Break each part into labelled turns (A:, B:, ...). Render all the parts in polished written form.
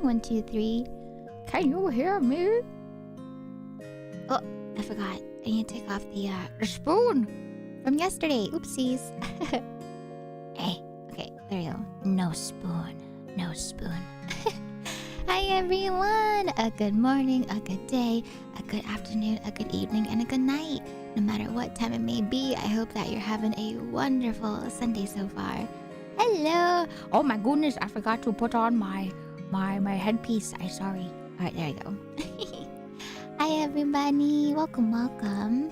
A: Testing 1 2 3. Can you hear me? Oh, I forgot. I need to take off the spoon from yesterday. Oopsies. Hey, okay, there you go. No spoon. No spoon. Hi everyone. A good morning, a good day, a good afternoon, a good evening, and a good night. No matter what time it may be, I hope that you're having a wonderful Sunday so far. Hello. Oh my goodness, I forgot to put on my headpiece. I'm sorry. All right, there you go. Hi everybody. Welcome, welcome.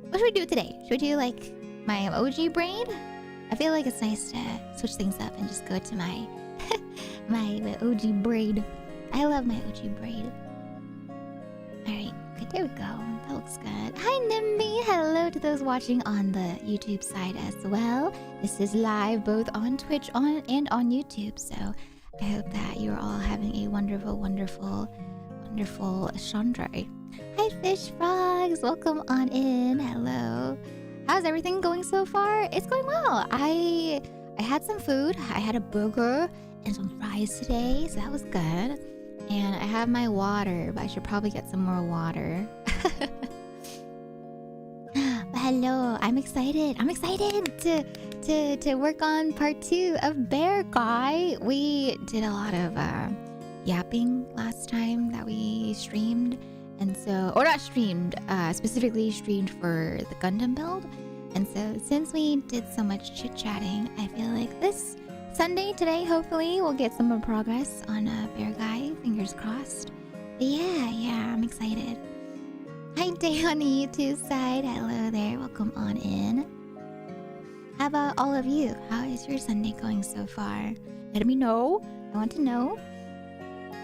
A: What should we do today? Should we do like my OG braid? I feel like it's nice to switch things up and just go to my my OG braid. I love my OG braid. Alright, good, there we go. That looks good. Hi Nimby! Hello to those watching on the YouTube side as well. This is live both on Twitch and on YouTube, so I hope that you're all having a wonderful, wonderful, wonderful Sunday. Hi Fish Frogs! Welcome on in. Hello. How's everything going so far? It's going well. I had some food. I had a burger and some fries today, so that was good. And I have my water, but I should probably get some more water. But hello, I'm excited. I'm excited to work on part 2 of Bear Guy. We did a lot of yapping last time that we streamed. And so, or not streamed, specifically streamed for the Gundam build. And so since we did so much chit-chatting, I feel like this Sunday, today, hopefully, we'll get some more progress on Bear Guy. Fingers crossed. But yeah, I'm excited. Hi, Day on the YouTube side. Hello there. Welcome on in. How about all of you? How is your Sunday going so far? Let me know. I want to know.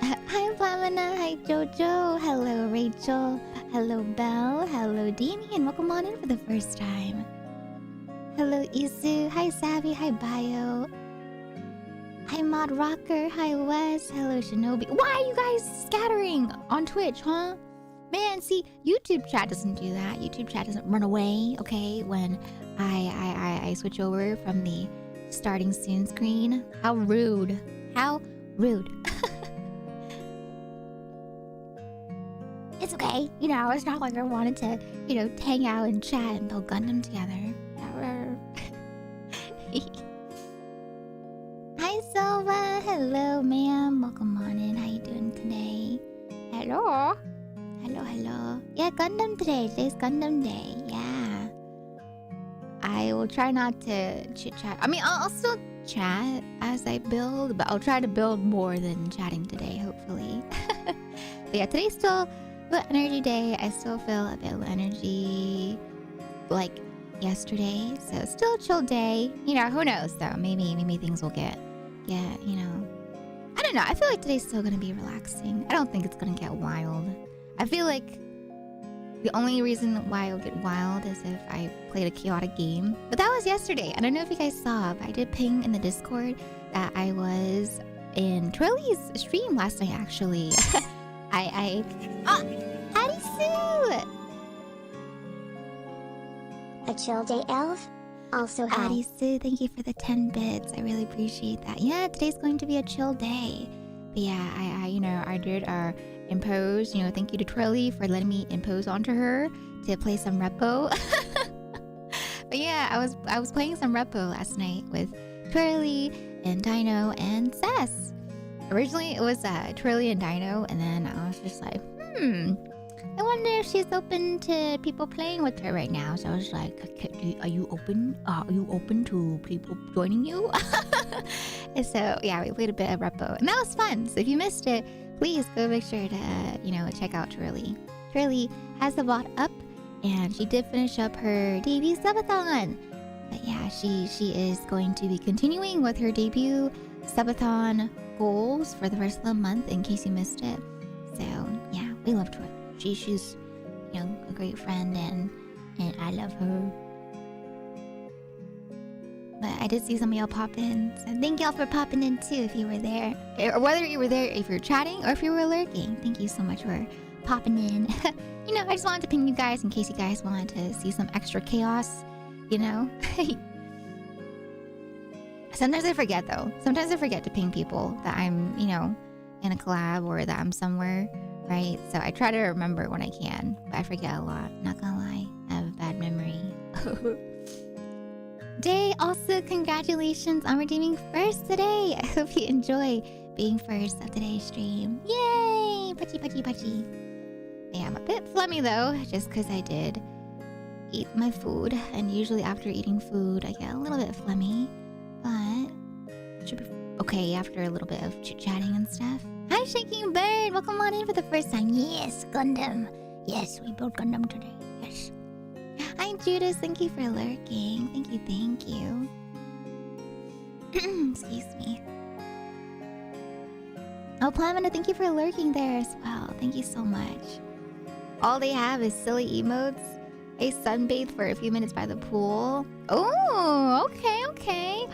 A: Hi, Pamela. Hi, Jojo. Hello, Rachel. Hello, Belle. Hello, Damien. Welcome on in for the first time. Hello, Isu. Hi, Savvy. Hi, Bio. Hi, Mod Rocker. Hi, Wes. Hello, Shinobi. Why are you guys scattering on Twitch, huh? Man, see, YouTube chat doesn't do that. YouTube chat doesn't run away, okay, when I switch over from the starting soon screen. How rude. How rude. It's okay. You know, it's not like I wanted to, you know, hang out and chat and build Gundam together. Hi, Silva. Hello, ma'am. Welcome on in. How you doing today? Hello. Hello. Yeah, Gundam today. Today's Gundam Day. Yeah. I will try not to chit-chat. I mean, I'll still chat as I build, but I'll try to build more than chatting today, hopefully. But yeah, today's still low energy day. I still feel a bit low energy like yesterday, so still a chill day. You know, who knows though? Maybe things will get, you know, I don't know. I feel like today's still gonna be relaxing. I don't think it's gonna get wild. I feel like the only reason why it would get wild is if I played a chaotic game. But that was yesterday. I don't know if you guys saw, but I did ping in the Discord that I was in Trilly's stream last night actually. Hattie Sue!
B: A chill day, Elf? Also, hi.
A: Hattie Sue, thank you for the 10 bits. I really appreciate that. Yeah, today's going to be a chill day. But yeah, you know, I did impose, you know, thank you to Trilly for letting me impose onto her to play some repo. But yeah, I was playing some repo last night with Trilly and Dino and Sass. Originally, it was Trilly and Dino, and then I was just like, I wonder if she's open to people playing with her right now. So I was like, are you open? Are you open to people joining you? And so, yeah, we played a bit of repo, and that was fun. So if you missed it, please go make sure to, you know, check out Trilly. Trilly has the bot up, and she did finish up her debut subathon. But yeah, she is going to be continuing with her debut subathon goals for the rest of the month, in case you missed it. So yeah, we love Trilly. She's, you know, a great friend, and I love her. But I did see some of y'all pop in, so thank y'all for popping in too if you were there. Or whether you were there if you're chatting or if you were lurking. Thank you so much for popping in. You know, I just wanted to ping you guys in case you guys wanted to see some extra chaos, you know? Sometimes I forget though. Sometimes I forget to ping people that I'm, you know, in a collab or that I'm somewhere, right? So I try to remember when I can, but I forget a lot. Not gonna lie, I have a bad memory. Day, also congratulations on redeeming first today. I hope you enjoy being first of today's stream. Yay! Pudgy, pudgy, pudgy. Yeah, I'm a bit phlegmy though, just because I did eat my food, and usually after eating food I get a little bit phlegmy, but should be okay after a little bit of chit-chatting and stuff. Hi Shaking Bird, welcome on in for the first time. Yes, Gundam. Yes, we built Gundam today. Yes. Hi Judas, thank you for lurking. Thank you, thank you. Excuse me. Oh, Plamina, thank you for lurking there as well. Thank you so much. All they have is silly emotes. A sunbathe for a few minutes by the pool. Oh, okay, okay.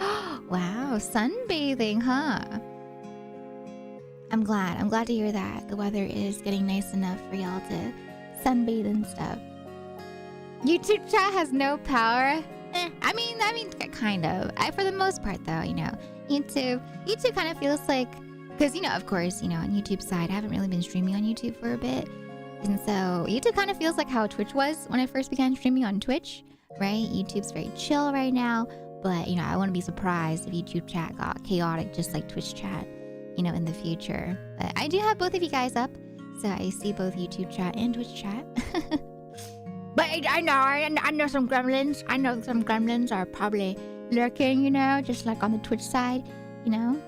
A: Wow, sunbathing, huh? I'm glad to hear that. The weather is getting nice enough for y'all to sunbathe and stuff. YouTube chat has no power. I mean, kind of. For the most part, though, you know, YouTube kind of feels like, because you know, of course, you know, on YouTube side, I haven't really been streaming on YouTube for a bit, and so YouTube kind of feels like how Twitch was when I first began streaming on Twitch, right? YouTube's very chill right now, but you know, I wouldn't be surprised if YouTube chat got chaotic, just like Twitch chat, you know, in the future. But I do have both of you guys up, so I see both YouTube chat and Twitch chat. But I know some gremlins. I know some gremlins are probably lurking, you know, just like on the Twitch side, you know.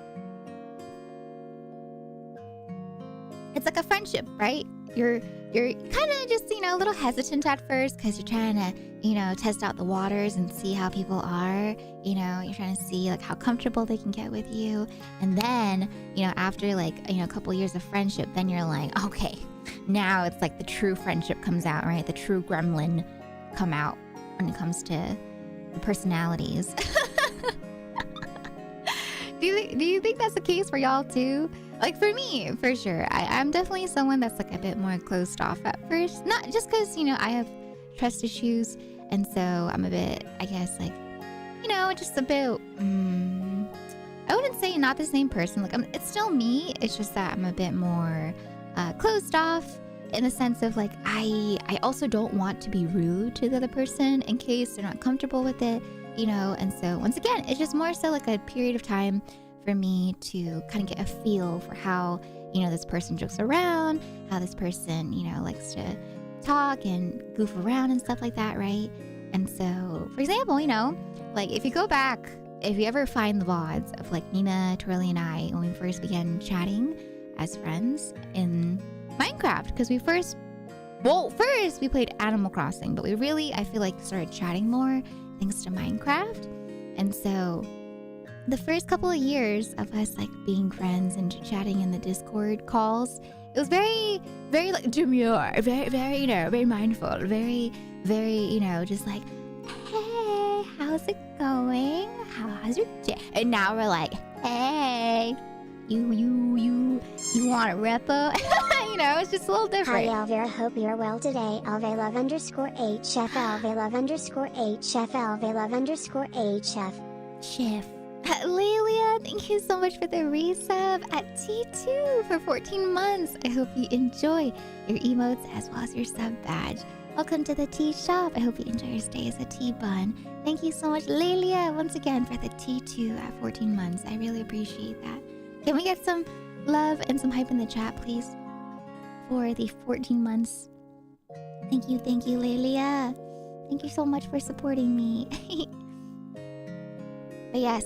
A: It's like a friendship, right? You're kind of just, you know, a little hesitant at first because you're trying to, you know, test out the waters and see how people are. You know, you're trying to see like how comfortable they can get with you. And then, you know, after like, you know, a couple years of friendship, then you're like, okay, now it's like the true friendship comes out, right? The true gremlin come out when it comes to the personalities. Do you think that's the case for y'all too? Like for me, for sure. I'm definitely someone that's like a bit more closed off at first. Not just because, you know, I have trust issues. And so I'm a bit, I guess, like, you know, just a bit, I wouldn't say not the same person. Like, it's still me. It's just that I'm a bit more closed off in the sense of like, I also don't want to be rude to the other person in case they're not comfortable with it, you know. And so once again, it's just more so like a period of time for me to kind of get a feel for how, you know, this person jokes around, how this person, you know, likes to talk and goof around and stuff like that, right? And so, for example, you know, like if you go back, if you ever find the VODs of like Nina, Twirly, and I when we first began chatting as friends in Minecraft, because first we played Animal Crossing, but we really, I feel like, started chatting more thanks to Minecraft. And so the first couple of years of us like being friends and chatting in the Discord calls, it was very, very like demure, very, very, you know, very mindful, very, very, you know, just like, hey, how's it going? How's your day? And now we're like, hey, you want a repo? You know, it's just a little different.
B: Hi Elvira, hope you're well today. Alvelove_HF, Alvelove_HF, Alvelove_HF.
A: Chef. Lelia, thank you so much for the resub at T2 for 14 months. I hope you enjoy your emotes as well as your sub badge. Welcome to the tea shop. I hope you enjoy your stay as a tea bun. Thank you so much, Lelia, once again for the T2 at 14 months. I really appreciate that. Can we get some love and some hype in the chat, please? For the 14 months. Thank you, Lelia. Thank you so much for supporting me. But yes,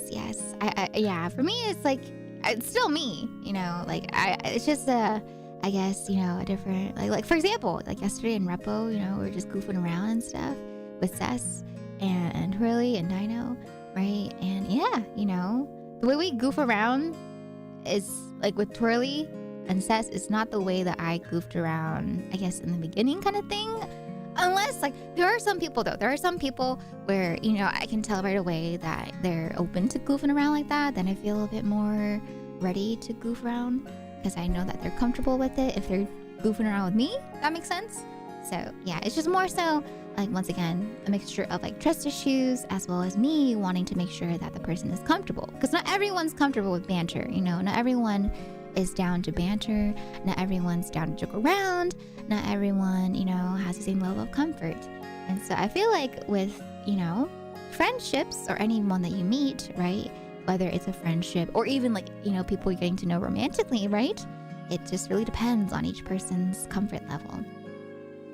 A: yeah, for me, it's like, it's still me, you know, like, it's just I guess, you know, a different, like for example, like yesterday in Repo, you know, we were just goofing around and stuff with Cess and Hurley and Dino, right? And yeah, you know, the way we goof around is like with Twirly and Cess is not the way that I goofed around, I guess, in the beginning kind of thing. Unless, like, there are some people where, you know, I can tell right away that they're open to goofing around like that. Then I feel a bit more ready to goof around because I know that they're comfortable with it if they're goofing around with me. That makes sense? So, yeah, it's just more so like, once again, a mixture of like trust issues as well as me wanting to make sure that the person is comfortable. Because not everyone's comfortable with banter, you know, not everyone is down to banter, not everyone's down to joke around, not everyone, you know, has the same level of comfort. And so I feel like with, you know, friendships or anyone that you meet, right? Whether it's a friendship or even like, you know, people you're getting to know romantically, right? It just really depends on each person's comfort level.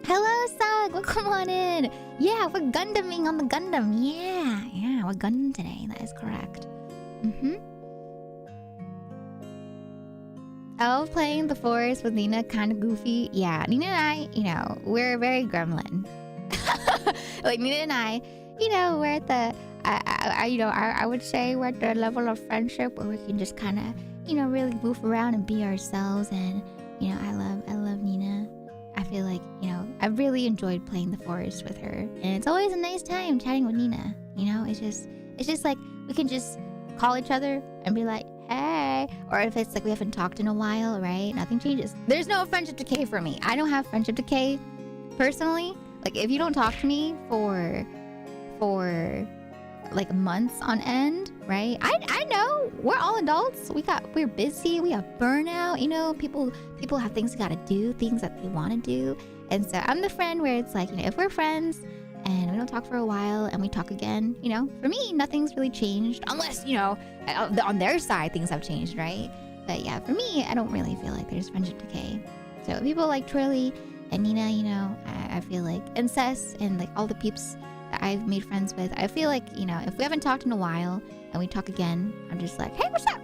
A: Hello, Sug! Welcome on in! Yeah, we're Gundaming on the Gundam. Yeah, we're Gundam today. That is correct. Oh, playing the forest with Nina, kind of goofy. Yeah, Nina and I, you know, we're very gremlin. Like, Nina and I, you know, we're at the, I would say we're at the level of friendship where we can just kind of, you know, really goof around and be ourselves. And, you know, I love Nina. I feel like, you know, I've really enjoyed playing the forest with her. And it's always a nice time chatting with Nina. You know, it's just like, we can just call each other and be like, hey. Or if it's like we haven't talked in a while, right? Nothing changes. There's no friendship decay for me. I don't have friendship decay personally. Like, if you don't talk to me for like months on end, right? I know we're all adults. We're busy. We have burnout. You know, people have things they gotta do, things that they want to do. And so I'm the friend where it's like, you know, if we're friends and we don't talk for a while and we talk again, you know, for me nothing's really changed unless, you know, on their side things have changed, right? But yeah, for me, I don't really feel like there's friendship decay. So people like Twirly and Nina, you know, I feel like, and Cess and like all the peeps that I've made friends with, I feel like, you know, if we haven't talked in a while and we talk again, I'm just like, hey, what's up?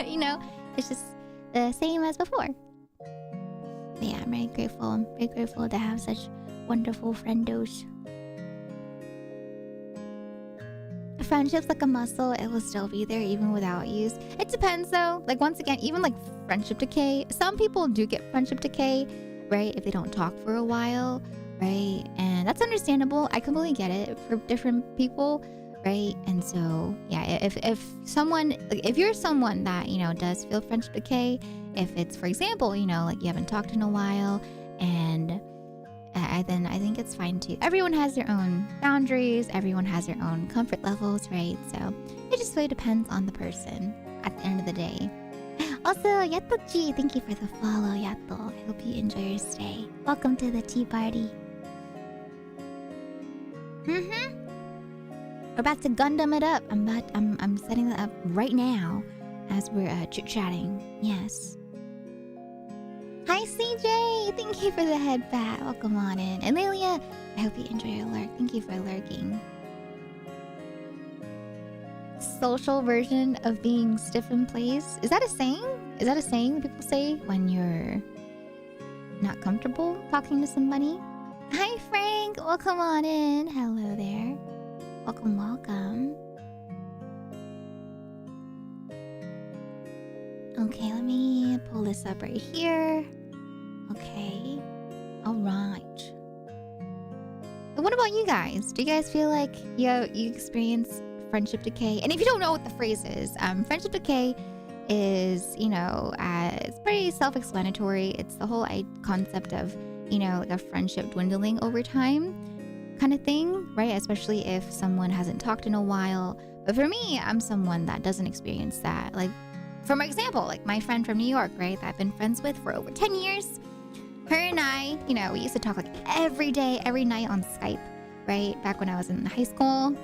A: You know, it's just the same as before. But yeah, I'm very grateful. I'm very grateful to have such wonderful friendos. Friendship's like a muscle. It will still be there even without use. It depends though. Like, once again, even like friendship decay, some people do get friendship decay, right? If they don't talk for a while, right? And that's understandable. I completely get it for different people, right? And so yeah, if you're someone that, you know, does feel friendship decay, if it's, for example, you know, like you haven't talked in a while, and then I think it's fine too. Everyone has their own boundaries, everyone has their own comfort levels, right? So it just really depends on the person at the end of the day. Also, Yato-chi, thank you for the follow, Yato. I hope you enjoy your stay. Welcome to the tea party. We're about to Gundam it up. I'm setting that up right now as we're chit-chatting. Yes. Hi, CJ! Thank you for the head pat. Welcome on in. And Lilia, I hope you enjoy your lurk. Thank you for lurking. Social version of being stiff in place. Is that a saying? Is that a saying that people say when you're not comfortable talking to somebody? Hi, Frank! Welcome on in. Hello there. Welcome, welcome. Okay, let me pull this up right here. Okay. Alright. But what about you guys? Do you guys feel like you experience friendship decay? And if you don't know what the phrase is, friendship decay is, you know, it's pretty self-explanatory. It's the whole concept of, you know, like a friendship dwindling over time kind of thing, right? Especially if someone hasn't talked in a while. But for me, I'm someone that doesn't experience that. Like, for example, like my friend from New York, right, that I've been friends with for over 10 years. Her and I, you know, we used to talk like every day, every night on Skype, right? Back when I was in high school.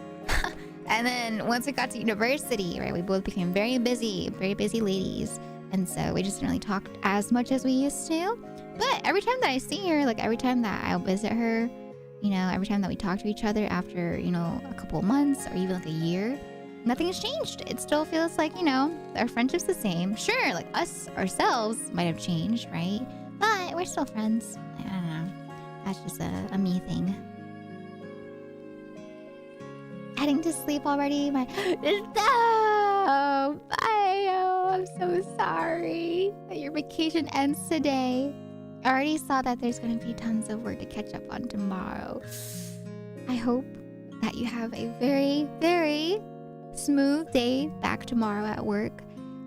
A: And then once we got to university, right, we both became very busy ladies. And so we just didn't really talk as much as we used to. But every time that I see her, like every time that I'll visit her, you know, every time that we talk to each other after, you know, a couple of months or even like a year, nothing's changed. It still feels like, you know, our friendship's the same. Sure, like us ourselves might have changed, right? But we're still friends. I don't know. That's just a me thing. Heading to sleep already? No! I'm so sorry that your vacation ends today. I already saw that there's going to be tons of work to catch up on tomorrow. I hope that you have a very, very smooth day back tomorrow at work.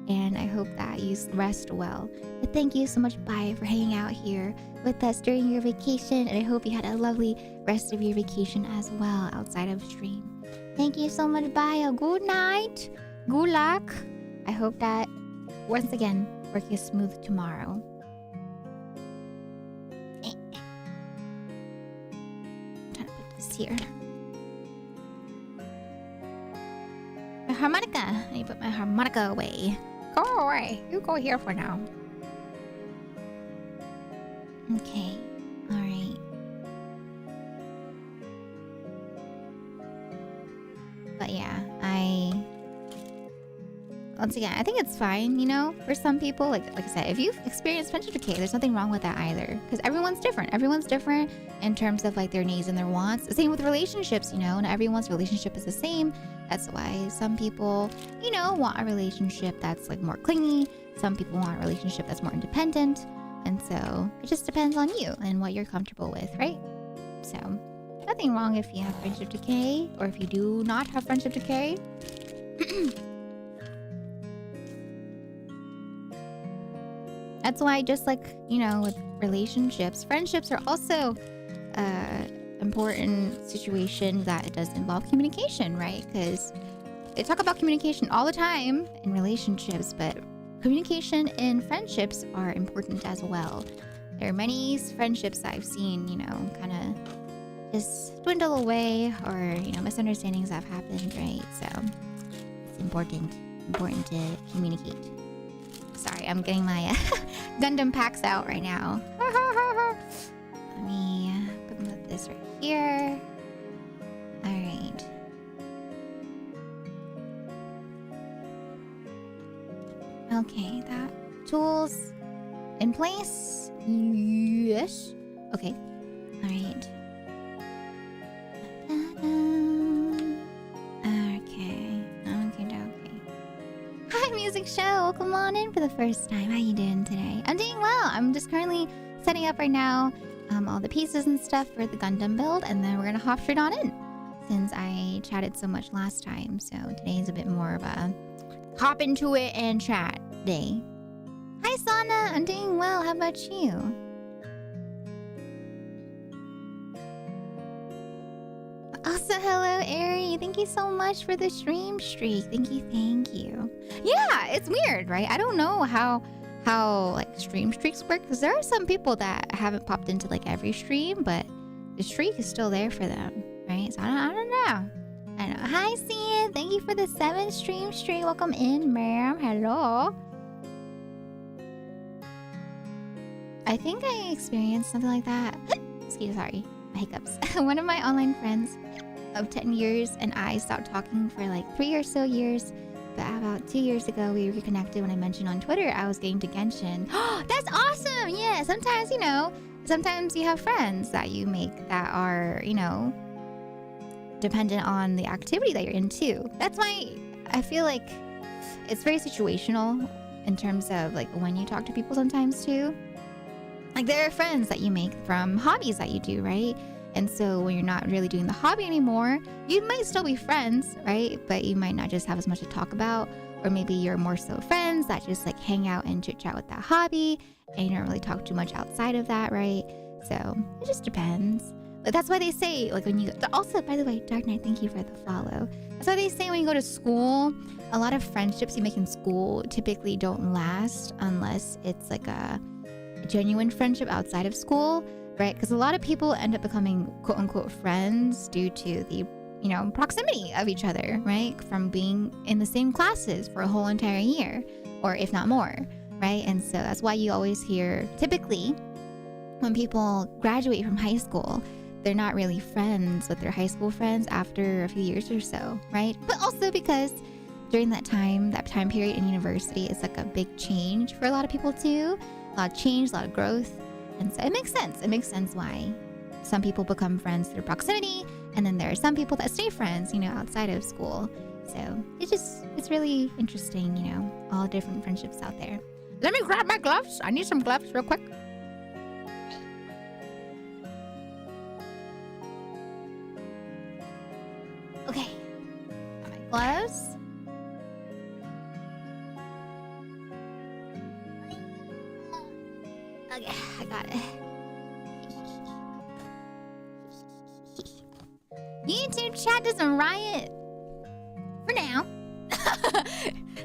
A: and I hope that you rest well. But thank you so much, Bye, for hanging out here with us during your vacation, and I hope you had a lovely rest of your vacation as well outside of stream. Thank you so much, Bye. Good night. Good luck. I hope that, once again, work is smooth tomorrow. I'm trying to put this here. My harmonica. I need to put my harmonica away. Go away. You go here for now. Okay. Alright. But yeah, once again, I think it's fine, you know, for some people. Like I said, if you've experienced friendship decay, there's nothing wrong with that either. Because everyone's different. Everyone's different in terms of like their needs and their wants. The same with relationships, you know, not everyone's relationship is the same. That's why some people, you know, want a relationship that's like more clingy. Some people want a relationship that's more independent. And so it just depends on you and what you're comfortable with, right? So nothing wrong if you have friendship decay, or if you do not have friendship decay. That's why, just like, you know, with relationships, friendships are also important situation that it does involve communication, right? Because they talk about communication all the time in relationships, but communication in friendships are important as well. There are many friendships that I've seen, you know, kind of just dwindle away, or, you know, misunderstandings have happened, right? So it's important to communicate. Sorry, I'm getting my Gundam packs out right now. Let me put this right here. All right. Okay, that tools in place. Yes. Okay. All right. Hi, Music Show. Come on in for the first time. How you doing today? I'm doing well. I'm just currently setting up right now all the pieces and stuff for the Gundam build, and then we're gonna hop straight on in since I chatted so much last time. So today's a bit more of a hop into it and chat day. Hi, Sana. I'm doing well. How about you? Also, hello, Ari. Thank you so much for the stream streak. Thank you. Yeah, it's weird, right? I don't know how like stream streaks work, because there are some people that haven't popped into like every stream, but the streak is still there for them, right? So I don't know. I know. Hi, Cian. Thank you for the 7th stream streak. Welcome in, ma'am. Hello. I think I experienced something like that. Sorry, my hiccups. One of my online friends of 10 years and I stopped talking for like 3 or so years. But about 2 years ago, we reconnected when I mentioned on Twitter I was getting to Genshin. That's awesome! Yeah, sometimes, you know, sometimes you have friends that you make that are, you know, dependent on the activity that you're into. That's why I feel like it's very situational in terms of like when you talk to people sometimes too. Like there are friends that you make from hobbies that you do, right? And so when you're not really doing the hobby anymore, you might still be friends, right? But you might not just have as much to talk about. Or maybe you're more so friends that just like hang out and chit chat with that hobby, and you don't really talk too much outside of that, right? So it just depends. But that's why they say, like when you, also, by the way, Dark Knight, thank you for the follow. That's why they say when you go to school, a lot of friendships you make in school typically don't last unless it's like a genuine friendship outside of school. Right? Because a lot of people end up becoming quote unquote friends due to the, you know, proximity of each other, right? From being in the same classes for a whole entire year, or if not more, right? And so that's why you always hear, typically, when people graduate from high school, they're not really friends with their high school friends after a few years or so, right? But also because during that time period in university is like a big change for a lot of people too. A lot of change, a lot of growth. And so it makes sense. It makes sense why some people become friends through proximity, and then there are some people that stay friends, you know, outside of school. So it's really interesting, you know, all different friendships out there. Let me grab my gloves. I need some gloves real quick. Okay. Got my gloves. god. YouTube chat doesn't riot. For now.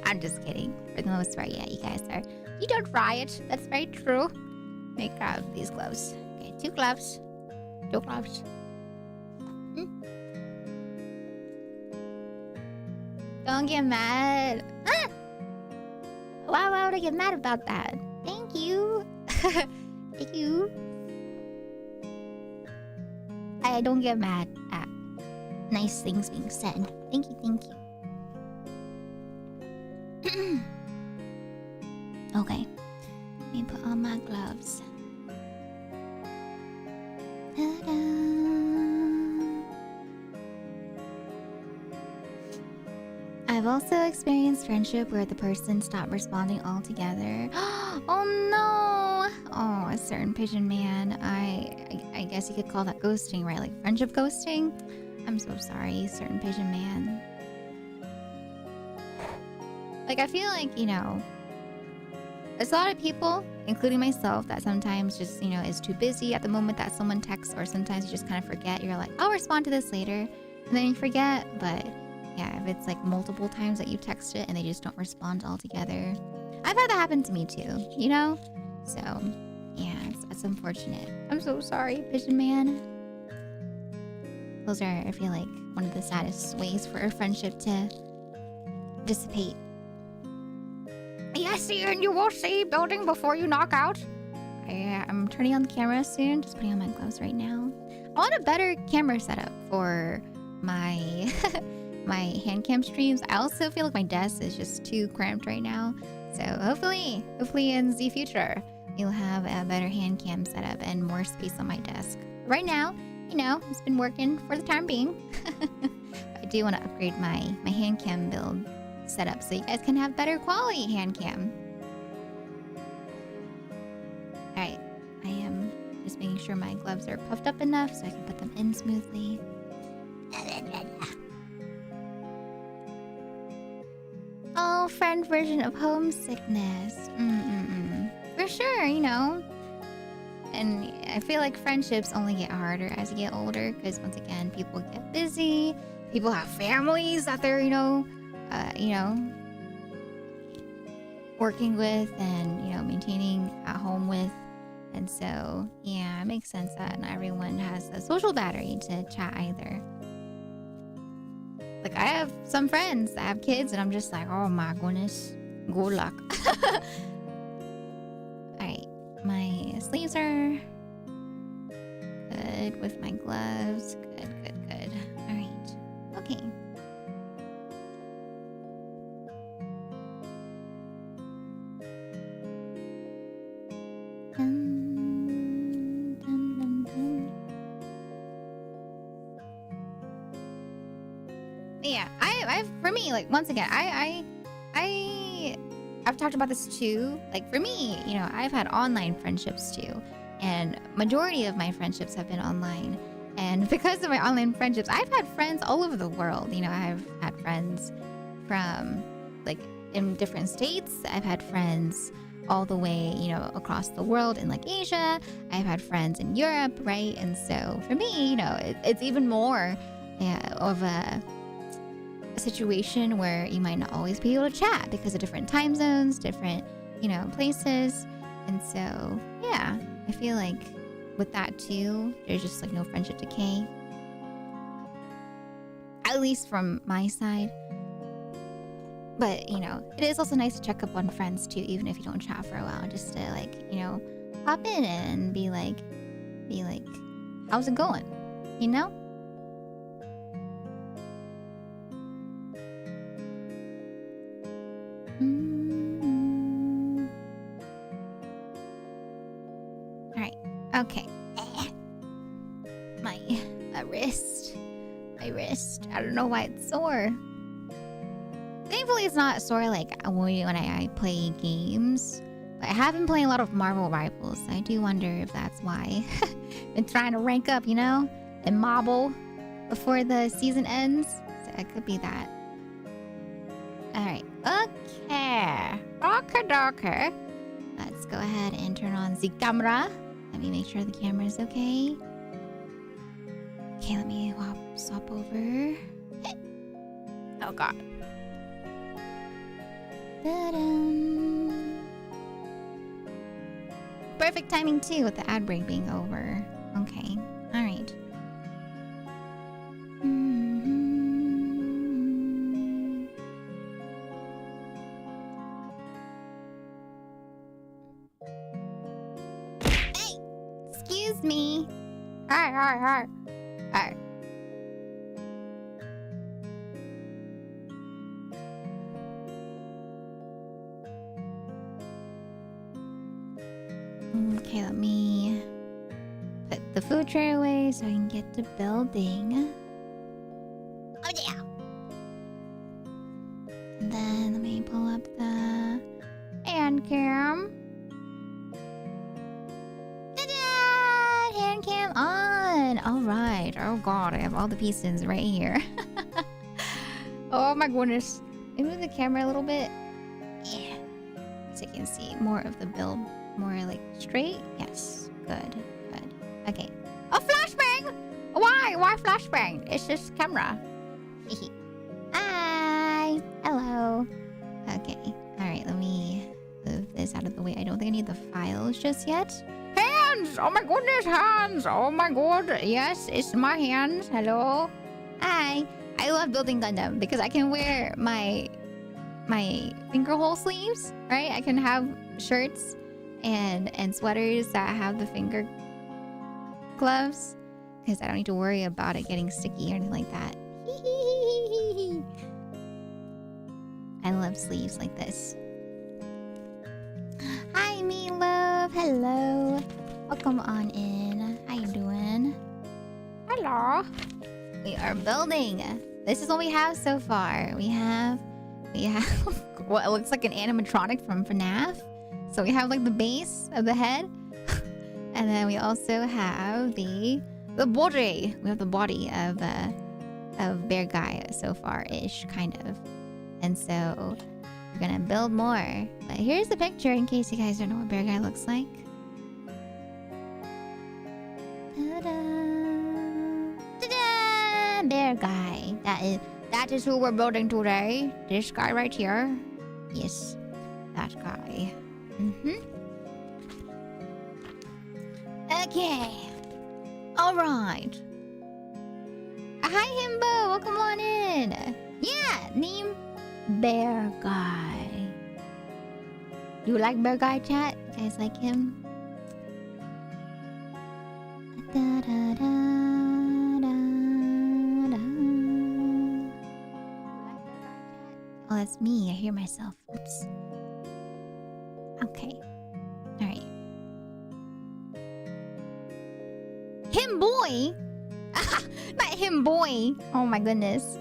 A: I'm just kidding. For the most part, yeah, you guys are. You don't riot. That's very true. Let me grab these gloves. Okay, 2 gloves. 2 gloves. Don't get mad. Ah! Why would I get mad about that? Thank you. Thank you. I don't get mad at nice things being said. Thank you, thank you. Okay. Let me put on my gloves. Ta-da. I've also experienced friendship where the person stopped responding altogether. Oh no! Oh, a certain pigeon man. I guess you could call that ghosting, right? Like friendship ghosting? I'm so sorry, certain pigeon man. Like, I feel like, you know, there's a lot of people, including myself, that sometimes just, you know, is too busy at the moment that someone texts, or sometimes you just kind of forget. You're like, I'll respond to this later. And then you forget. But yeah, if it's like multiple times that you text it and they just don't respond altogether. I've had that happen to me too, you know? So yeah, it's unfortunate. I'm so sorry, pigeon man. Those are, I feel like, one of the saddest ways for a friendship to dissipate. Yes, Ian, you will see building before you knock out. I'm turning on the camera soon. Just putting on my gloves right now. I want a better camera setup for my my hand cam streams. I also feel like my desk is just too cramped right now. So hopefully in the future, you'll have a better hand cam setup and more space on my desk. Right now, you know, it's been working for the time being. I do want to upgrade my hand cam build setup so you guys can have better quality hand cam. Alright, I am just making sure my gloves are puffed up enough so I can put them in smoothly. Oh, friend version of homesickness. For sure, you know. And I feel like friendships only get harder as you get older because, once again, people get busy. People have families that they're, you know, working with and, you know, maintaining at home with. And so, yeah, it makes sense that not everyone has a social battery to chat either. Like, I have some friends that have kids and I'm just like, oh my goodness, good luck. Alright, my sleeves are good with my gloves. Good. Alright, okay. Yeah, I've for me, like, once again, I've talked about this too. Like, for me, you know, I've had online friendships too, and majority of my friendships have been online. And because of my online friendships, I've had friends all over the world. You know, I've had friends from, like, in different states. I've had friends all the way, you know, across the world in, like, Asia. I've had friends in Europe, right? And so for me, you know, it's even more of a situation where you might not always be able to chat because of different time zones, different, you know, places. And so, yeah, I feel like with that too, there's just like no friendship decay. At least from my side. But, you know, it is also nice to check up on friends too, even if you don't chat for a while, just to, like, you know, pop in and be like, how's it going? You know? Alright, okay. My wrist. I don't know why it's sore. Thankfully, it's not sore like when I play games. But I have been playing a lot of Marvel Rivals. I do wonder if that's why. Been trying to rank up, you know, and mobble before the season ends. So it could be that. Alright, okay. Okay. Let's go ahead and turn on the camera. Let me make sure the camera is okay. Okay, let me swap over. Oh god. Ta-dum. Perfect timing too with the ad break being over. Okay, alright. Hey! Excuse me! Hi. Okay, let me put the food tray away so I can get to building. Oh yeah! And then let me pull up the HANDCAM. Ta-da! HANDCAM on! Alright. Oh god, I have all the pieces right here. Oh my goodness. Let me move the camera a little bit. Yeah. So you can see more of the build. More like straight? Yes. Good. Okay. Oh, flashbang! Why? Why flashbang? It's just camera. Hi! Hello. Okay. Alright, let me move this out of the way. I don't think I need the files just yet. Hands! Oh my goodness, hands! Oh my god. Yes, it's my hands. Hello. Hi. I love building Gundam because I can wear my finger hole sleeves, right? I can have shirts and sweaters that have the finger gloves because I don't need to worry about it getting sticky or anything like that. I love sleeves like this. Hi, me love. Hello. Welcome on in. How you doing? Hello. We are building. This is what we have so far. We have what looks like an animatronic from FNAF. So we have like the base of the head, and then we also have the body. We have the body of BEARGGUY so far-ish, kind of. And so we're gonna build more. But here's the picture in case you guys don't know what BEARGGUY looks like. Ta-da! Ta-da! BEARGGUY. That is who we're building today. This guy right here. Yes, that guy. Okay. Alright. Hi, Himbo. Welcome on in. Yeah, name BEARGGUY. You like BEARGGUY, chat? You guys like him? Da, da, da, da, da. Oh, that's me. I hear myself. Oops. Okay. Alright. Him boy? Not him boy. Oh my goodness.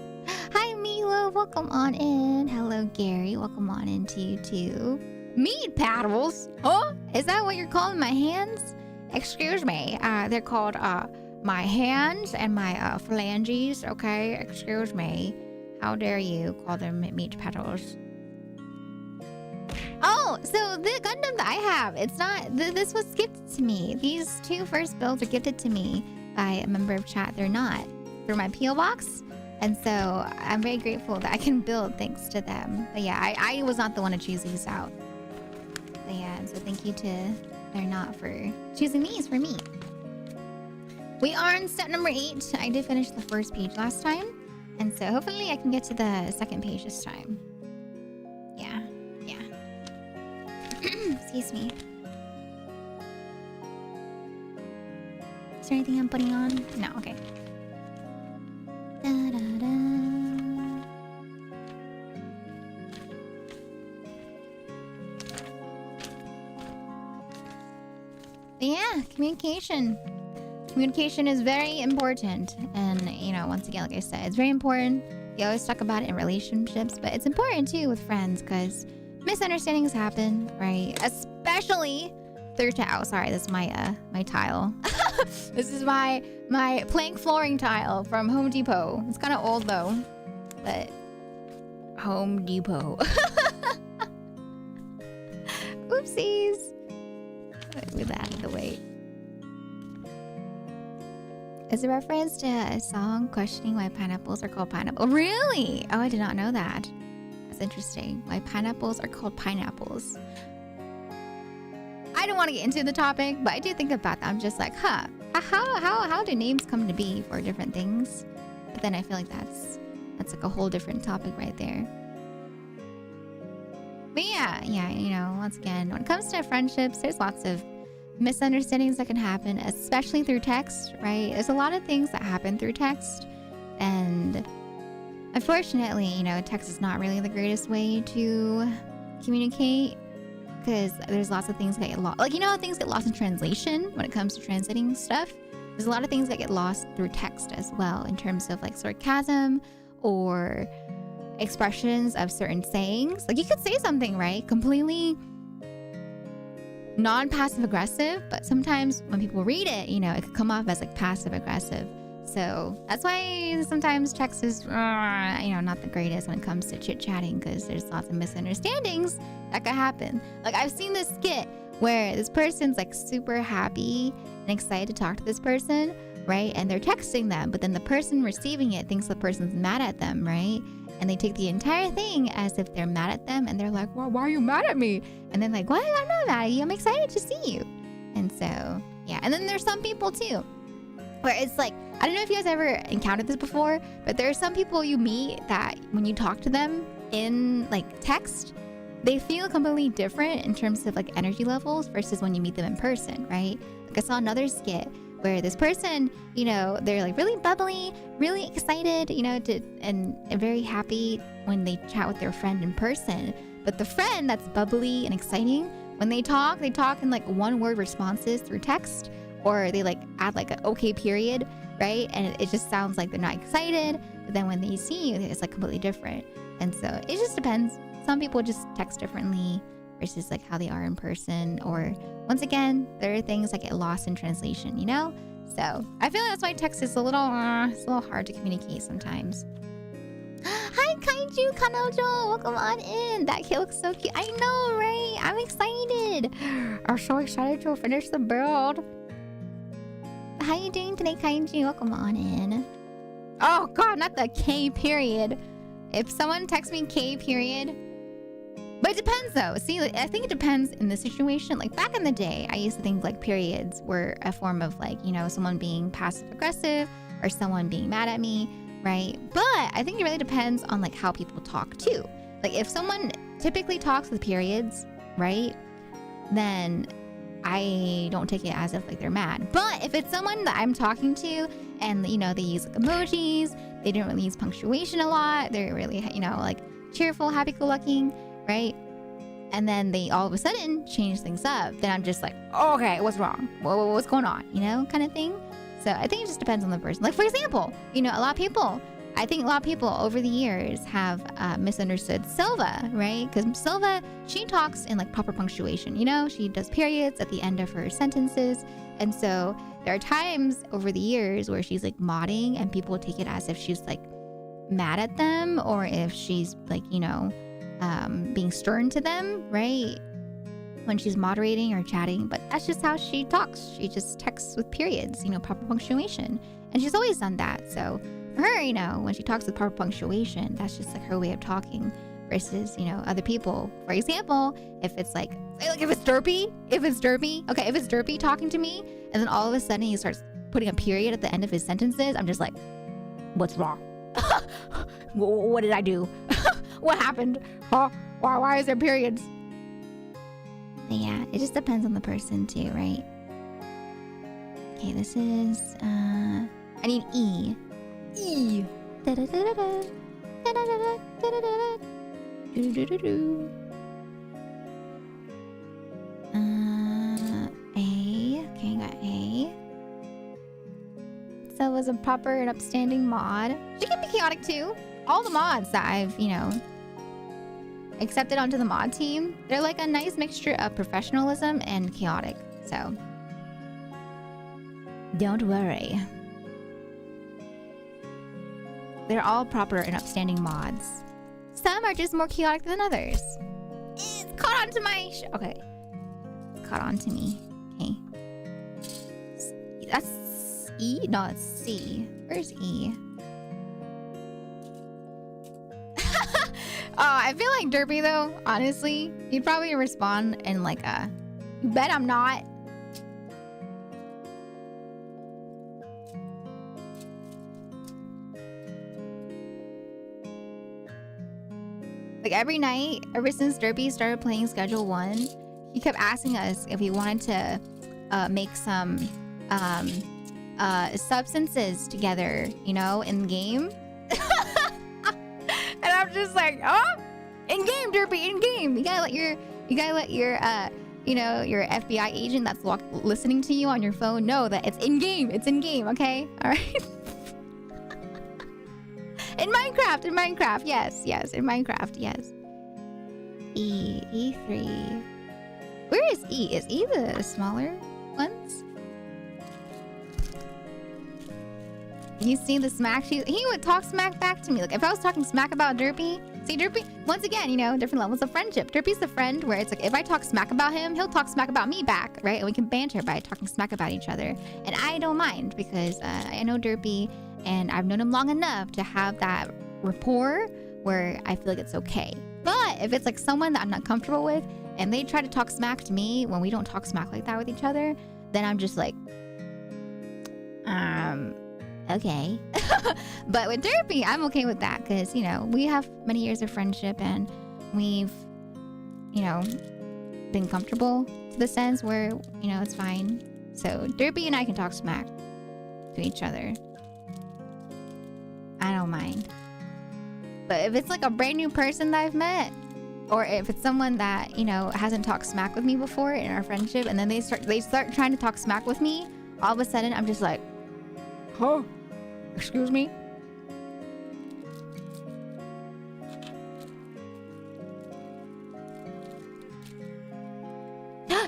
A: Hi Milo, welcome on in. Hello Gary, welcome on in to you too. Meat paddles? Huh? Is that what you're calling my hands? Excuse me. They're called my hands and my phalanges, okay? Excuse me. How dare you call them meat paddles? Oh, so the Gundam that I have, it's not... this was gifted to me. These two first builds are gifted to me by a member of chat. They're not. Through my P.O. box. And so I'm very grateful that I can build thanks to them. But yeah, I was not the one to choose these out. But yeah, so thank you to They're Not for choosing these for me. We are on step number 8. I did finish the first page last time. And so hopefully I can get to the second page this time. Yeah. Excuse me. Is there anything I'm putting on? No, okay. Da, da, da. But yeah, communication. Communication is very important. And, you know, once again, like I said, it's very important. You always talk about it in relationships, but it's important too with friends because misunderstandings happen, right? Especially through tile. Sorry, this is my my tile. This is my plank flooring tile from Home Depot. It's kind of old though, but Home Depot. Oopsies. Move that out of the way. It's a reference to a song questioning why pineapples are called pineapple. Really? Oh, I did not know that. That's interesting. Why pineapples are called pineapples. I don't want to get into the topic, but I do think about that. I'm just like, how do names come to be for different things? But then I feel like that's like a whole different topic right there. But yeah, you know, once again, when it comes to friendships, there's lots of misunderstandings that can happen, especially through text, right? There's a lot of things that happen through text, and unfortunately, you know, text is not really the greatest way to communicate, because there's lots of things that get lost. Like, you know, things get lost in translation when it comes to translating stuff. There's a lot of things that get lost through text as well, in terms of like sarcasm or expressions of certain sayings. Like, you could say something, right, completely non-passive aggressive, but sometimes when people read it, you know, it could come off as like passive aggressive. So that's why sometimes text is, you know, not the greatest when it comes to chit-chatting, because there's lots of misunderstandings that could happen. Like, I've seen this skit where this person's like super happy and excited to talk to this person, right? And they're texting them, but then the person receiving it thinks the person's mad at them, right? And they take the entire thing as if they're mad at them, and they're like, well, why are you mad at me? And then like, what? I'm not mad at you. I'm excited to see you. And so, yeah. And then there's some people too, where it's like, I don't know if you guys ever encountered this before, but there are some people you meet that when you talk to them in like text, they feel completely different in terms of like energy levels versus when you meet them in person, right? Like, I saw another skit where this person, you know, they're like really bubbly, really excited, you know, and very happy when they chat with their friend in person. But the friend that's bubbly and exciting, when they talk in like one-word responses through text, or they like add like an okay period, right? And it just sounds like they're not excited. But then when they see you, it's like completely different. And so it just depends. Some people just text differently versus like how they are in person. Or once again, there are things that get lost in translation, you know? So I feel like that's why text is a little hard to communicate sometimes. Hi, Kaiju Kanojo! Welcome on in! That kid looks so cute. I know, right? I'm excited! I'm so excited to finish the build. How you doing today, Kaiju? Welcome on in. Oh god, not the K period. If someone texts me K period... But it depends though. See, I think it depends in the situation. Like, back in the day, I used to think like periods were a form of like, you know, someone being passive aggressive or someone being mad at me, right? But I think it really depends on like how people talk too. Like, if someone typically talks with periods, right, then I don't take it as if like they're mad. But if it's someone that I'm talking to and, you know, they use like emojis, they don't really use punctuation a lot, they're really, you know, like cheerful, happy-go-lucky, right? And then they all of a sudden change things up, then I'm just like, oh, okay, what's wrong? What's going on? You know, kind of thing. So I think it just depends on the person. Like, for example, you know, I think a lot of people over the years have misunderstood Silva, right? Because Silva, she talks in like proper punctuation, you know? She does periods at the end of her sentences. And so there are times over the years where she's like modding and people take it as if she's like mad at them, or if she's like, you know, being stern to them, right? When she's moderating or chatting. But that's just how she talks. She just texts with periods, you know, proper punctuation. And she's always done that. So for her, you know, when she talks with proper punctuation, that's just like her way of talking versus, you know, other people. For example, if it's like if it's Derpy, okay, if it's Derpy talking to me, and then all of a sudden he starts putting a period at the end of his sentences, I'm just like, what's wrong? What did I do? What happened? Huh? Why is there periods? But yeah, it just depends on the person too, right? Okay, this is I need E. E. Da-da-da-da-da. Da-da-da-da. Da-da-da-da. Do-do-do-do-do. A. Okay, got A. So it was a proper and upstanding mod. She can be chaotic too. All the mods that I've, you know, accepted onto the mod team, they're like a nice mixture of professionalism and chaotic. So don't worry. They're all proper and upstanding mods. Some are just more chaotic than others. It's caught onto my okay. It's caught onto me. Okay. That's E? No, it's C. Where's E? I feel like Derpy though, honestly, he'd probably respond in like a, you bet I'm not. Like every night, ever since Derpy started playing Schedule 1, he kept asking us if we wanted to make some substances together, you know, in game. And I'm just like, oh, in game, Derpy, in game. You gotta let your you know, your FBI agent that's listening to you on your phone know that it's in game. It's in game, okay? All right. In Minecraft, yes, in Minecraft, yes. E3. Where is E? Is E the smaller ones? You see the smack? He would talk smack back to me. Like if I was talking smack about Derpy, see Derpy, once again, you know, different levels of friendship. Derpy's the friend where it's like if I talk smack about him, he'll talk smack about me back, right? And we can banter by talking smack about each other. And I don't mind because I know Derpy and I've known him long enough to have that rapport where I feel like it's okay. But if it's like someone that I'm not comfortable with and they try to talk smack to me when we don't talk smack like that with each other, then I'm just like, okay. But with Derpy, I'm okay with that because, you know, we have many years of friendship and we've, you know, been comfortable to the sense where, you know, it's fine. So Derpy and I can talk smack to each other. I don't mind. But if it's like a brand new person that I've met, or if it's someone that, you know, hasn't talked smack with me before in our friendship, and then they start trying to talk smack with me, all of a sudden I'm just like, huh? Excuse me?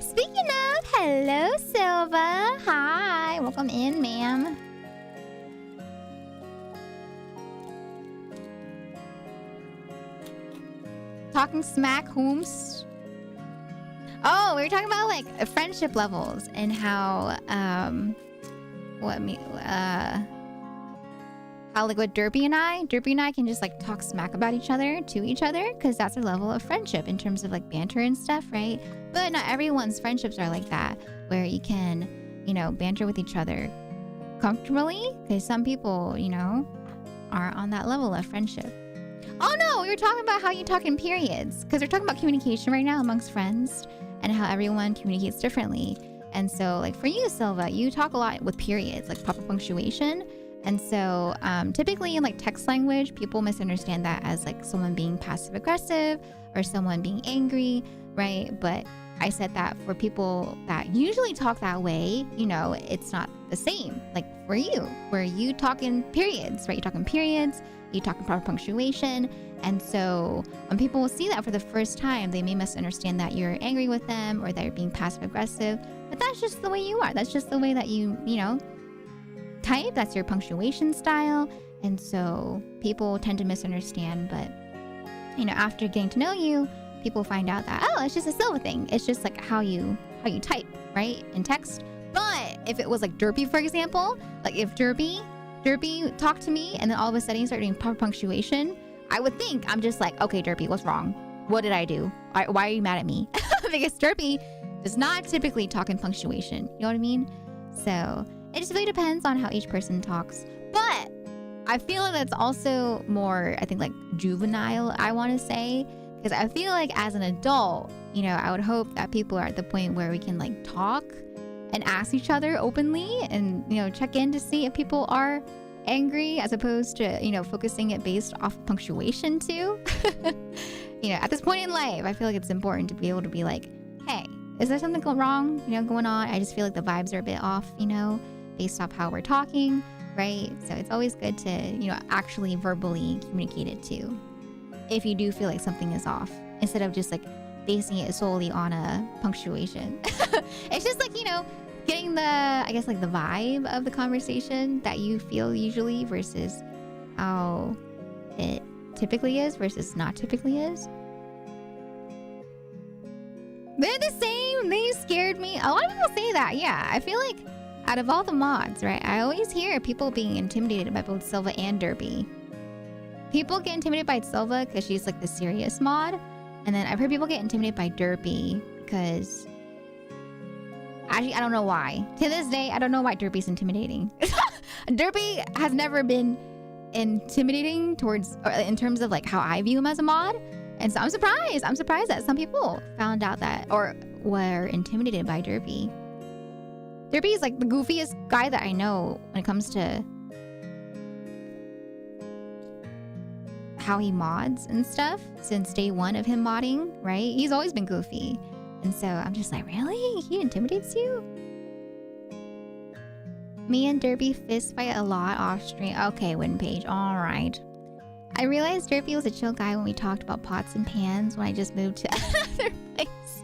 A: Speaking of, hello Silva. Hi, welcome in, ma'am. Talking smack, whomst? Oh, we were talking about like friendship levels and how how like with Derpy and I can just like talk smack about each other to each other because that's our level of friendship in terms of like banter and stuff, right? But not everyone's friendships are like that where you can, you know, banter with each other comfortably because some people, you know, aren't on that level of friendship. Oh no, we were talking about how you talk in periods because we're talking about communication right now amongst friends and how everyone communicates differently. And so like for you, Silva, you talk a lot with periods, like proper punctuation. And so typically in like text language, people misunderstand that as like someone being passive aggressive or someone being angry, right? But I said that for people that usually talk that way, you know, it's not the same. Like for you, where you talk in periods, right? You talk in periods, you talk in proper punctuation. And so when people will see that for the first time, they may misunderstand that you're angry with them or that you're being passive aggressive. But that's just the way you are. That's just the way that you know, type. That's your punctuation style. And so people tend to misunderstand. But, you know, after getting to know you, people find out that, oh, it's just a Silva thing. It's just like how you type, right? In text. But if it was like Derpy, for example, like if Derpy talked to me and then all of a sudden he started doing proper punctuation, I would think I'm just like, okay, Derpy, what's wrong? What did I do? Why are you mad at me? Because Derpy does not typically talk in punctuation. You know what I mean? So it just really depends on how each person talks. But I feel like that's also more, I think, like juvenile, I want to say. Because I feel like as an adult, you know, I would hope that people are at the point where we can like talk and ask each other openly and, you know, check in to see if people are angry as opposed to, you know, focusing it based off punctuation too. You know, at this point in life, I feel like it's important to be able to be like, hey, is there something going on? I just feel like the vibes are a bit off, you know, based off how we're talking, right? So it's always good to, you know, actually verbally communicate it too, if you do feel like something is off, instead of just like basing it solely on a punctuation. It's just like, you know, getting the, I guess, like the vibe of the conversation that you feel usually versus how it typically is versus not typically is. They're the same. They scared me. A lot of people say that. Yeah, I feel like out of all the mods, right? I always hear people being intimidated by both Silva and Derpy. People get intimidated by Silva because she's like the serious mod. And then I've heard people get intimidated by Derpy because... Actually, I don't know why. To this day, I don't know why Derpy's intimidating. Derpy has never been intimidating towards... Or in terms of like how I view him as a mod. And so I'm surprised. I'm surprised that some people found out that... Or were intimidated by Derpy. Derpy is like the goofiest guy that I know when it comes to how he mods and stuff since day one of him modding, right? He's always been goofy. And so I'm just like, really? He intimidates you? Me and Derpy fist fight a lot off stream. Okay, win page. All right. I realized Derpy was a chill guy when we talked about pots and pans when I just moved to another place.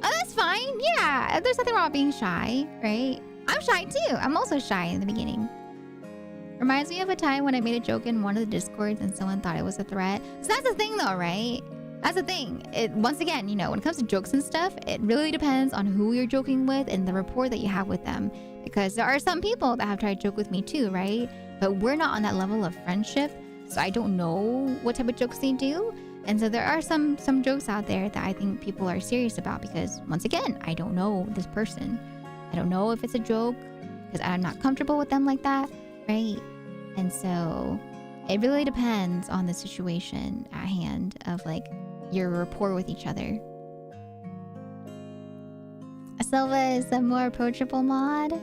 A: Oh, that's fine. Yeah, there's nothing wrong with being shy, right? I'm shy too. I'm also shy in the beginning. Reminds me of a time when I made a joke in one of the Discords and someone thought it was a threat. So that's the thing though, right? That's the thing. Once again, you know, when it comes to jokes and stuff, it really depends on who you're joking with and the rapport that you have with them. Because there are some people that have tried to joke with me too, right? But we're not on that level of friendship. So I don't know what type of jokes they do. And so there are some jokes out there that I think people are serious about because, once again, I don't know this person. I don't know if it's a joke because I'm not comfortable with them like that, right? And so it really depends on the situation at hand of like your rapport with each other. Silva is a more approachable mod.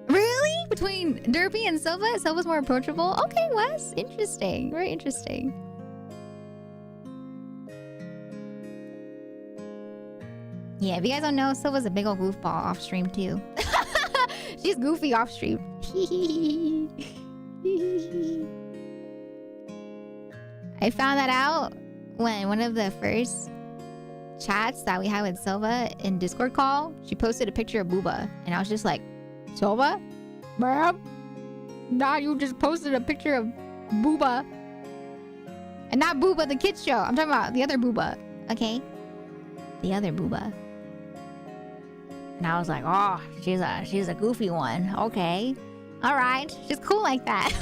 A: Really? Between Derpy and Silva? Silva's more approachable? Okay, Wes. Interesting. Very interesting. Yeah, if you guys don't know, Silva's a big old goofball off stream too. She's goofy off stream. I found that out when one of the first chats that we had with Silva in Discord call, she posted a picture of Booba. And I was just like, Silva? Ma'am? Nah, you just posted a picture of Booba. And not Booba the kids show. I'm talking about the other Booba. Okay? The other Booba. And I was like, oh, she's a goofy one. Okay. All right. She's cool like that.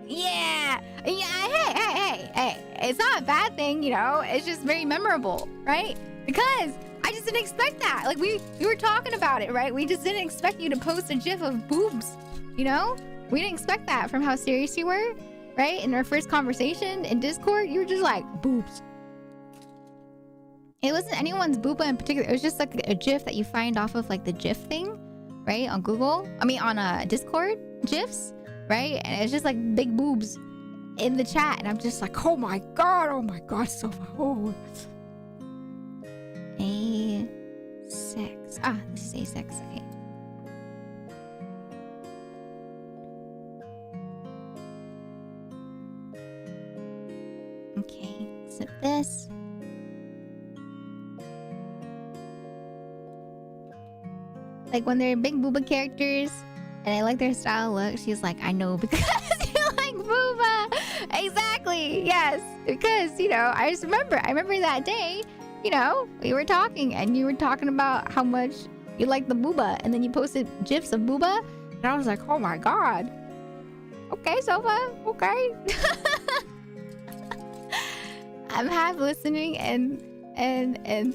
A: Yeah. Hey. It's not a bad thing, you know. It's just very memorable, right? Because I just didn't expect that. Like, we were talking about it, right? We just didn't expect you to post a gif of boobs, you know? We didn't expect that from how serious you were, right? In our first conversation in Discord, you were just like, boobs. It wasn't anyone's booba in particular. It was just like a gif that you find off of like the gif thing, right? On Google. I mean, on Discord gifs, right? And it's just like big boobs in the chat. And I'm just like, oh my God, Silva. Oh. A6. Ah, this is A6. Okay. Okay. So this. Like when they're big booba characters and I like their style look, she's like, I know because you like booba. Exactly. Yes. Because, you know, I remember that day, you know, we were talking and you were talking about how much you like the booba and then you posted gifs of booba and I was like, oh my God. Okay, Silva. Okay. I'm half listening and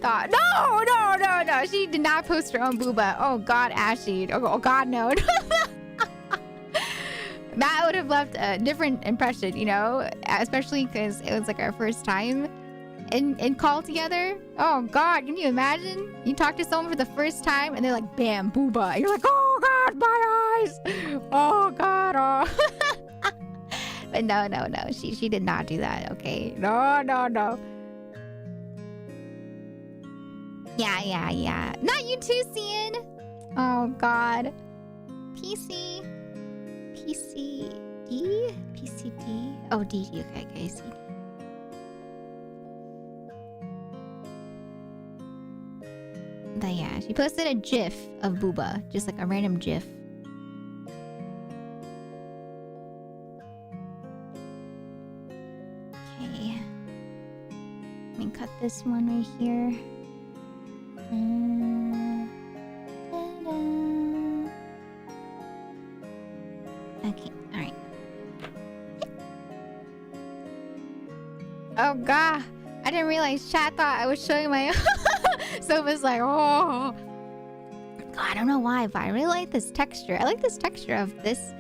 A: thought, no, she did not post her own booba. Oh God, Ashley. Oh God, no. That would have left a different impression, you know, especially because it was like our first time in call together. Oh God, can you imagine? You talk to someone for the first time and they're like, bam, booba. And you're like, oh God, my eyes. Oh God, oh. But no, she did not do that. Okay, no. Yeah. Not you too, Cian. Oh, God. PCD? PCD? Oh, DD. Okay, I see. But yeah, she posted a gif of Booba. Just like a random gif. Okay. Let me cut this one right here. Okay, alright. Oh god, I didn't realize chat thought I was showing my Sofa's like, oh god, I don't know why, but I really like this texture. I like this texture of this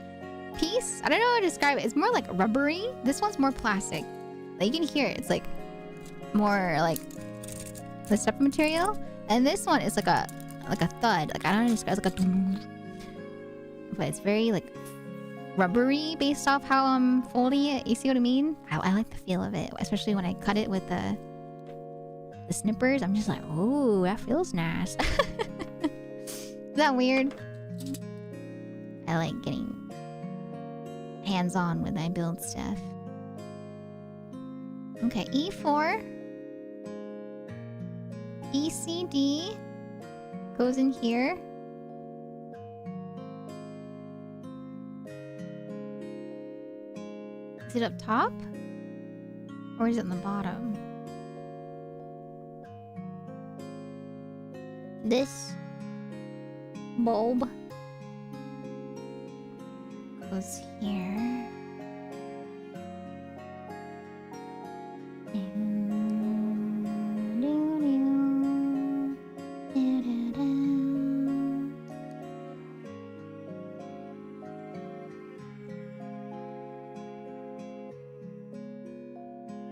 A: piece. I don't know how to describe it. It's more like rubbery. This one's more plastic. Like, you can hear it. It's like more like the stuff material. And this one is like a thud. Like, I don't know how to describe it. It's like a, but it's very like rubbery based off how I'm folding it. You see what I mean? I like the feel of it, especially when I cut it with the snippers. I'm just like, oh, that feels nice. Is that weird? I like getting hands-on when I build stuff. Okay, E4. ECD goes in here. Is it up top? Or is it in the bottom? This bulb goes here.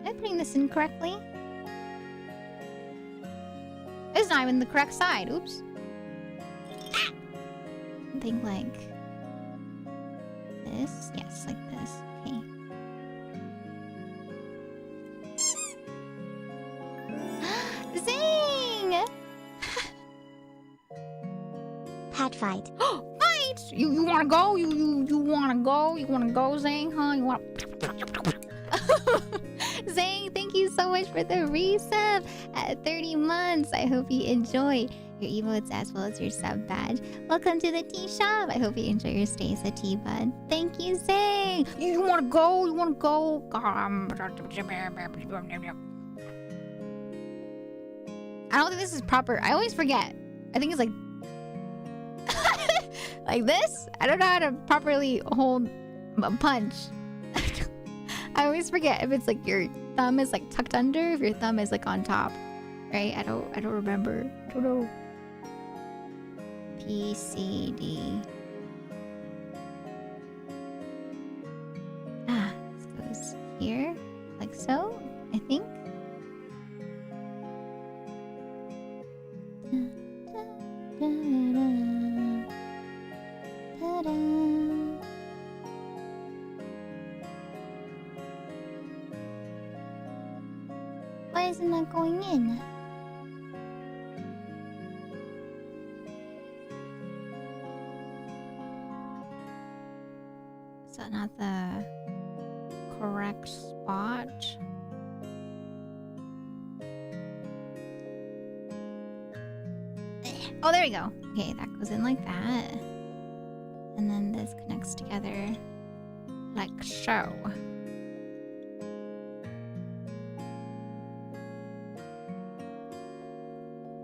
A: Am I putting this in correctly? It's not even the correct side. Oops. Something like this. Yes, like this. Okay. Zing!
B: Pet fight.
A: Fight! You wanna go? You wanna go? You wanna go, Zing? Huh? You wanna? Zing, thank you so much for the resub at 30 months. I hope you enjoy your emotes as well as your sub badge. Welcome to the tea shop. I hope you enjoy your stay as a tea bud. Thank you, Zing. You wanna go? You wanna go? I don't think this is proper. I always forget. I think it's like like this. I don't know how to properly hold a punch. I always forget if it's like your thumb is like tucked under, if your thumb is like on top, right? I don't remember. I don't know. P, C, D. Ah, this goes here, like so, I think. Why isn't that going in? Is that not the correct spot? Oh, there we go. Okay, that goes in like that. And then this connects together like so.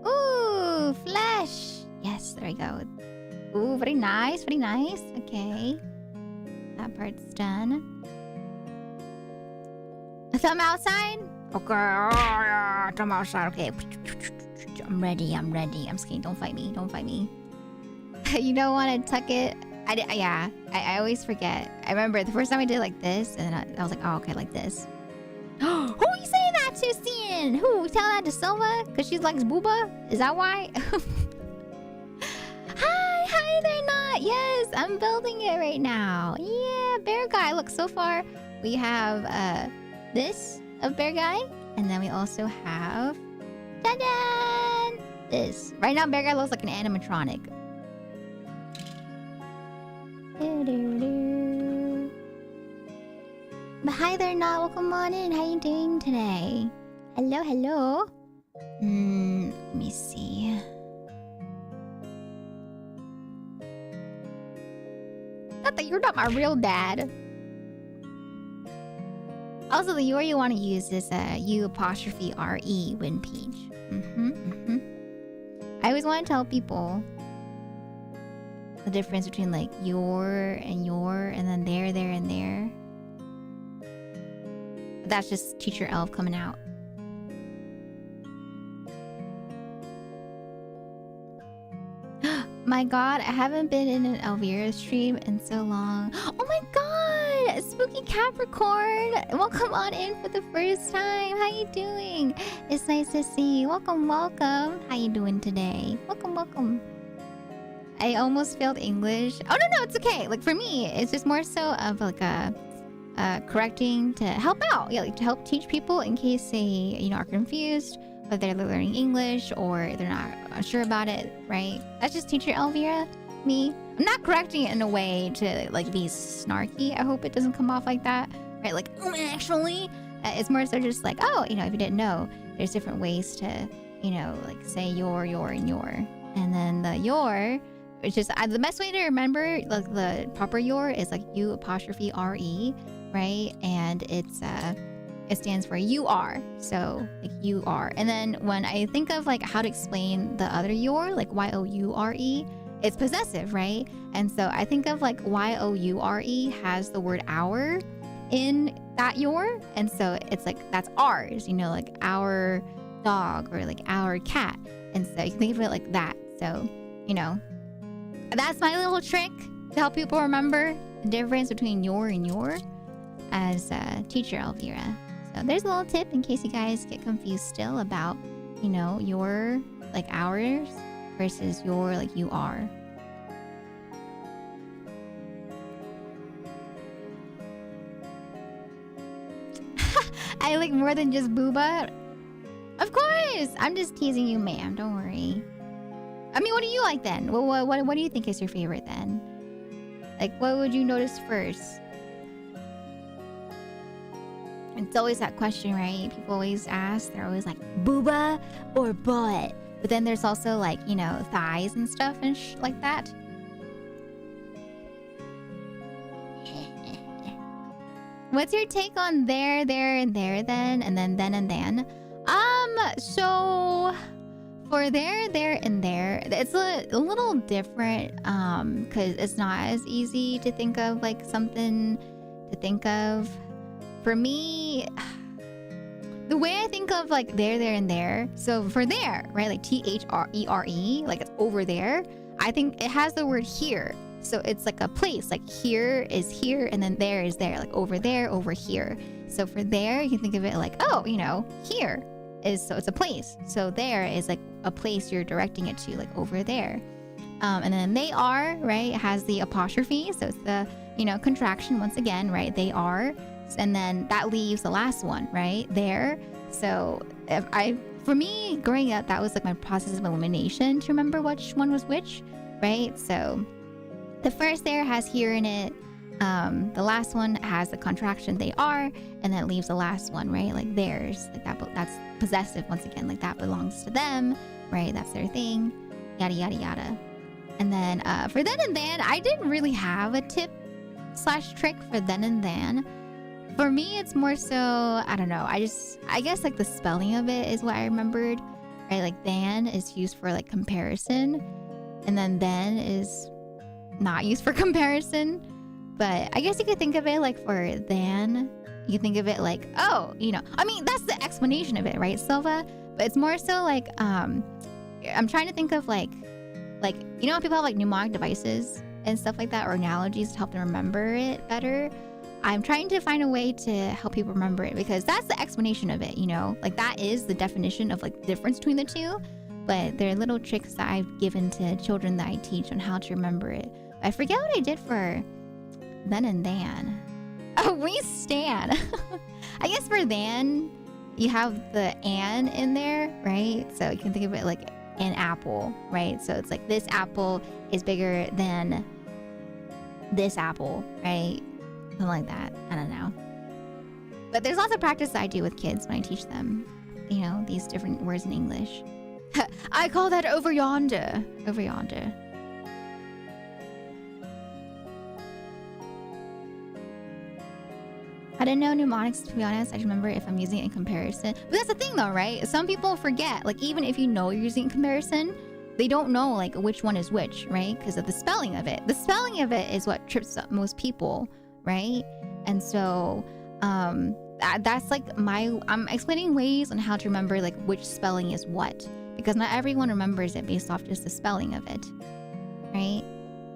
A: Ooh, flesh. Yes, there we go. Ooh, very nice, very nice. Okay. That part's done. Thumb outside? Okay. Oh, yeah. Thumb outside. Okay. I'm ready. I'm ready. I'm scared. Don't fight me. Don't fight me. You don't want to tuck it. Yeah. I always forget. I remember the first time I did it like this, and then I was like, oh, okay, like this. Who are you saying that to, Cian? Who? Tell that to Silva? Because she likes booba? Is that why? Hi there, Not. Yes, I'm building it right now. Yeah, Bear Guy. Look, so far we have this of Bear Guy, and then we also have ta-da! This. Right now, Bear Guy looks like an animatronic. But hi there, Not. Welcome on in. How you doing today? Hello, hello. Let me see. Not that you're not my real dad. Also, the URL you want to use is U''RE WinPeach. always want to tell people the difference between like your, and then there, and there. But that's just teacher elf coming out. My god, I haven't been in an Elvira stream in so long. Oh my god! Spooky Capricorn! Welcome on in for the first time. How you doing? It's nice to see you. Welcome, welcome. How you doing today? Welcome, welcome. I almost failed English. Oh no, it's okay. Like for me, it's just more so of like a correcting to help out. Yeah, like to help teach people in case they, you know, are confused, whether they're learning English or they're not sure about it, right? That's just teacher Elvira, me. I'm not correcting it in a way to like be snarky. I hope it doesn't come off like that, right? Like, actually, it's more so just like, oh, you know, if you didn't know, there's different ways to, you know, like say your, and your. And then the your, which is the best way to remember, like the proper your is like U''RE, right? And it's, it stands for you are. So like you are. And then when I think of like how to explain the other your, like YOURE, it's possessive, right? And so I think of like YOURE has the word our in that your. And so it's like that's ours, you know, like our dog or like our cat. And so you can think of it like that. So, you know, that's my little trick to help people remember the difference between your and your as teacher Elvira. So there's a little tip in case you guys get confused still about, you know, your like ours versus your like you are. I like more than just booba. Of course! I'm just teasing you, ma'am. Don't worry. I mean, what do you like then? What do you think is your favorite then? Like, what would you notice first? It's always that question, right? People always ask. They're always like, booba or butt? But then there's also like, you know, thighs and stuff and like that. What's your take on there, and there, then, and then? So for there, and there, it's a little different, because it's not as easy to think of like something to think of. For me, the way I think of like there, and there, so for there, right, like THRERE, like it's over there, I think it has the word here. So it's like a place, like here is here, and then there is there, like over there, over here. So for there, you can think of it like, oh, you know, here is, so it's a place. So there is like a place you're directing it to, like over there. And then they are, right, it has the apostrophe. So it's the, you know, contraction once again, right, they are. And then that leaves the last one, right, there. So for me, growing up, that was like my process of elimination to remember which one was which, right? So the first there has here in it. The last one has the contraction they are, and then it leaves the last one, right? Like theirs, like that. That's possessive once again, like that belongs to them, right? That's their thing, yada yada yada. And then for then and then, I didn't really have a tip / trick for then and then. For me, it's more so, I don't know. I guess like the spelling of it is what I remembered, right? Like than is used for like comparison, and then is not used for comparison. But I guess you could think of it like for than, you can think of it like, oh, you know, I mean, that's the explanation of it, right, Silva? But it's more so like, I'm trying to think of like, you know how people have like mnemonic devices and stuff like that, or analogies to help them remember it better? I'm trying to find a way to help people remember it, because that's the explanation of it, you know? Like that is the definition of like the difference between the two. But there are little tricks that I've given to children that I teach on how to remember it. I forget what I did for then and than. Oh, we stan. I guess for than, you have the an in there, right? So you can think of it like an apple, right? So it's like this apple is bigger than this apple, right? Something like that. I don't know. But there's lots of practice that I do with kids when I teach them, you know, these different words in English. I call that over yonder. Over yonder. I didn't know mnemonics, to be honest. I just remember if I'm using it in comparison. But that's the thing though, right? Some people forget. Like even if you know you're using it in comparison, they don't know like which one is which, right? Because of the spelling of it. The spelling of it is what trips up most people, right? And so that's like I'm explaining ways on how to remember like which spelling is what, because not everyone remembers it based off just the spelling of it, right?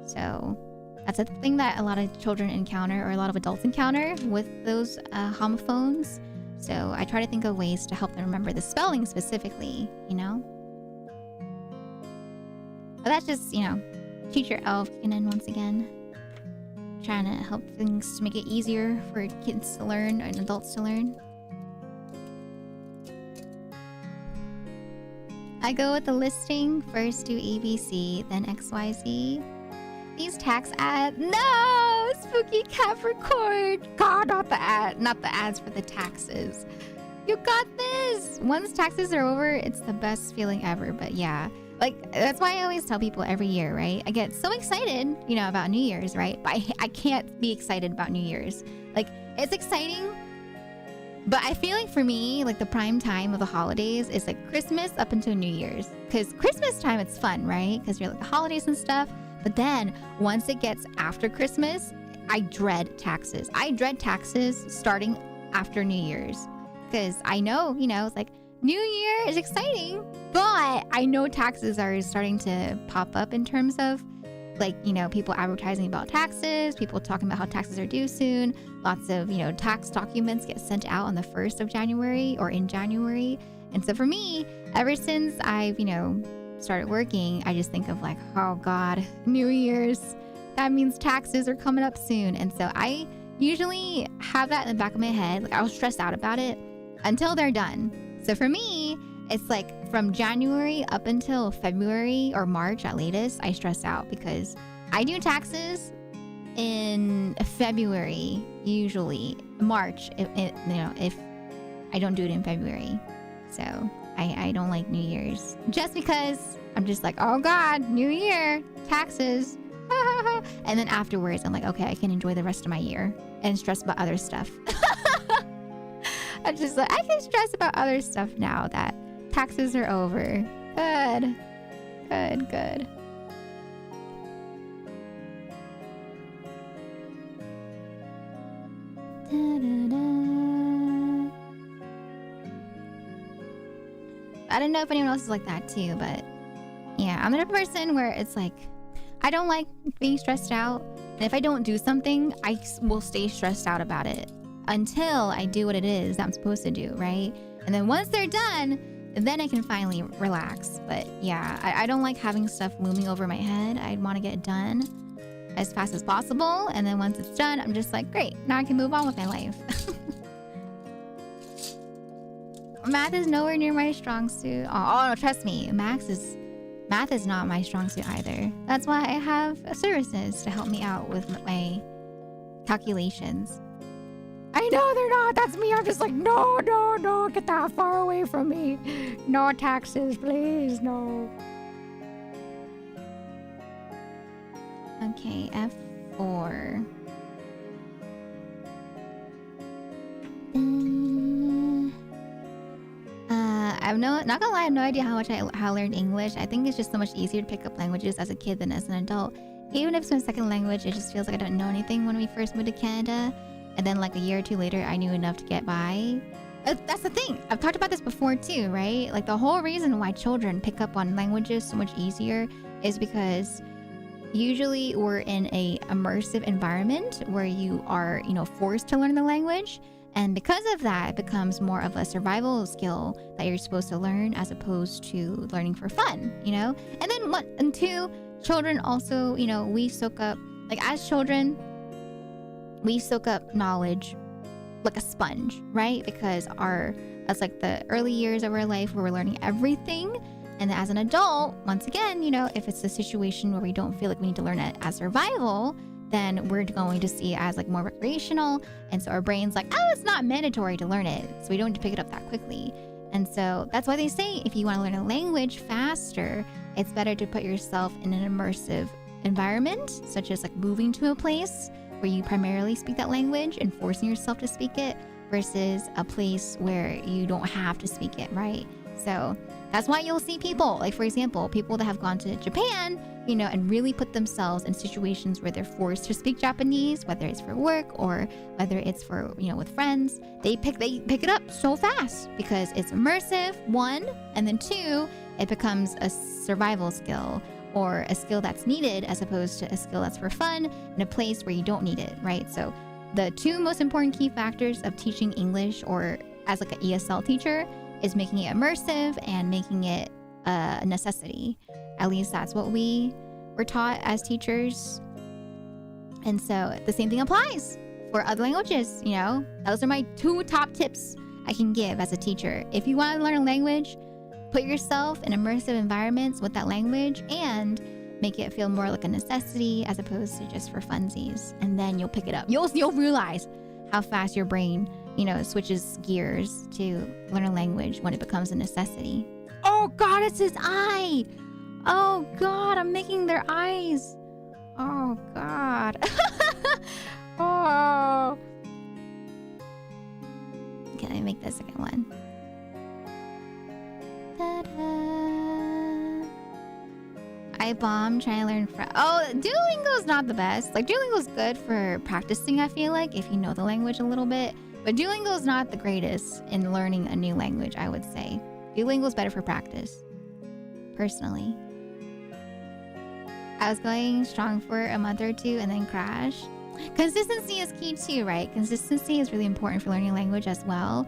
A: So that's a thing that a lot of children encounter, or a lot of adults encounter with those homophones. So I try to think of ways to help them remember the spelling specifically, you know? But that's just, you know, teacher elf kicking in once again. Trying to help things to make it easier for kids to learn and adults to learn. I go with the listing. First do ABC, then XYZ. These tax ads. No! Spooky Capricorn! God, not the ads for the taxes. You got this! Once taxes are over, it's the best feeling ever. But yeah, like, that's why I always tell people every year, right? I get so excited, you know, about New Year's, right? But I can't be excited about New Year's. Like, it's exciting, but I feel like for me, like the prime time of the holidays is like Christmas up until New Year's. Because Christmas time, it's fun, right? Because you're like the holidays and stuff. But then once it gets after Christmas, I dread taxes. I dread taxes starting after New Year's. Because I know, you know, it's like New Year is exciting, but I know taxes are starting to pop up in terms of like, you know, people advertising about taxes, people talking about how taxes are due soon. Lots of, you know, tax documents get sent out on the 1st of January or in January. And so for me, ever since I've, you know, started working, I just think of like, oh God, New Year's, that means taxes are coming up soon. And so I usually have that in the back of my head. Like, I was stressed out about it until they're done. So for me, it's like from January up until February or March at latest, I stress out because I do taxes in February, usually March, if I don't do it in February. So I don't like New Year's just because I'm just like, oh God, New Year, taxes. And then afterwards, I'm like, okay, I can enjoy the rest of my year and stress about other stuff. I'm just like, I can stress about other stuff now that taxes are over. Good. Good, good. I don't know if anyone else is like that too, but yeah, I'm the type of person where it's like, I don't like being stressed out. And if I don't do something, I will stay stressed out about it until I do what it is that I'm supposed to do, right? And then once they're done, then I can finally relax. But yeah, I don't like having stuff looming over my head. I want to get it done as fast as possible. And then once it's done, I'm just like, great, now I can move on with my life. Math is nowhere near my strong suit. Oh, no, trust me, math is not my strong suit either. That's why I have services to help me out with my calculations. I know they're not. That's me. I'm just like, no, get that far away from me. No taxes, please, no. Okay, F4. Not gonna lie, I have no idea how much I learned English. I think it's just so much easier to pick up languages as a kid than as an adult. Even if it's my second language, it just feels like I don't know anything when we first moved to Canada. And then like a year or two later, I knew enough to get by. That's the thing. I've talked about this before too, right? Like the whole reason why children pick up on languages so much easier is because usually we're in a immersive environment where you are, you know, forced to learn the language. And because of that, it becomes more of a survival skill that you're supposed to learn as opposed to learning for fun, you know? And then and two, children also, you know, we soak up, like as children, we soak up knowledge like a sponge, right? Because that's like the early years of our life where we're learning everything. And as an adult, once again, you know, if it's a situation where we don't feel like we need to learn it as survival, then we're going to see it as like more recreational. And so our brain's like, oh, it's not mandatory to learn it. So we don't need to pick it up that quickly. And so that's why they say if you want to learn a language faster, it's better to put yourself in an immersive environment, such as like moving to a place where you primarily speak that language and forcing yourself to speak it versus a place where you don't have to speak it, right? So That's why you'll see people, like for example, people that have gone to Japan, you know, and really put themselves in situations where they're forced to speak Japanese, whether it's for work or whether it's for, you know, with friends. They pick it up so fast because it's immersive, one, and then two, it becomes a survival skill or a skill that's needed as opposed to a skill that's for fun in a place where you don't need it, right? So the two most important key factors of teaching English or as like an ESL teacher is making it immersive and making it a necessity. At least that's what we were taught as teachers. And so the same thing applies for other languages, you know? Those are my two top tips I can give as a teacher. If you want to learn a language, put yourself in immersive environments with that language and make it feel more like a necessity as opposed to just for funsies. And then you'll pick it up. You'll realize how fast your brain, you know, switches gears to learn a language when it becomes a necessity. Oh God, it's his eye. Oh God, I'm making their eyes. Oh God. Oh. Okay, let me make the second one. Ta-da. I bomb trying to learn French. Oh, Duolingo's not the best. Like Duolingo's good for practicing, I feel like, if you know the language a little bit. But Duolingo's not the greatest in learning a new language, I would say. Duolingo's better for practice, personally. I was going strong for a month or two and then crashed. Consistency is key too, right? Consistency is really important for learning a language as well.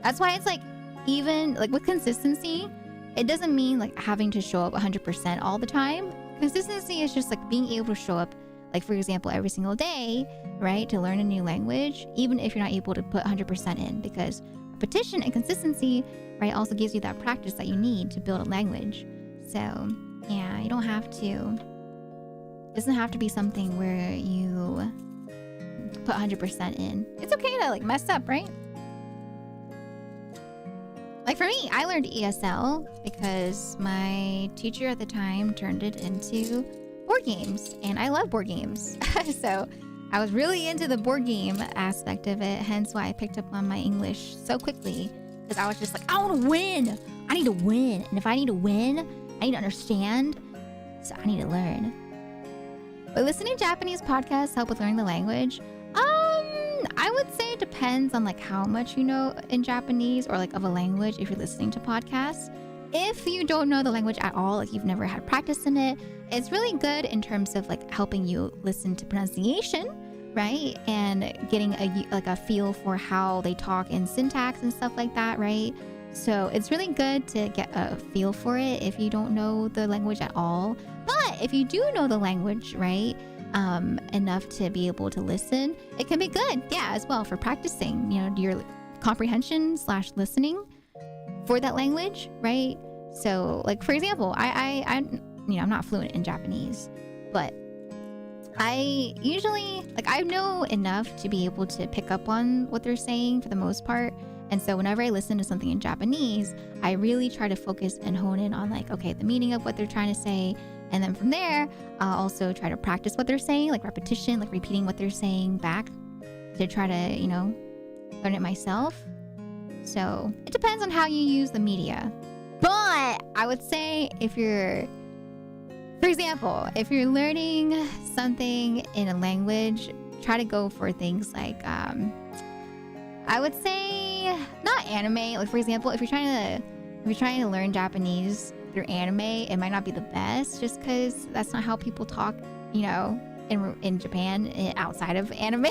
A: That's why it's like, even like with consistency, it doesn't mean like having to show up 100% all the time. Consistency is just like being able to show up, like for example, every single day, right? To learn a new language, even if you're not able to put 100% in, because repetition and consistency, right, also gives you that practice that you need to build a language. So yeah, you don't have to, it doesn't have to be something where you put 100% in. It's okay to like mess up, right? Like for me, I learned ESL because my teacher at the time turned it into board games, and I love board games. So I was really into the board game aspect of it, hence why I picked up on my English so quickly, because I was just like, I want to win. I need to win. And if I need to win, I need to understand. So I need to learn. But listening to Japanese podcasts help with learning the language. I would say it depends on like how much you know in Japanese or like of a language if you're listening to podcasts. If you don't know the language at all, like you've never had practice in it, it's really good in terms of like helping you listen to pronunciation, right? And getting a feel for how they talk in syntax and stuff like that, right? So it's really good to get a feel for it if you don't know the language at all. But if you do know the language, right, enough to be able to listen, it can be good, yeah, as well for practicing, you know, your comprehension / listening for that language, right? So like for example, I you know, I'm not fluent in Japanese, but I usually like I know enough to be able to pick up on what they're saying for the most part. And so whenever I listen to something in Japanese, I really try to focus and hone in on like, okay, the meaning of what they're trying to say. And then from there, I'll also try to practice what they're saying, like repetition, like repeating what they're saying back to try to, you know, learn it myself. So it depends on how you use the media. But I would say if you're, for example, if you're learning something in a language, try to go for things like, I would say not anime. Like for example, if you're trying to learn Japanese through anime, it might not be the best just because that's not how people talk, you know, in Japan outside of anime,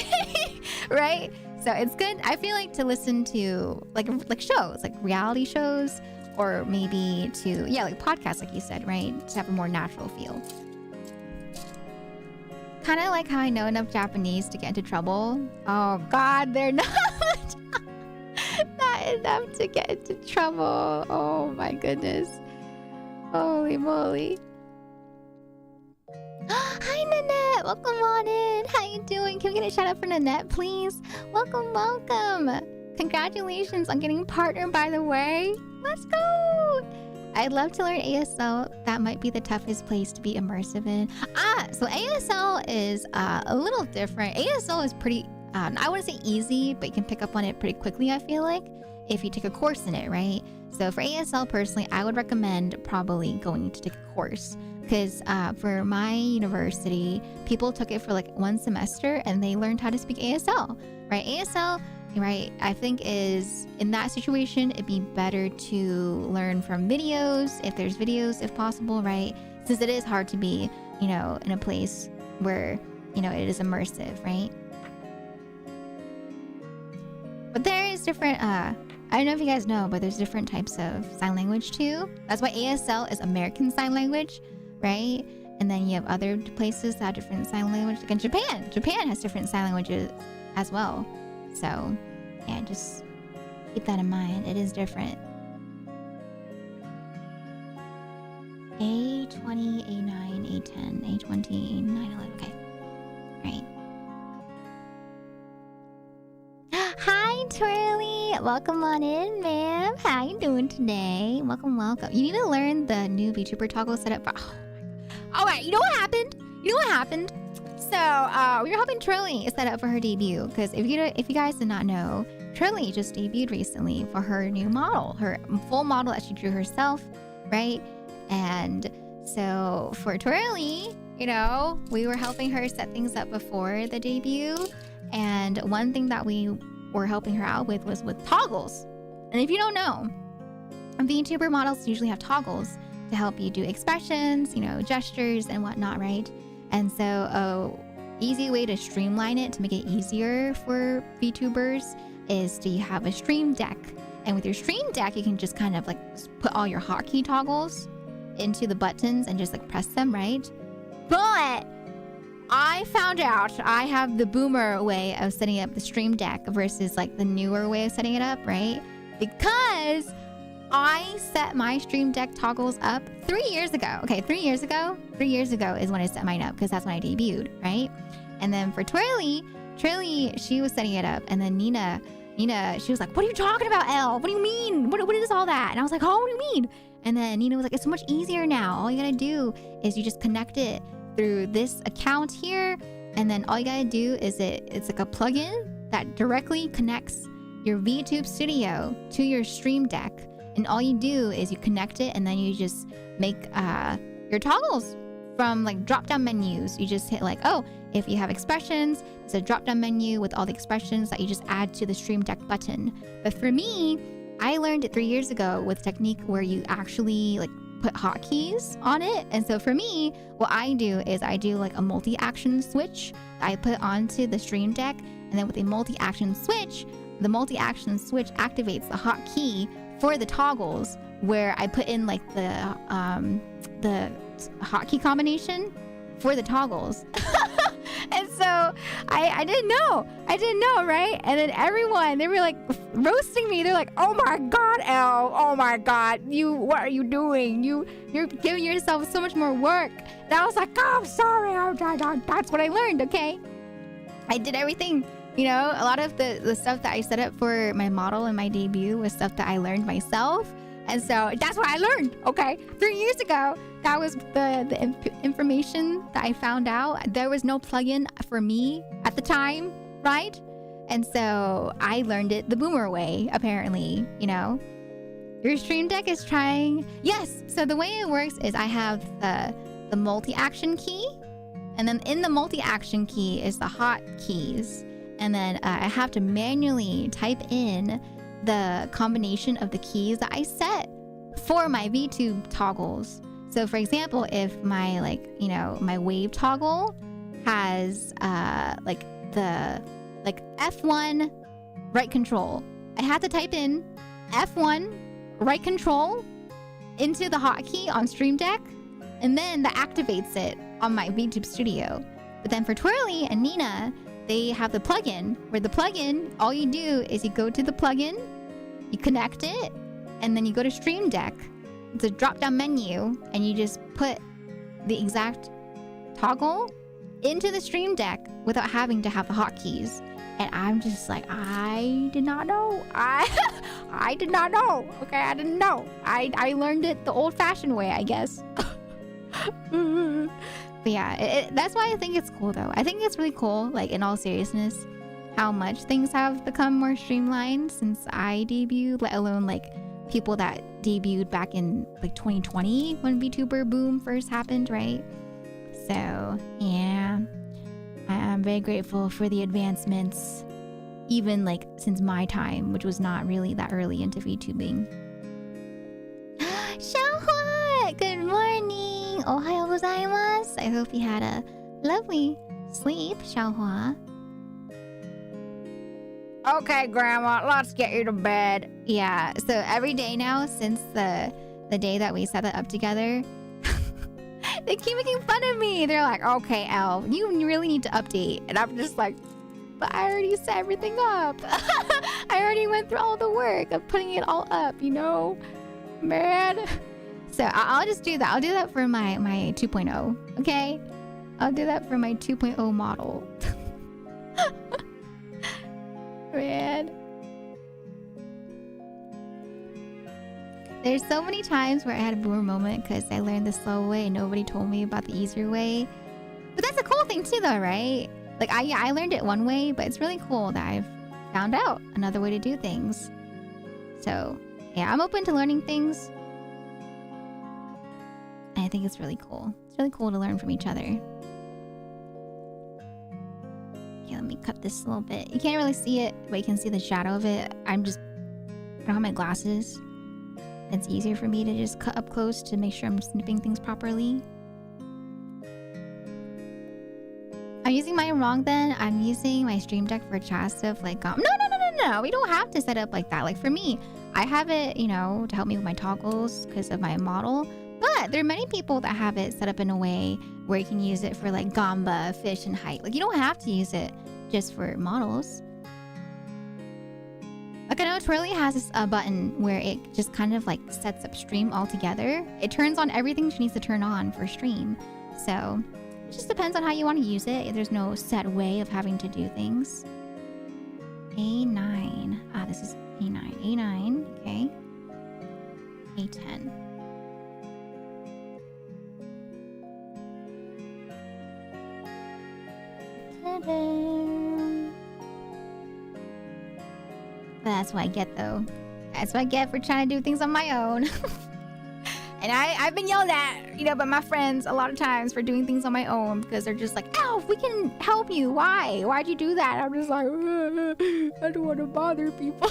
A: right? So it's good, I feel like, to listen to like shows, like reality shows, or maybe to, yeah, like podcasts, like you said, right? To have a more natural feel. Kind of like how I know enough Japanese to get into trouble. Oh God, they're not enough to get into trouble. Oh my goodness. Holy moly. Hi Nanette, welcome on in. How you doing? Can we get a shout out for Nanette, please? Welcome, welcome. Congratulations on getting partnered, by the way. Let's go. I'd love to learn ASL. That might be the toughest place to be immersive in. So ASL is a little different. ASL is pretty, I wouldn't say easy, but you can pick up on it pretty quickly, I feel like, if you take a course in it, right? So for ASL personally, I would recommend probably going to take a course, because for my university, people took it for like 1 semester and they learned how to speak ASL, right? ASL, right, I think is in that situation, it'd be better to learn from videos, if there's videos, if possible, right? Since it is hard to be, you know, in a place where, you know, it is immersive, right? But there is different, I don't know if you guys know, but there's different types of sign language too. That's why ASL is American Sign Language, right? And then you have other places that have different sign language. Like in Japan. Japan has different sign languages as well. So, yeah, just keep that in mind. It is different. A20, A9, A10, A20, A9, 11. Okay. Right. Hi, Twirly. Welcome on in, ma'am. How you doing today? Welcome, welcome. You need to learn the new VTuber toggle setup. Oh, my God. All right. You know what happened? So, we were helping Trilly set up for her debut. Because if you guys did not know, Trilly just debuted recently for her new model. Her full model that she drew herself, right? And so for Twirly, you know, we were helping her set things up before the debut. And one thing that we were helping her out with was with toggles. And if you don't know, VTuber models usually have toggles to help you do expressions, you know, gestures and whatnot, right? And so a easy way to streamline it to make it easier for VTubers is to have a stream deck. And with your stream deck, you can just kind of like put all your hotkey toggles into the buttons and just like press them, right? But I found out I have the boomer way of setting up the stream deck versus like the newer way of setting it up, right? Because I set my stream deck toggles up 3 years ago. Okay, 3 years ago is when I set mine up, because that's when I debuted, right? And then for Twirly, she was setting it up, and then Nina, she was like, "What are you talking about, Elle? What do you mean? What is all that?" And I was like, "Oh, what do you mean?" And then Nina was like, "It's so much easier now. All you gotta do is you just connect it through this account here, and then all you gotta do is it's like a plugin that directly connects your VTube Studio to your Stream Deck, and all you do is you connect it, and then you just make your toggles from like drop-down menus. You just hit like, oh, if you have expressions, it's a drop-down menu with all the expressions that you just add to the Stream Deck button. But for me, I learned it 3 years ago with a technique where you actually like put hotkeys on it. And so for me, what I do is I do like a multi-action switch that I put onto the Stream Deck, and then with a multi-action switch, the multi-action switch activates the hotkey for the toggles, where I put in like the hotkey combination for the toggles. And so I didn't know, right? And then everyone, they were like roasting me. They're like, "Oh my God, Elle, oh my God, what are you doing? You're giving yourself so much more work." And I was like, "Oh, I'm sorry, that's what I learned, okay?" I did everything. You know, a lot of the stuff that I set up for my model and my debut was stuff that I learned myself. And so that's what I learned, okay? 3 years ago, that was the information that I found out. There was no plugin for me at the time, right? And so I learned it the boomer way, apparently, you know? Your Stream Deck is trying... Yes, so the way it works is I have the multi-action key, and then in the multi-action key is the hotkeys. And then I have to manually type in the combination of the keys that I set for my VTube toggles. So for example, if my my wave toggle has F1 right control, I have to type in F1 right control into the hotkey on Stream Deck, and then that activates it on my VTube Studio. But then for Twirly and Nina, they have the plugin, where the plugin, all you do is you go to the plugin, you connect it, and then you go to Stream Deck. It's a drop-down menu, and you just put the exact toggle into the Stream Deck without having to have the hotkeys. And I'm just like, I did not know. I did not know. Okay, I didn't know. I learned it the old-fashioned way, I guess. But yeah, that's why I think it's cool, though. I think it's really cool, like, in all seriousness, how much things have become more streamlined since I debuted, let alone, like, people that debuted back in like 2020 when VTuber boom first happened, right? So yeah, I'm very grateful for the advancements, even like since my time, which was not really that early into VTubing. Xiaohua, good morning. Ohayo gozaimasu. I hope you had a lovely sleep, Xiaohua. Okay, Grandma, let's get you to bed. Yeah, so every day now since the day that we set that up together, they keep making fun of me. They're like, okay, Elle, you really need to update. And I'm just like, but I already set everything up. I already went through all the work of putting it all up, you know? Man. So I'll just do that. I'll do that for my 2.0, okay? I'll do that for my 2.0 model. Man. There's so many times where I had a boomer moment because I learned the slow way and nobody told me about the easier way. But that's a cool thing too though, right? Like I learned it one way, but it's really cool that I've found out another way to do things. So yeah, I'm open to learning things. And I think it's really cool. It's really cool to learn from each other. Okay, let me cut this a little bit. You can't really see it, but you can see the shadow of it. I don't have my glasses. It's easier for me to just cut up close to make sure I'm snipping things properly. I'm using mine wrong then. I'm using my Stream Deck for chat stuff like No. We don't have to set up like that. Like for me, I have it, you know, to help me with my toggles because of my model. But there are many people that have it set up in a way where you can use it for like gamba, fish, and height. Like you don't have to use it just for models. Like I know Twirly has this button where it just kind of like sets up stream altogether. It turns on everything she needs to turn on for stream. So it just depends on how you want to use it. There's no set way of having to do things. A9. Ah, this is A9. A9, okay. A10. Ta-da. That's what I get though. That's what I get for trying to do things on my own. And I've been yelled at, you know, by my friends a lot of times for doing things on my own because they're just like, Elf, we can help you. Why? Why'd you do that? I'm just like, I don't want to bother people.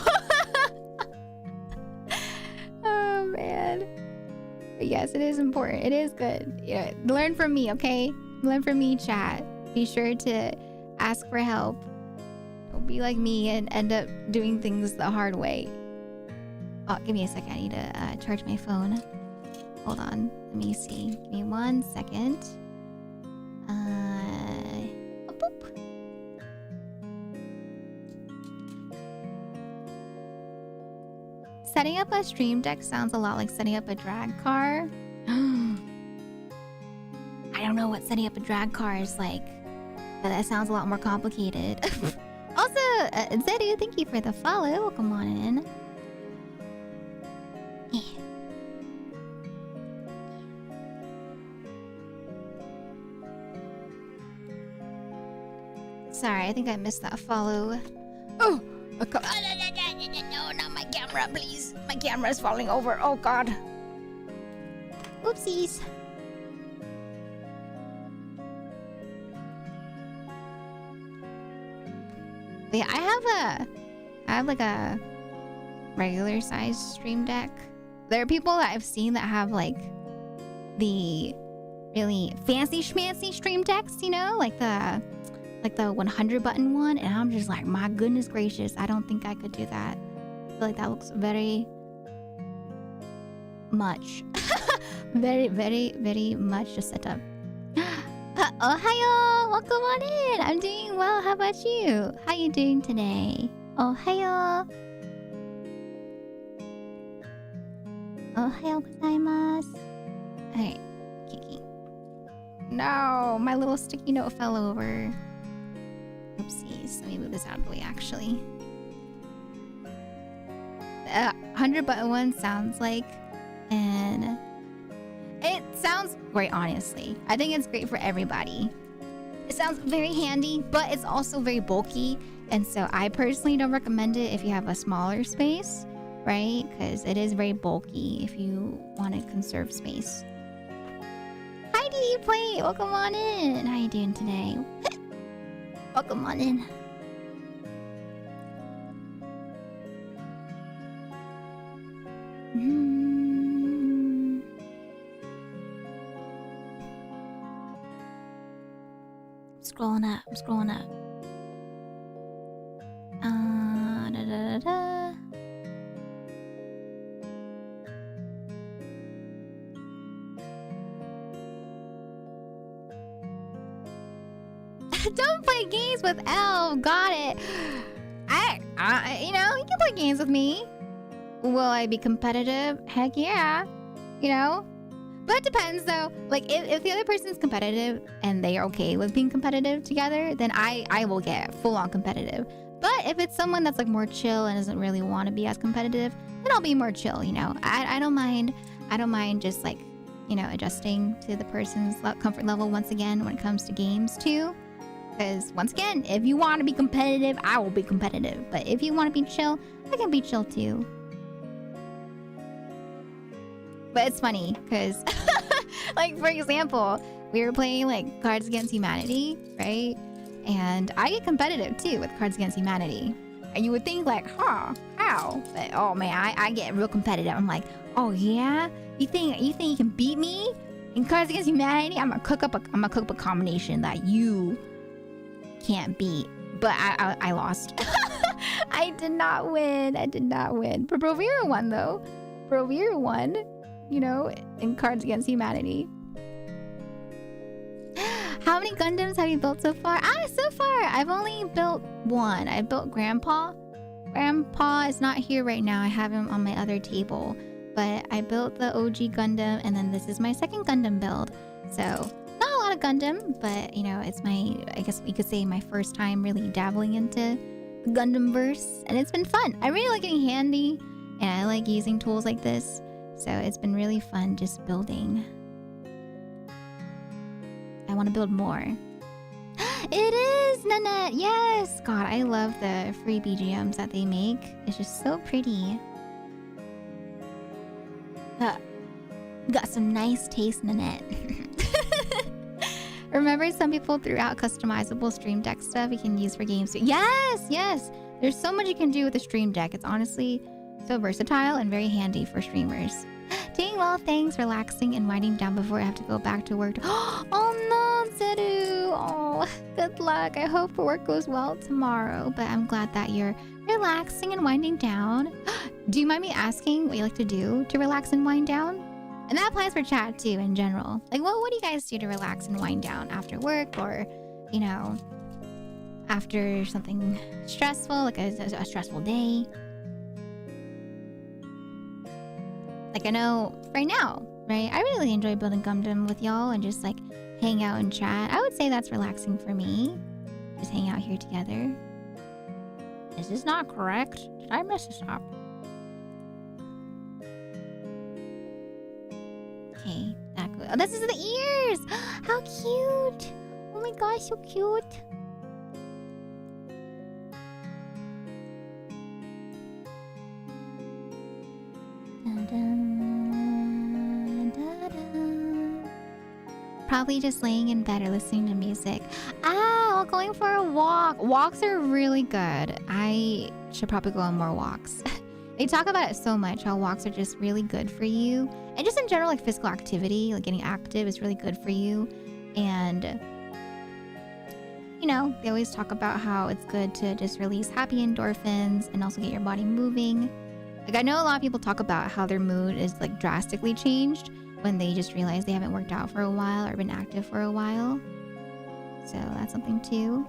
A: Oh, man. But yes, it is important. It is good. Yeah, learn from me, okay? Learn from me, chat. Be sure to ask for help. Don't be like me and end up doing things the hard way. Oh, give me a second. I need to charge my phone. Hold on. Let me see. Give me 1 second. Boop. Setting up a stream deck sounds a lot like setting up a drag car. I don't know what setting up a drag car is like, but that sounds a lot more complicated. Also, Zedu, thank you for the follow. Come on in. Sorry, I think I missed that follow. Oh! No, not my camera, please. My camera is falling over. Oh, God. Oopsies. But yeah, I have like a regular size stream deck. There are people that I've seen that have like the really fancy schmancy stream decks, you know, like the 100 button one, and I'm just like, my goodness gracious, I don't think I could do that. I feel like that looks very much very much to set up. Ohayo, welcome on in. I'm doing well. How about you? How you doing today? Ohayo. Ohayo gozaimasu. Alright, Kiki. No, my little sticky note fell over. Oopsies. Let me move this out of the way, actually. 100 button one sounds like, and it sounds great, honestly. I think it's great for everybody. It sounds very handy, but it's also very bulky, and so I personally don't recommend it if you have a smaller space. right? Because it is very bulky if you want to conserve space. Hi, DD Plate. Welcome on in. How you doing today? Welcome on in. Scrolling up. I'm scrolling up. Da, da, da, da. Don't play games with Elf. Got it. You know, you can play games with me. Will I be competitive? Heck yeah. You know? But it depends though. Like if the other person is competitive and they are okay with being competitive together, then I will get full on competitive. But if it's someone that's like more chill and doesn't really want to be as competitive, then I'll be more chill, you know. I don't mind. I don't mind just like, you know, adjusting to the person's comfort level once again when it comes to games too. Because once again, if you want to be competitive, I will be competitive. But if you want to be chill, I can be chill too. But it's funny because, like, for example, we were playing like Cards Against Humanity, right? And I get competitive too with Cards Against Humanity. And you would think like, huh, how? But oh man, I get real competitive. I'm like, oh yeah? You think you can beat me in Cards Against Humanity? I'm gonna cook up a combination that you can't beat. But I lost. I did not win. I did not win. But Brovira won though. Brovira won. You know, in Cards Against Humanity. How many Gundams have you built so far? So far, I've only built one. I built Grandpa. Grandpa is not here right now. I have him on my other table. But I built the OG Gundam, and then this is my second Gundam build. So, not a lot of Gundam, but, you know, it's my, I guess we could say my first time really dabbling into the Gundam-verse. And it's been fun. I really like getting handy, and I like using tools like this. So it's been really fun just building. I want to build more. It is, Nanette! Yes! God, I love the free BGMs that they make. It's just so pretty. Got some nice taste, Nanette. Remember, some people threw out customizable Stream Deck stuff you can use for games. Yes! Yes! There's so much you can do with the Stream Deck. It's honestly so versatile and very handy for streamers. Doing well, thanks. Relaxing and winding down before I have to go back to work. Oh no, Zeru. Oh, good luck. I hope work goes well tomorrow. But I'm glad that you're relaxing and winding down. Do you mind me asking what you like to do to relax and wind down? And that applies for chat too in general. Like, what do you guys do to relax and wind down after work, or, you know, after something stressful, like a stressful day? Like, I know right now, right? I really enjoy building Gundam with y'all and just like hang out and chat. I would say that's relaxing for me. Just hang out here together. Is this not correct? Did I mess this up? Okay, that good. Oh, this is the ears! How cute! Oh my gosh, so cute! Probably just laying in bed or listening to music. Or going for a walk. Walks are really good. I should probably go on more walks. They talk about it so much, how walks are just really good for you. And just in general, like physical activity, like getting active is really good for you. And, you know, they always talk about how it's good to just release happy endorphins and also get your body moving. Like, I know a lot of people talk about how their mood is like drastically changed when they just realize they haven't worked out for a while or been active for a while. So that's something too.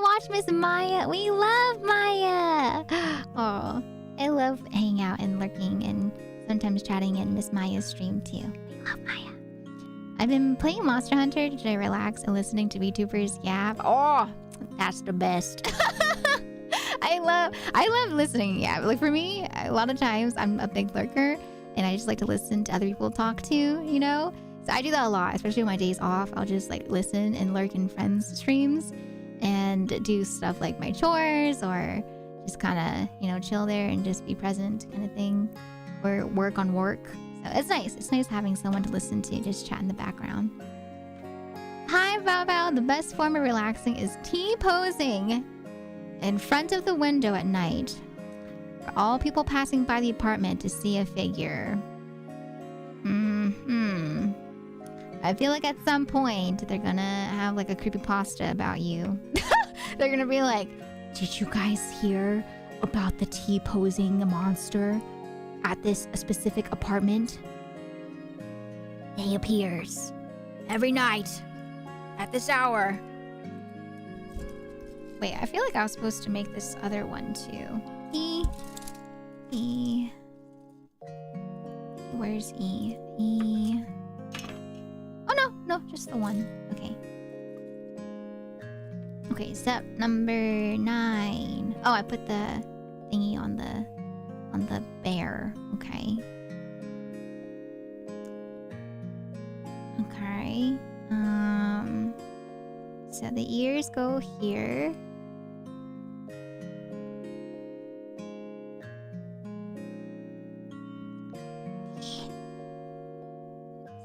A: Watch Miss Maya. We love Maya. Oh, I love hanging out and lurking and sometimes chatting in Miss Maya's stream too. We love Maya. I've been playing Monster Hunter to relax and listening to VTubers yap. Oh, that's the best. I love listening. Yeah, like for me, a lot of times I'm a big lurker and I just like to listen to other people talk to, you know? So I do that a lot, especially on my days off. I'll just like listen and lurk in friends' streams and do stuff like my chores or just kind of, you know, chill there and just be present kind of thing, or work on work. So it's nice. It's nice having someone to listen to, just chat in the background. Hi, Bao. The best form of relaxing is T-posing in front of the window at night for all people passing by the apartment to see a figure. I feel like at some point they're gonna have like a creepypasta about you. They're gonna be like, did you guys hear about the T-posing monster at this specific apartment? He appears every night at this hour. Wait, I feel like I was supposed to make this other one too. E. Where's E? E. Oh no, just the one. Okay. Okay, step number 9. Oh, I put the thingy on the bear. Okay. Okay. So the ears go here. Is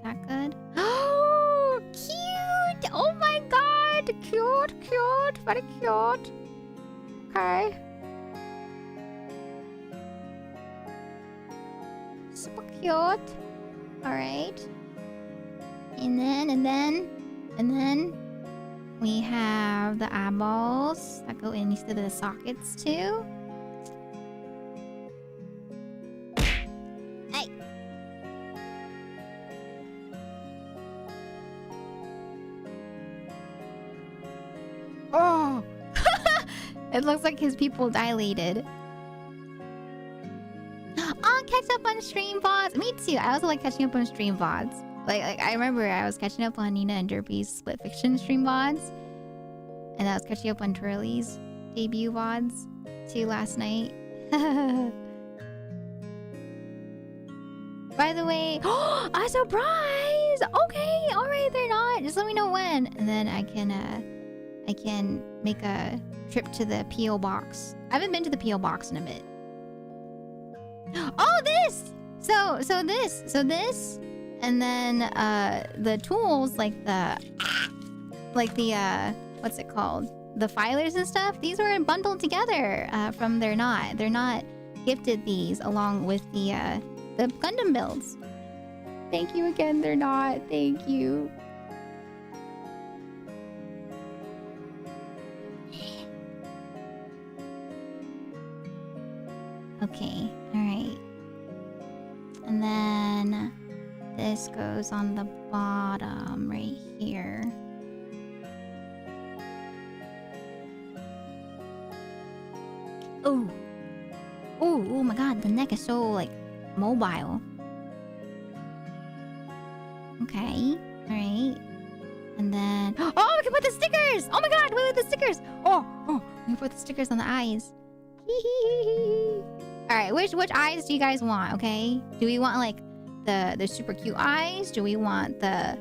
A: that good? Oh, cute! Oh my god! Cute. Very cute. Okay. Super cute. Alright. And then we have the eyeballs that go into the sockets too. Hey. Oh. It looks like his pupil dilated. Oh, catch up on stream VODs. Me too. I also like catching up on stream VODs. Like I remember I was catching up on Nina and Derpy's Split Fiction stream VODs. And I was catching up on Twirly's debut VODs too last night. By the way, a surprise! Okay, alright, they're not. Just let me know when. And then I can make a trip to the P.O. box. I haven't been to the P.O. box in a bit. Oh, this! So this, and then the tools like the what's it called? The filers and stuff. These were bundled together from They're Not. They're Not gifted these along with the Gundam builds. Thank you again, They're Not. Thank you. Okay, alright. And then this goes on the bottom right here. Oh my god, the neck is so like mobile. Okay, alright. And then oh, we can put the stickers! Oh my god, wait, the stickers! Oh, we can put the stickers on the eyes. Alright, which eyes do you guys want, okay? Do we want like the super cute eyes? Do we want the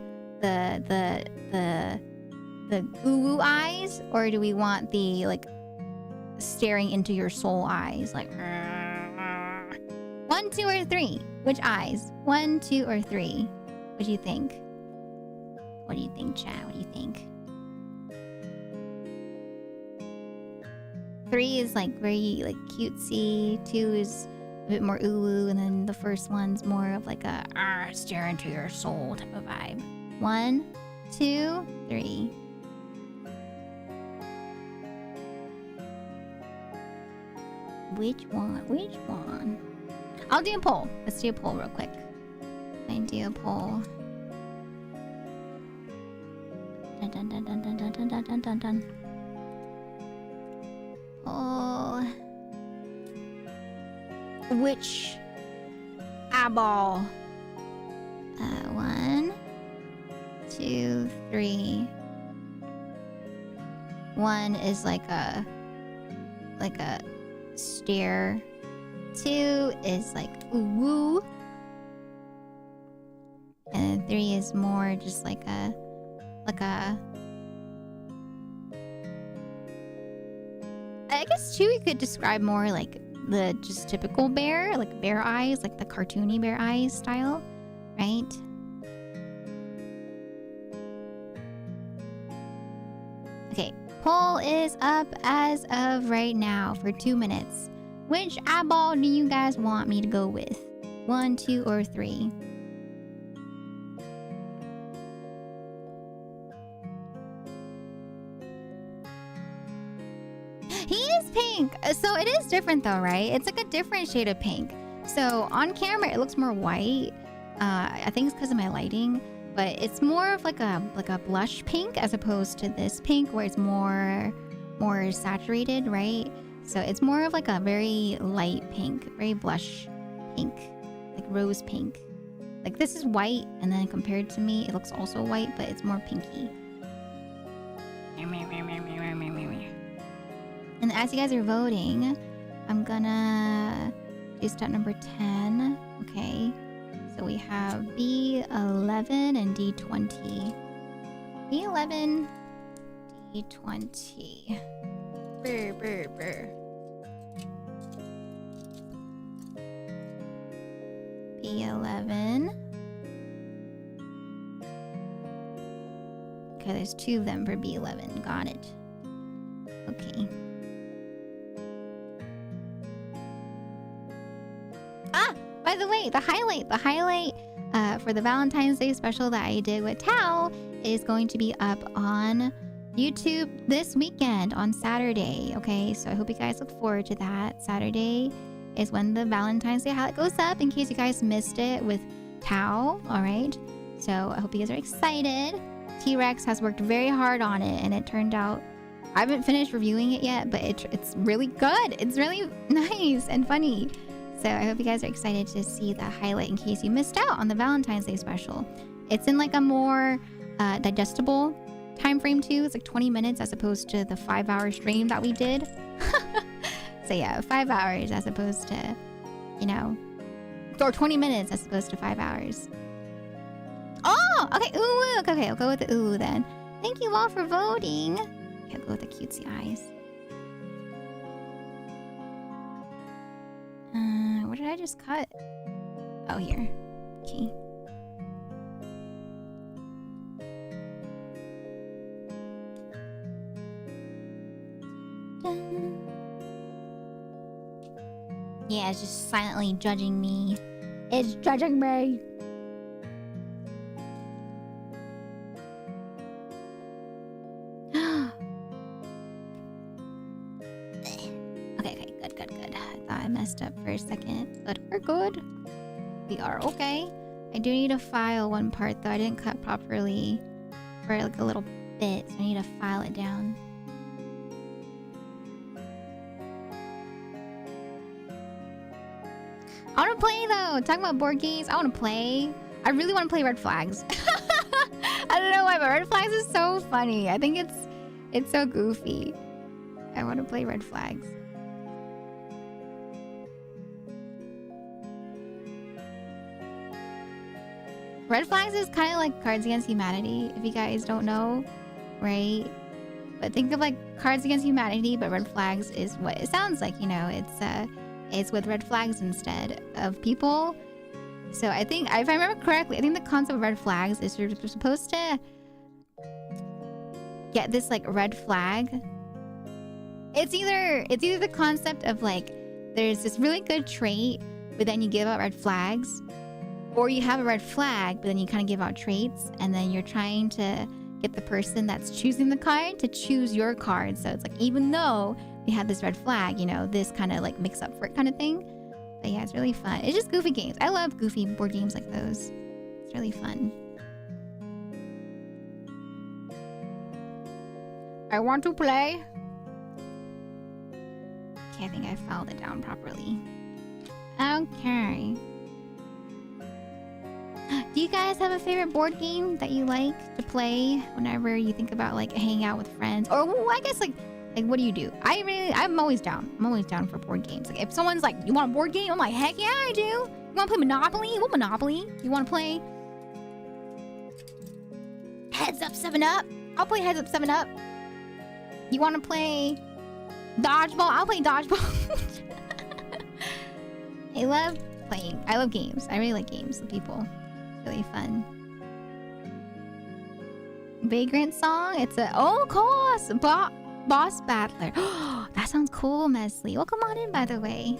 A: ooh eyes? Or do we want the like staring into your soul eyes? Like 1, 2, or 3? Which eyes? 1, 2, or 3? What do you think? What do you think, chat? What do you think? 3 is like very like cutesy. 2 is a bit more ooh, and then the first one's more of like a stare into your soul type of vibe. 1, 2, 3. Which one? Which one? I'll do a poll. Let's do a poll real quick. I do a poll. Dun dun dun dun dun dun dun dun dun dun. Oh. Which eyeball? 1, 2, 3. 1 is like a stare. 2 is like ooh woo. And 3 is more just like a I guess too, you could describe more like the just typical bear, like bear eyes, like the cartoony bear eyes style, right? Okay, poll is up as of right now for 2 minutes. Which eyeball do you guys want me to go with? 1, 2, or 3? He is pink. So it is different though, right? It's like a different shade of pink. So on camera, it looks more white. I think it's because of my lighting. But it's more of like a blush pink as opposed to this pink where it's more saturated, right? So it's more of like a very light pink, very blush pink, like rose pink. Like this is white, and then compared to me, it looks also white, but it's more pinky. And as you guys are voting, I'm gonna do step number 10. Okay. So we have B11 and D20. B11, D20. Brr, brr, brr. B11. Okay, there's 2 of them for B11. Got it. Okay. Ah! By the way, the highlight for the Valentine's Day special that I did with Tao is going to be up on YouTube this weekend on Saturday. Okay, so I hope you guys look forward to that. Saturday is when the Valentine's Day highlight goes up, in case you guys missed it with Tao. All right, so I hope you guys are excited. T-Rex has worked very hard on it, and it turned out, I haven't finished reviewing it yet, but it's really good. It's really nice and funny. So I hope you guys are excited to see the highlight in case you missed out on the Valentine's Day special. It's in like a more digestible time frame too. It's like 20 minutes as opposed to the 5-hour stream that we did. So yeah, 5 hours as opposed to, you know, or 20 minutes as opposed to 5 hours. Oh, okay, ooh, okay, I'll go with the ooh then. Thank you all for voting. Okay, I'll go with the cutesy eyes. Where did I just cut? Oh, here. Okay. Yeah, it's just silently judging me. It's judging me. Okay, good. I thought I messed up for a second, but we're good. We are okay. I do need to file one part though. I didn't cut properly for like a little bit, so I need to file it down. I want to play though. Talking about board games, I want to play. I really want to play Red Flags. I don't know why, but Red Flags is so funny. I think it's so goofy. I want to play Red Flags. Red Flags is kind of like Cards Against Humanity, if you guys don't know, right? But think of like Cards Against Humanity, but Red Flags is what it sounds like, you know. It's with red flags instead of people. So I think, if I remember correctly, I think the concept of red flags is you're supposed to get this like red flag. It's either the concept of like there's this really good trait, but then you give out red flags, or you have a red flag, but then you kind of give out traits, and then you're trying to get the person that's choosing the card to choose your card. So it's like, even though they have this red flag, you know, this kind of like makes up for it kind of thing. But yeah, it's really fun. It's just goofy games. I love goofy board games like those. It's really fun. I want to play. Okay, I think I filed it down properly. Okay. Do you guys have a favorite board game that you like to play whenever you think about like hanging out with friends? Or well, I guess like what do you do? I'm always down. I'm always down for board games. Like if someone's like, you want a board game? I'm like, heck yeah, I do. You want to play Monopoly? What Monopoly? You want to play Heads Up 7 Up? I'll play Heads Up 7 Up. You want to play Dodgeball. I'll play dodgeball. I love playing. I love games. I really like games with people. It's really fun. Vagrant song. It's a course boss battler. That sounds cool, Mesley. Well, come on in, by the way.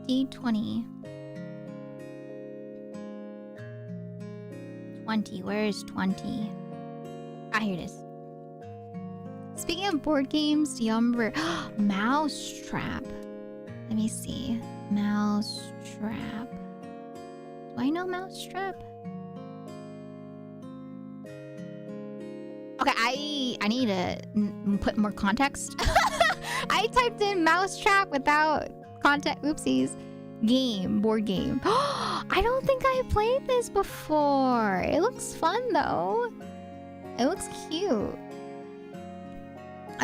A: D20. 20. Where's 20? Ah, here it is. Speaking of board games, do y'all remember Mousetrap? Let me see. Mousetrap. Do I know Mousetrap? Okay, I need to put more context. I typed in Mousetrap without context. Oopsies. Board game. I don't think I played this before. It looks fun though. It looks cute.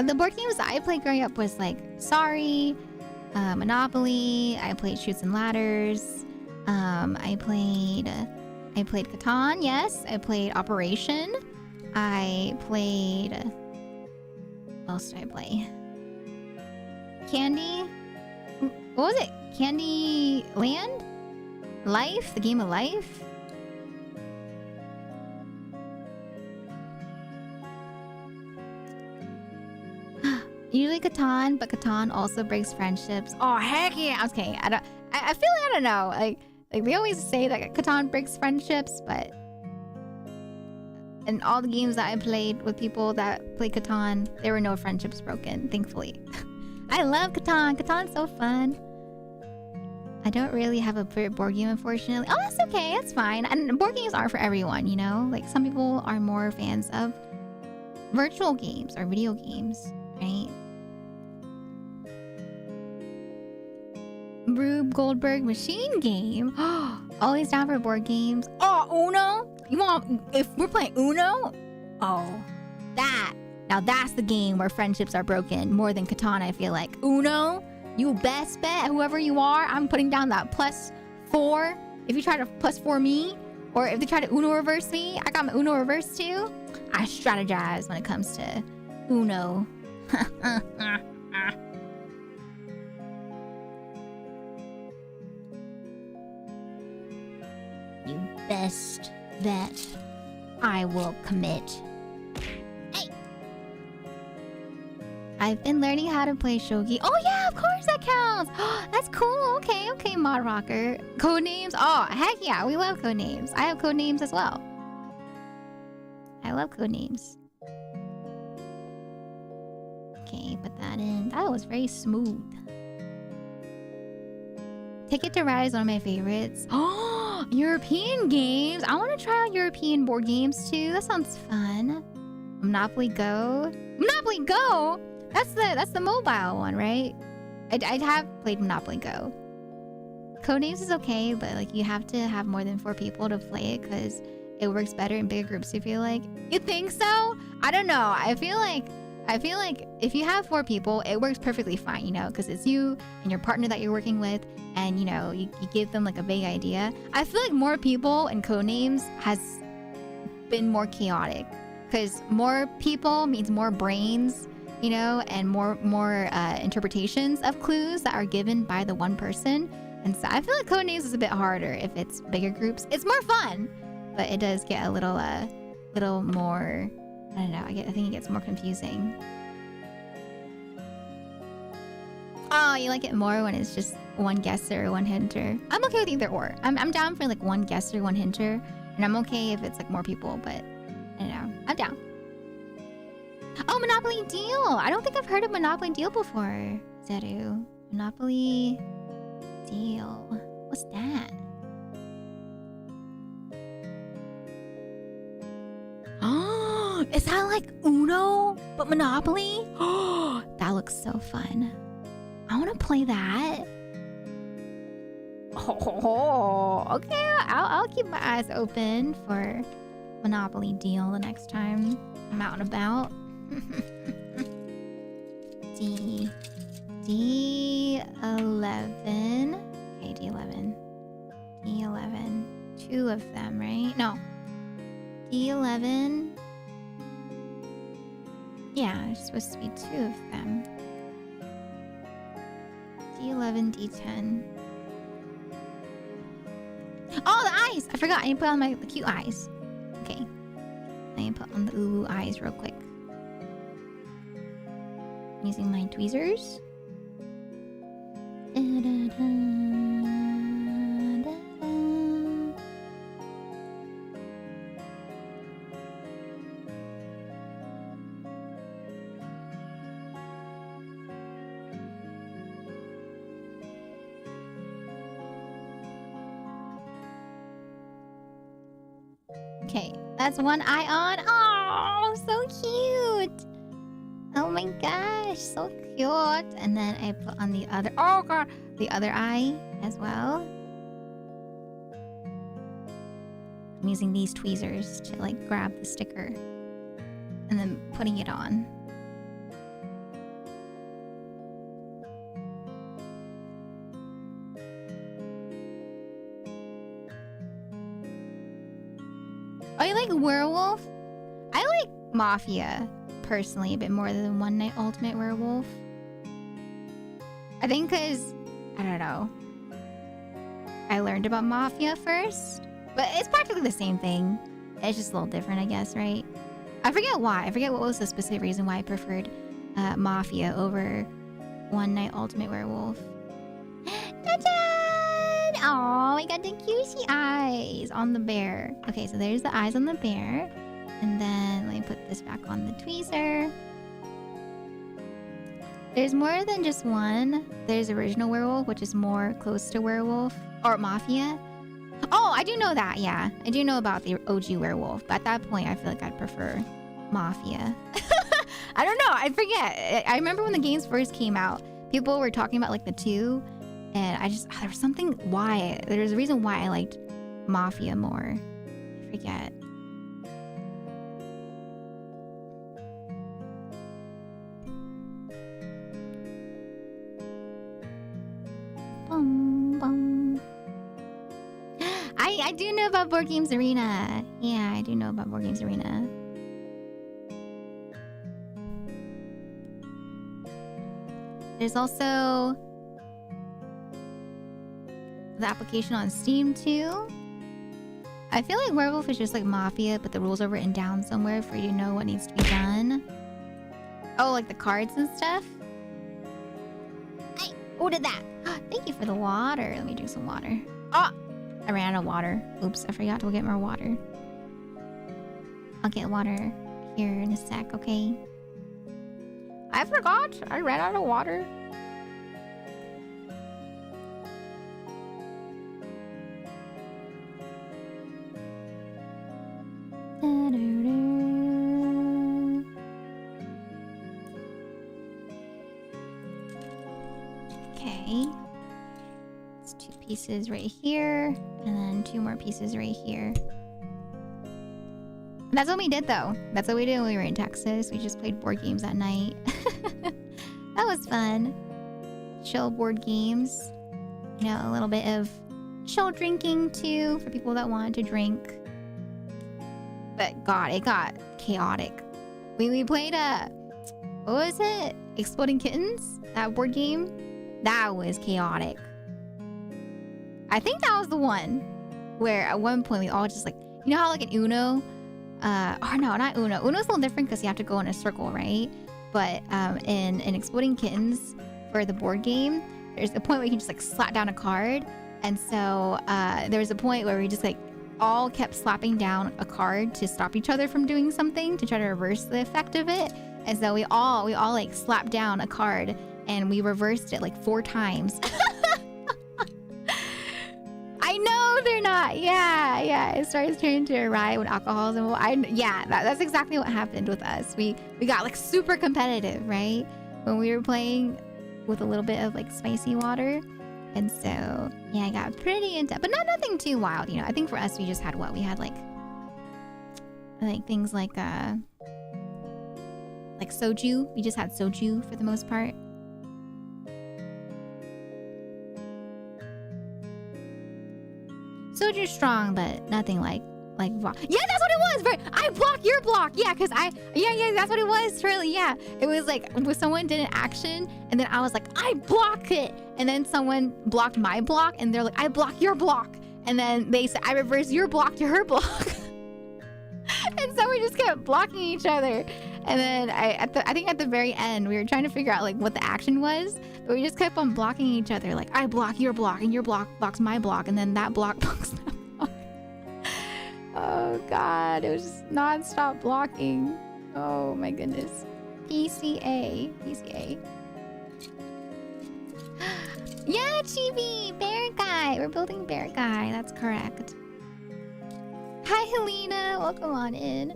A: The board games that I played growing up was like Sorry, Monopoly. I played Chutes and Ladders. I played Catan. Yes, I played Operation. I played. What else did I play? Candy. What was it? Candy Land? Life? The game of life? Usually Catan, but Catan also breaks friendships. Oh heck yeah! Okay, I feel like I don't know. Like they always say that Catan breaks friendships, but in all the games that I played with people that play Catan, there were no friendships broken, thankfully. I love Catan. Catan's so fun. I don't really have a favorite board game, unfortunately. Oh, that's okay. That's fine. And board games aren't for everyone, you know? Like, some people are more fans of virtual games or video games, right? Rube Goldberg machine game. Always down for board games. Oh, Uno? You want... If we're playing Uno? Oh, that. Now that's the game where friendships are broken more than Catan, I feel like. Uno? You best bet, whoever you are, I'm putting down that +4. If you try to +4 me, or if they try to Uno reverse me, I got my Uno reverse too. I strategize when it comes to Uno. You best bet I will commit. I've been learning how to play shogi. Oh yeah, of course that counts. That's cool. Okay, Mod Rocker. Codenames. Oh heck yeah, we love codenames. I have codenames as well. I love codenames. Okay, put that in. That was very smooth. Ticket to Ride is one of my favorites. Oh, European games. I want to try out European board games too. That sounds fun. Monopoly Go. Monopoly Go. That's the mobile one, right? I have played Monopoly Go. Codenames is okay, but like you have to have more than 4 people to play it because it works better in bigger groups. You feel like? You think so? I don't know. I feel like if you have 4 people, it works perfectly fine, you know, because it's you and your partner that you're working with, and you know you give them like a vague idea. I feel like more people and codenames has been more chaotic because more people means more brains. You know, and more interpretations of clues that are given by the one person. And so I feel like Codenames is a bit harder if it's bigger groups. It's more fun, but it does get a little more, I don't know, I think it gets more confusing. Oh, you like it more when it's just one guesser or one hinter. I'm okay with either or. I'm down for like one guesser, one hinter, and I'm okay if it's like more people, but I don't know. I'm down. Oh, Monopoly Deal! I don't think I've heard of Monopoly Deal before, Zeru. Monopoly Deal. What's that? Oh, is that like Uno, but Monopoly? Oh, that looks so fun. I want to play that. Oh, okay. I'll keep my eyes open for Monopoly Deal the next time I'm out and about. D11. Okay, D11. D11. 2 of them, right? No. D11. Yeah, there's supposed to be 2 of them. D11, D10. Oh, the eyes! I forgot. I need to put on my cute eyes. Okay. I need to put on the ooh eyes real quick. Using my tweezers. Okay, that's one eye on. Oh, so cute. Oh my gosh, so cute. And then I put on the other, oh god, the other eye as well. I'm using these tweezers to like grab the sticker and then putting it on. Oh, you like werewolf? I like Mafia personally a bit more than One Night Ultimate Werewolf. I think because, I don't know, I learned about Mafia first, but it's practically the same thing. It's just a little different, I guess, right? I forget why. I forget what was the specific reason why I preferred Mafia over One Night Ultimate Werewolf. Ta-da! Oh, we got the cutesy eyes on the bear. Okay, so there's the eyes on the bear. And then let me put this back on the tweezer. There's more than just one. There's original werewolf, which is more close to werewolf or Mafia. Oh, I do know that, yeah. I do know about the OG werewolf. But at that point, I feel like I'd prefer Mafia. I don't know. I forget. I remember when the games first came out, people were talking about like the two. And I just, there was something why. There's a reason why I liked Mafia more. I forget. Bum, bum. I do know about Board Games Arena. Yeah, I do know about Board Games Arena. There's also the application on Steam too. I feel like Werewolf is just like Mafia, but the rules are written down somewhere for you to know what needs to be done. Oh, like the cards and stuff? I ordered that. Thank you for the water. Let me drink some water. Oh, I ran out of water. Oops, I forgot to go get more water. I'll get water here in a sec, okay? I forgot. I ran out of water. Okay. It's 2 pieces right here, and then 2 more pieces right here. That's what we did, though. That's what we did when we were in Texas. We just played board games at night. That was fun. Chill board games. You know, a little bit of chill drinking, too, for people that wanted to drink. But God, it got chaotic. We played what was it? Exploding Kittens? That board game? That was chaotic. I think that was the one where at one point we all just like, you know how like in Uno? Or no, not Uno. Uno's a little different because you have to go in a circle, right? But in Exploding Kittens for the board game, there's a point where you can just like slap down a card. And so there was a point where we just like all kept slapping down a card to stop each other from doing something to try to reverse the effect of it. And so we all like slapped down a card and we reversed it like 4 times. I know they're not. Yeah. It starts turning to a riot when alcohol's involved. That's exactly what happened with us. We got like super competitive, right? When we were playing with a little bit of like spicy water. And so, yeah, I got pretty into, but nothing too wild, you know. I think for us, we just had we had like things like soju. We just had soju for the most part. Soju's strong, but nothing like Like block. Yeah, that's what it was. Right. I block your block. Yeah, because yeah, that's what it was. Really, yeah. It was like when someone did an action, and then I was like, I block it, and then someone blocked my block, and they're like, I block your block, and then they said, I reverse your block to her block, and so we just kept blocking each other. And then I think at the very end, we were trying to figure out like what the action was, but we just kept on blocking each other. Like I block your block, and your block blocks my block, and then that block blocks that block. Oh God, it was just non-stop blocking. Oh my goodness. PCA. Yeah, Chibi, Bear Guy. We're building Bear Guy. That's correct. Hi, Helena. Welcome on in.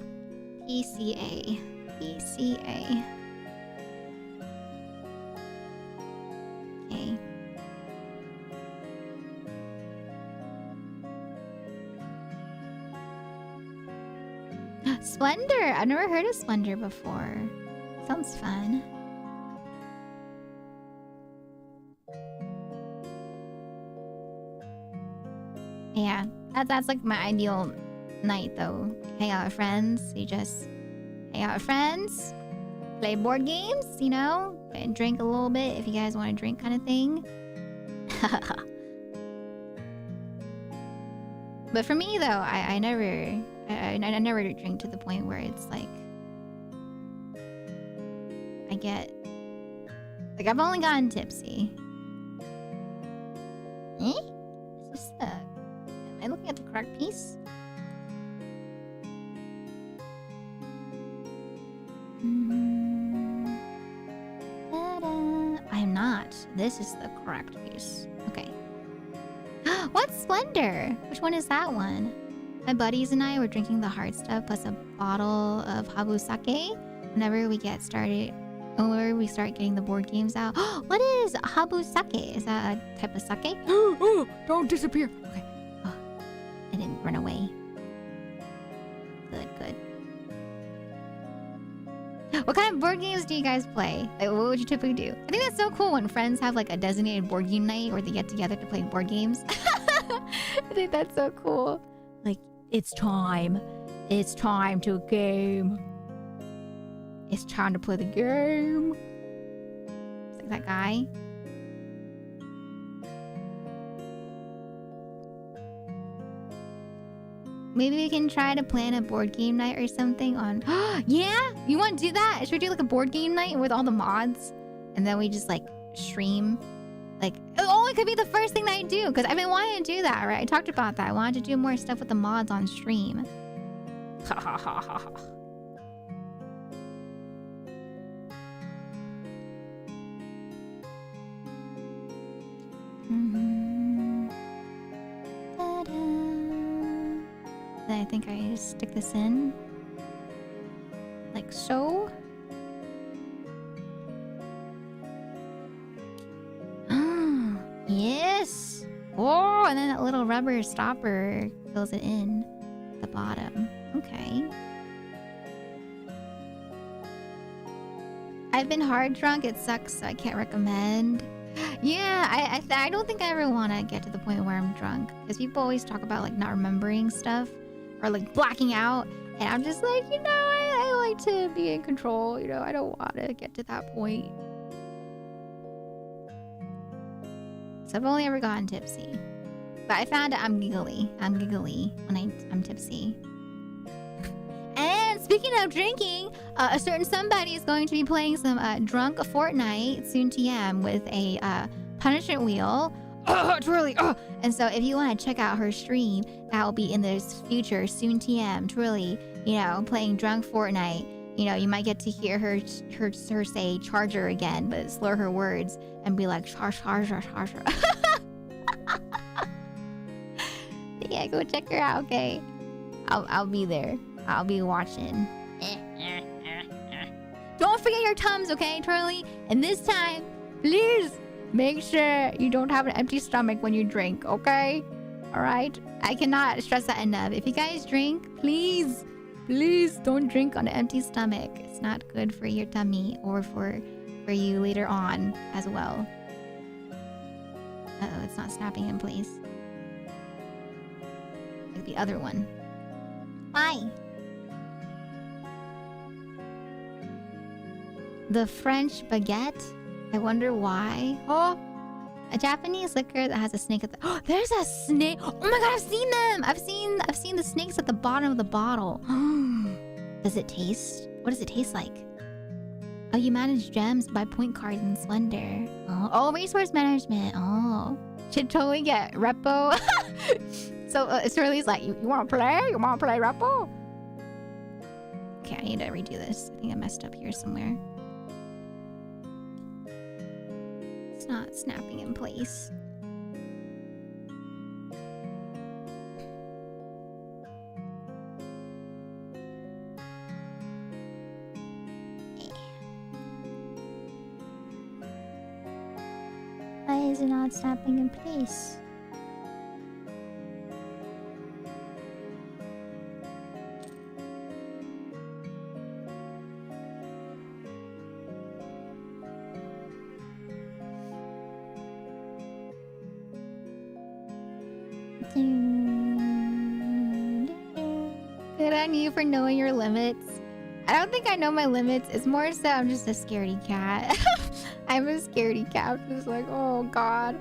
A: PCA. Okay. Splendor. I've never heard of Splendor before. Sounds fun. Yeah, that's like my ideal night though. Hang out with friends. You just hang out with friends, play board games, you know, and drink a little bit if you guys want to drink, kind of thing. But for me though, I never drink to the point where it's like I get like I've only gotten tipsy. Eh? Is this am I looking at the correct piece? I am not. This is the correct piece. Okay. What's Splendor? Which one is that one? My buddies and I were drinking the hard stuff plus a bottle of habu sake whenever we start getting the board games out. What is habu sake? Is that a type of sake? Oh, don't disappear. Okay. Oh, I didn't run away. Good. What kind of board games do you guys play? Like, what would you typically do? I think that's so cool when friends have like a designated board game night where they get together to play board games. I think that's so cool. Like, it's time. It's time to game. It's time to play the game. It's like that guy. Maybe we can try to plan a board game night or something on... Yeah? You want to do that? Should we do like a board game night with all the mods? And then we just like stream? Like, oh, it could be the first thing that I do. Because I've been wanting to do that, right? I talked about that. I wanted to do more stuff with the mods on stream. Ha ha ha ha ha. Then I think I just stick this in. Like so. Yes! Oh, and then that little rubber stopper fills it in at the bottom. Okay. I've been hard drunk. It sucks, so I can't recommend. Yeah, I don't think I ever want to get to the point where I'm drunk. Because people always talk about like not remembering stuff. Or like blacking out. And I'm just like, you know, I like to be in control. You know, I don't want to get to that point. So I've only ever gotten tipsy. But I found that I'm giggly. I'm giggly when I'm tipsy. And speaking of drinking, a certain somebody is going to be playing some drunk Fortnite soon TM with a punishment wheel. Twirly. And so if you want to check out her stream, that will be in this future soon TM. Twirly, you know, playing drunk Fortnite. You know, you might get to hear her say charger again, but slur her words and be like charger. Yeah, go check her out, okay? I'll be there. I'll be watching. Don't forget your Tums, okay, Twirly? And this time, please make sure you don't have an empty stomach when you drink, okay? Alright? I cannot stress that enough. If you guys drink, please don't drink on an empty stomach. It's not good for your tummy or for you later on as well. Uh-oh, it's not snapping in place. Like the other one. Why? The French baguette? I wonder why. Oh! A Japanese liquor that has a snake at the... Oh, there's a snake! Oh my god, I've seen them! I've seen the snakes at the bottom of the bottle. Does it taste? What does it taste like? Oh, you manage gems by point cards in Slender. Oh, resource management. Oh. Should totally get repo. So Shirley's like, you want to play? You want to play repo? Okay, I need to redo this. I think I messed up here somewhere. It's not snapping in place. Why is it not snapping in place? Good on you for knowing your limits. I don't think I know my limits. It's more so I'm just a scaredy cat. I'm a scaredy cat. I'm just like, oh god.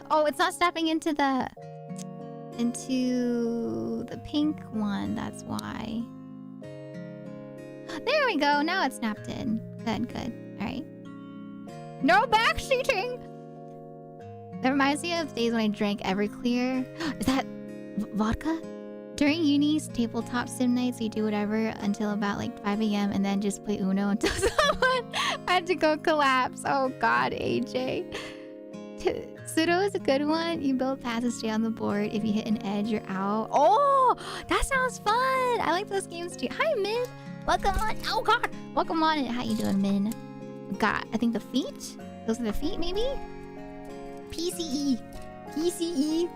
A: Oh, it's not snapping into the pink one. That's why. There we go. Now it's snapped in. Good, good. All right. No backseating. That reminds me of days when I drank Everclear. Is that vodka? During uni's tabletop sim nights, we do whatever until about like 5 a.m. and then just play Uno until someone had to go collapse. Oh god, AJ. Pseudo is a good one. You build paths to stay on the board. If you hit an edge, you're out. Oh, that sounds fun. I like those games too. Hi, Min. Welcome on. Oh god. Welcome on. How you doing, Min? Got, I think the feet. Those are the feet, maybe? PCE. PCE.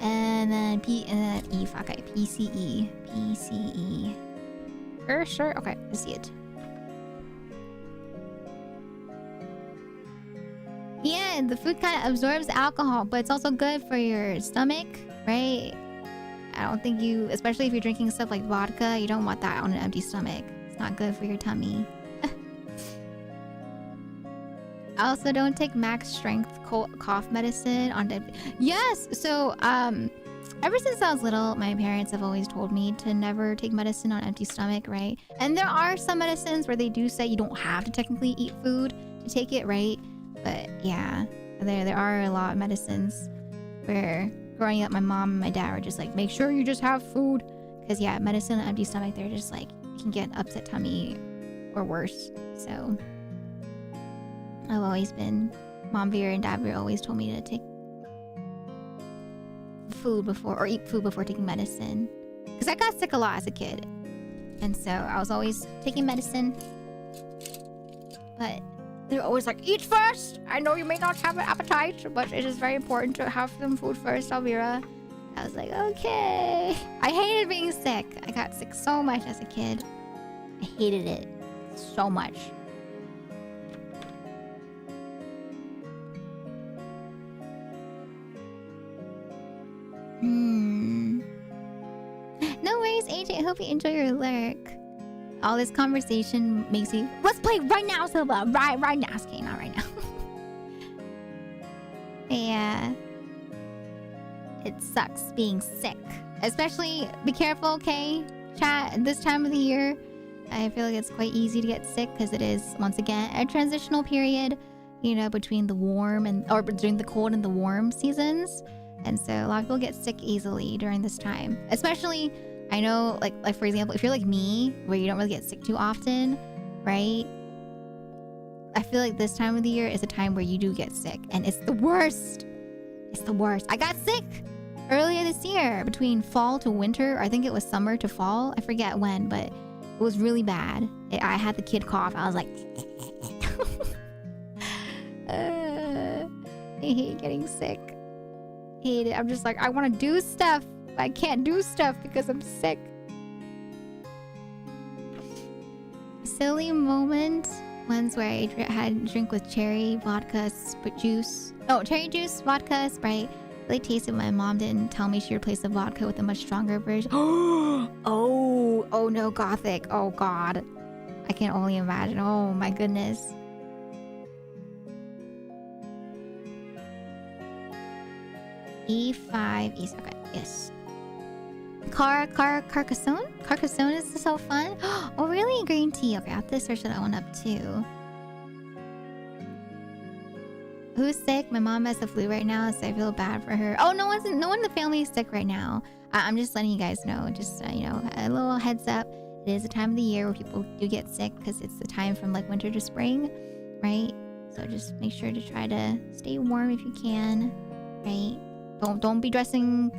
A: And then P and then E. Okay, PCE. PCE. Sure. Okay, I see it. Yeah, the food kind of absorbs alcohol, but it's also good for your stomach, right? I don't think you, especially if you're drinking stuff like vodka, you don't want that on an empty stomach. It's not good for your tummy. Also, don't take max strength cough medicine on dead. Yes, so ever since I was little, my parents have always told me to never take medicine on empty stomach, right? And there are some medicines where they do say you don't have to technically eat food to take it, right? But yeah, there are a lot of medicines where growing up, my mom and my dad were just like, make sure you just have food, because yeah, medicine on empty stomach, they're just like, you can get an upset tummy or worse. So I've always been, Mom Veer and Dad Veer always told me to take food before, or eat food before taking medicine. Because I got sick a lot as a kid. And so I was always taking medicine. But they're always like, eat first! I know you may not have an appetite, but it is very important to have some food first, Alvira. I was like, okay. I hated being sick. I got sick so much as a kid. I hated it so much. No worries, AJ. I hope you enjoy your lurk. All this conversation makes you... Let's play right now, Silva. Right now. Okay, not right now. Yeah. It sucks being sick. Especially, be careful, okay? Chat, this time of the year, I feel like it's quite easy to get sick because it is, once again, a transitional period, you know, between the warm and... Or between the cold and the warm seasons. And so a lot of people get sick easily during this time. Especially, I know, like for example, if you're like me, where you don't really get sick too often, right? I feel like this time of the year is a time where you do get sick. And it's the worst. It's the worst. I got sick earlier this year, between fall to winter. Or I think it was summer to fall. I forget when, but it was really bad. I had the kid cough. I was like... I hate getting sick. Hate it. I'm just like, I want to do stuff. I can't do stuff because I'm sick. Silly moment. ones where I had drink with cherry vodka juice. Oh, cherry juice, vodka, Sprite. Really tasted. My mom didn't tell me she replaced the vodka with a much stronger version. Oh no, Gothic. Oh God, I can only imagine. Oh my goodness. E5 East. Okay, yes. Carcassonne? Carcassonne is so fun. Oh really? Green tea. Okay, I have to search that one up too. Who's sick? My mom has the flu right now, so I feel bad for her. Oh, no one in the family is sick right now. I'm just letting you guys know. Just you know, a little heads up. It is a time of the year where people do get sick because it's the time from like winter to spring, right? So just make sure to try to stay warm if you can, right? Don't be dressing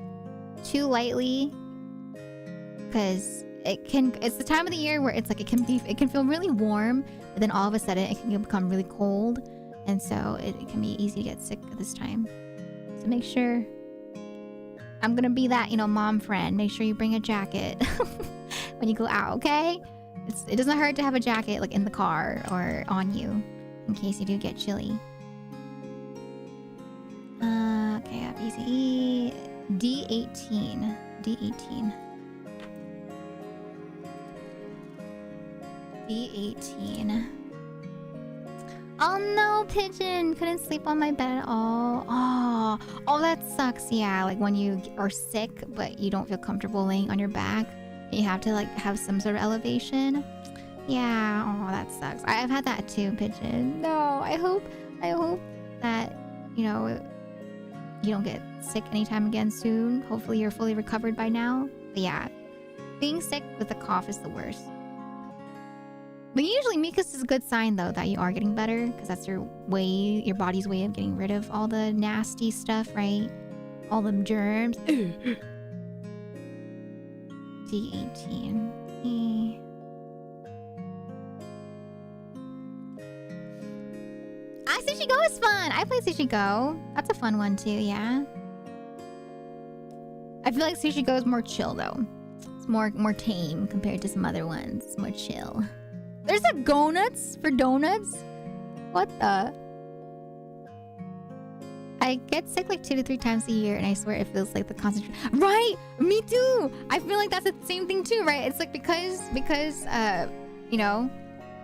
A: too lightly, because it's the time of the year where it's like it can feel really warm, but then all of a sudden it can become really cold. And so it can be easy to get sick at this time. So make sure... I'm gonna be that, you know, mom friend. Make sure you bring a jacket when you go out, okay? It doesn't hurt to have a jacket like in the car or on you in case you do get chilly. Okay, I have easy. D18. D18. D18. Oh no, Pigeon! Couldn't sleep on my bed at all. Oh, that sucks. Yeah, like when you are sick, but you don't feel comfortable laying on your back. You have to like have some sort of elevation. Yeah, oh, that sucks. I've had that too, Pigeon. No, I hope that, you know, you don't get sick anytime again soon. Hopefully you're fully recovered by now. But yeah, being sick with a cough is the worst. But usually mucus is a good sign though that you are getting better, because that's your body's way of getting rid of all the nasty stuff, right? All them germs. D18. Sushi Go is fun. I play Sushi Go. That's a fun one too, yeah. I feel like Sushi Go is more chill though. It's more tame compared to some other ones. It's more chill. There's a go-nuts for donuts? What the? I get sick like 2 to 3 times a year, and I swear it feels like the concentration. Right? Me too! I feel like that's the same thing too, right? It's like because you know,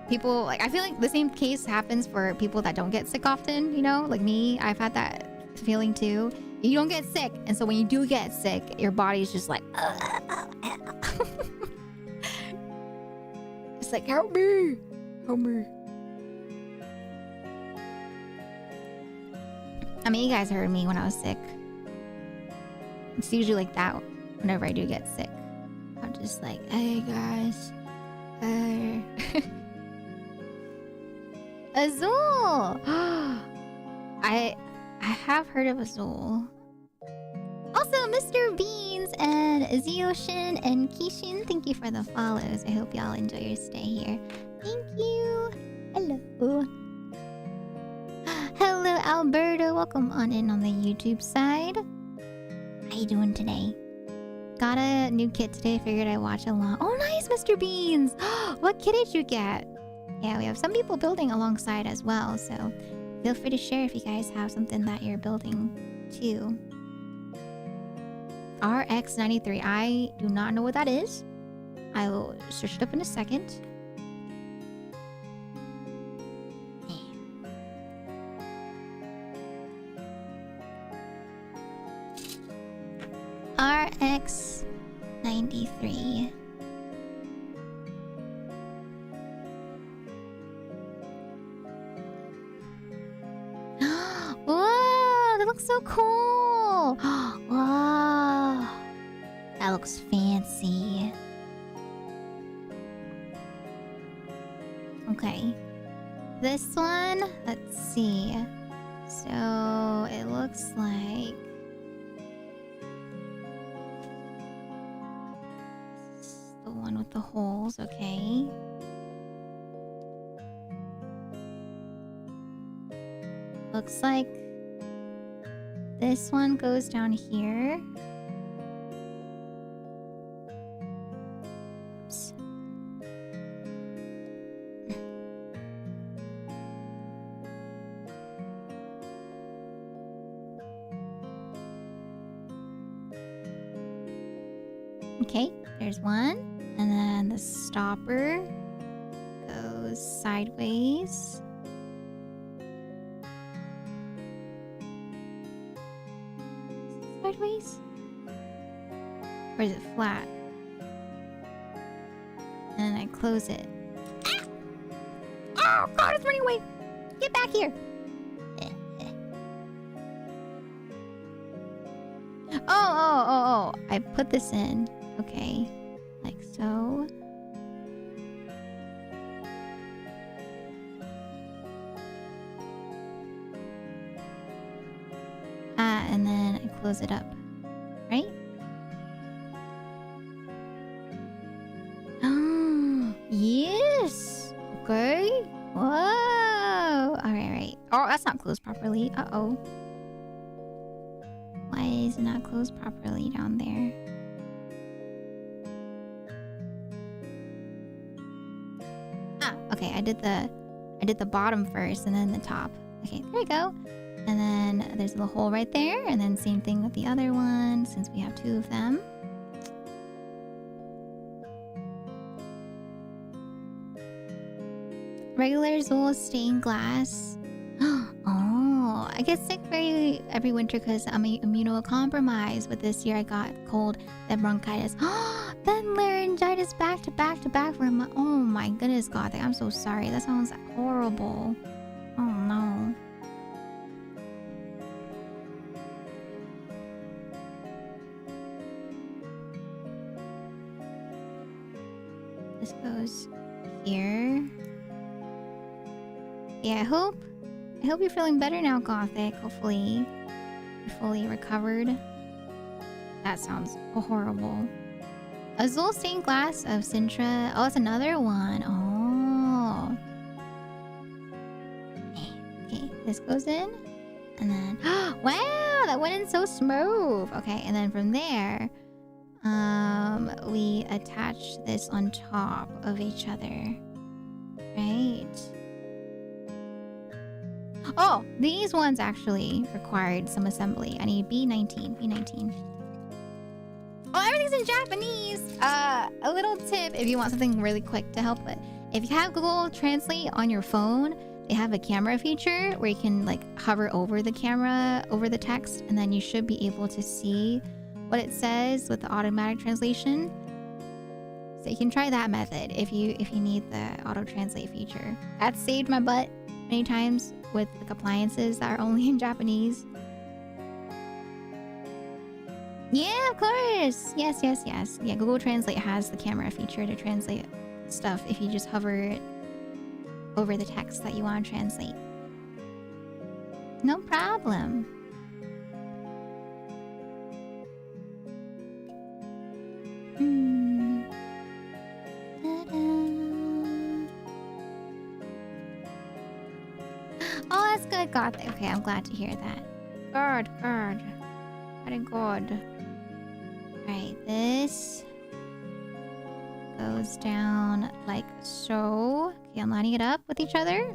A: people, like, I feel like the same case happens for people that don't get sick often, you know? Like me, I've had that feeling too. You don't get sick, and so when you do get sick, your body's just like... It's like, help me! Help me. I mean, you guys heard me when I was sick. It's usually like that whenever I do get sick. I'm just like, hey guys. Azul! I have heard of Azul. Also, Mr. Beans and Zeoshin and Kishin, thank you for the follows. I hope y'all enjoy your stay here. Thank you. Hello. Hello, Alberto. Welcome on in on the YouTube side. How you doing today? Got a new kit today. Figured I'd watch along. Oh, nice, Mr. Beans. What kit did you get? Yeah, we have some people building alongside as well, so feel free to share if you guys have something that you're building too. RX93. I do not know what that is. I will search it up in a second. RX93. Whoa, that looks so cool. Whoa, that looks fancy. Okay, this one, let's see. So it looks like this is the one with the holes. Okay. Looks like this one goes down here. Oops. Okay, there's one. And then the stopper goes sideways. Sideways? Or is it flat? And then I close it. Ah! Oh god, it's running away! Get back here! Oh. I put this in. Okay. Like so. And then I close it up. Right? Oh, yes! Okay. Whoa! Alright. Oh, that's not closed properly. Uh-oh. Why is it not closed properly down there? Ah, okay. I did the bottom first and then the top. Okay, there we go. And then there's a little hole right there, and then same thing with the other one since we have two of them. Regular Zool stained glass. Oh, I get sick every winter because I'm immunocompromised. But this year I got cold, then bronchitis, then laryngitis back to back to back. Oh my goodness, God! I'm so sorry. That sounds horrible. Oh no. This goes here. Yeah, I hope you're feeling better now, Gothic. Hopefully you're fully recovered. That sounds horrible. Azul stained glass of Sintra. Oh, that's another one. Oh. Okay, this goes in. And then... wow, that went in so smooth. Okay, and then from there... we attach this on top of each other. Right. Oh, these ones actually required some assembly. I need B19. Oh, everything's in Japanese. A little tip if you want something really quick to help it. If you have Google Translate on your phone, they have a camera feature where you can like hover over the camera, over the text, and then you should be able to see what it says with the automatic translation. So you can try that method if you need the auto translate feature. That's saved my butt many times with like appliances that are only in Japanese. Yeah, of course. Yes. Yeah, Google Translate has the camera feature to translate stuff if you just hover it over the text that you want to translate. No problem. Oh, that's good. Got that. Okay, I'm glad to hear that. Good. Very good. Alright, this goes down like so. Okay, I'm lining it up with each other.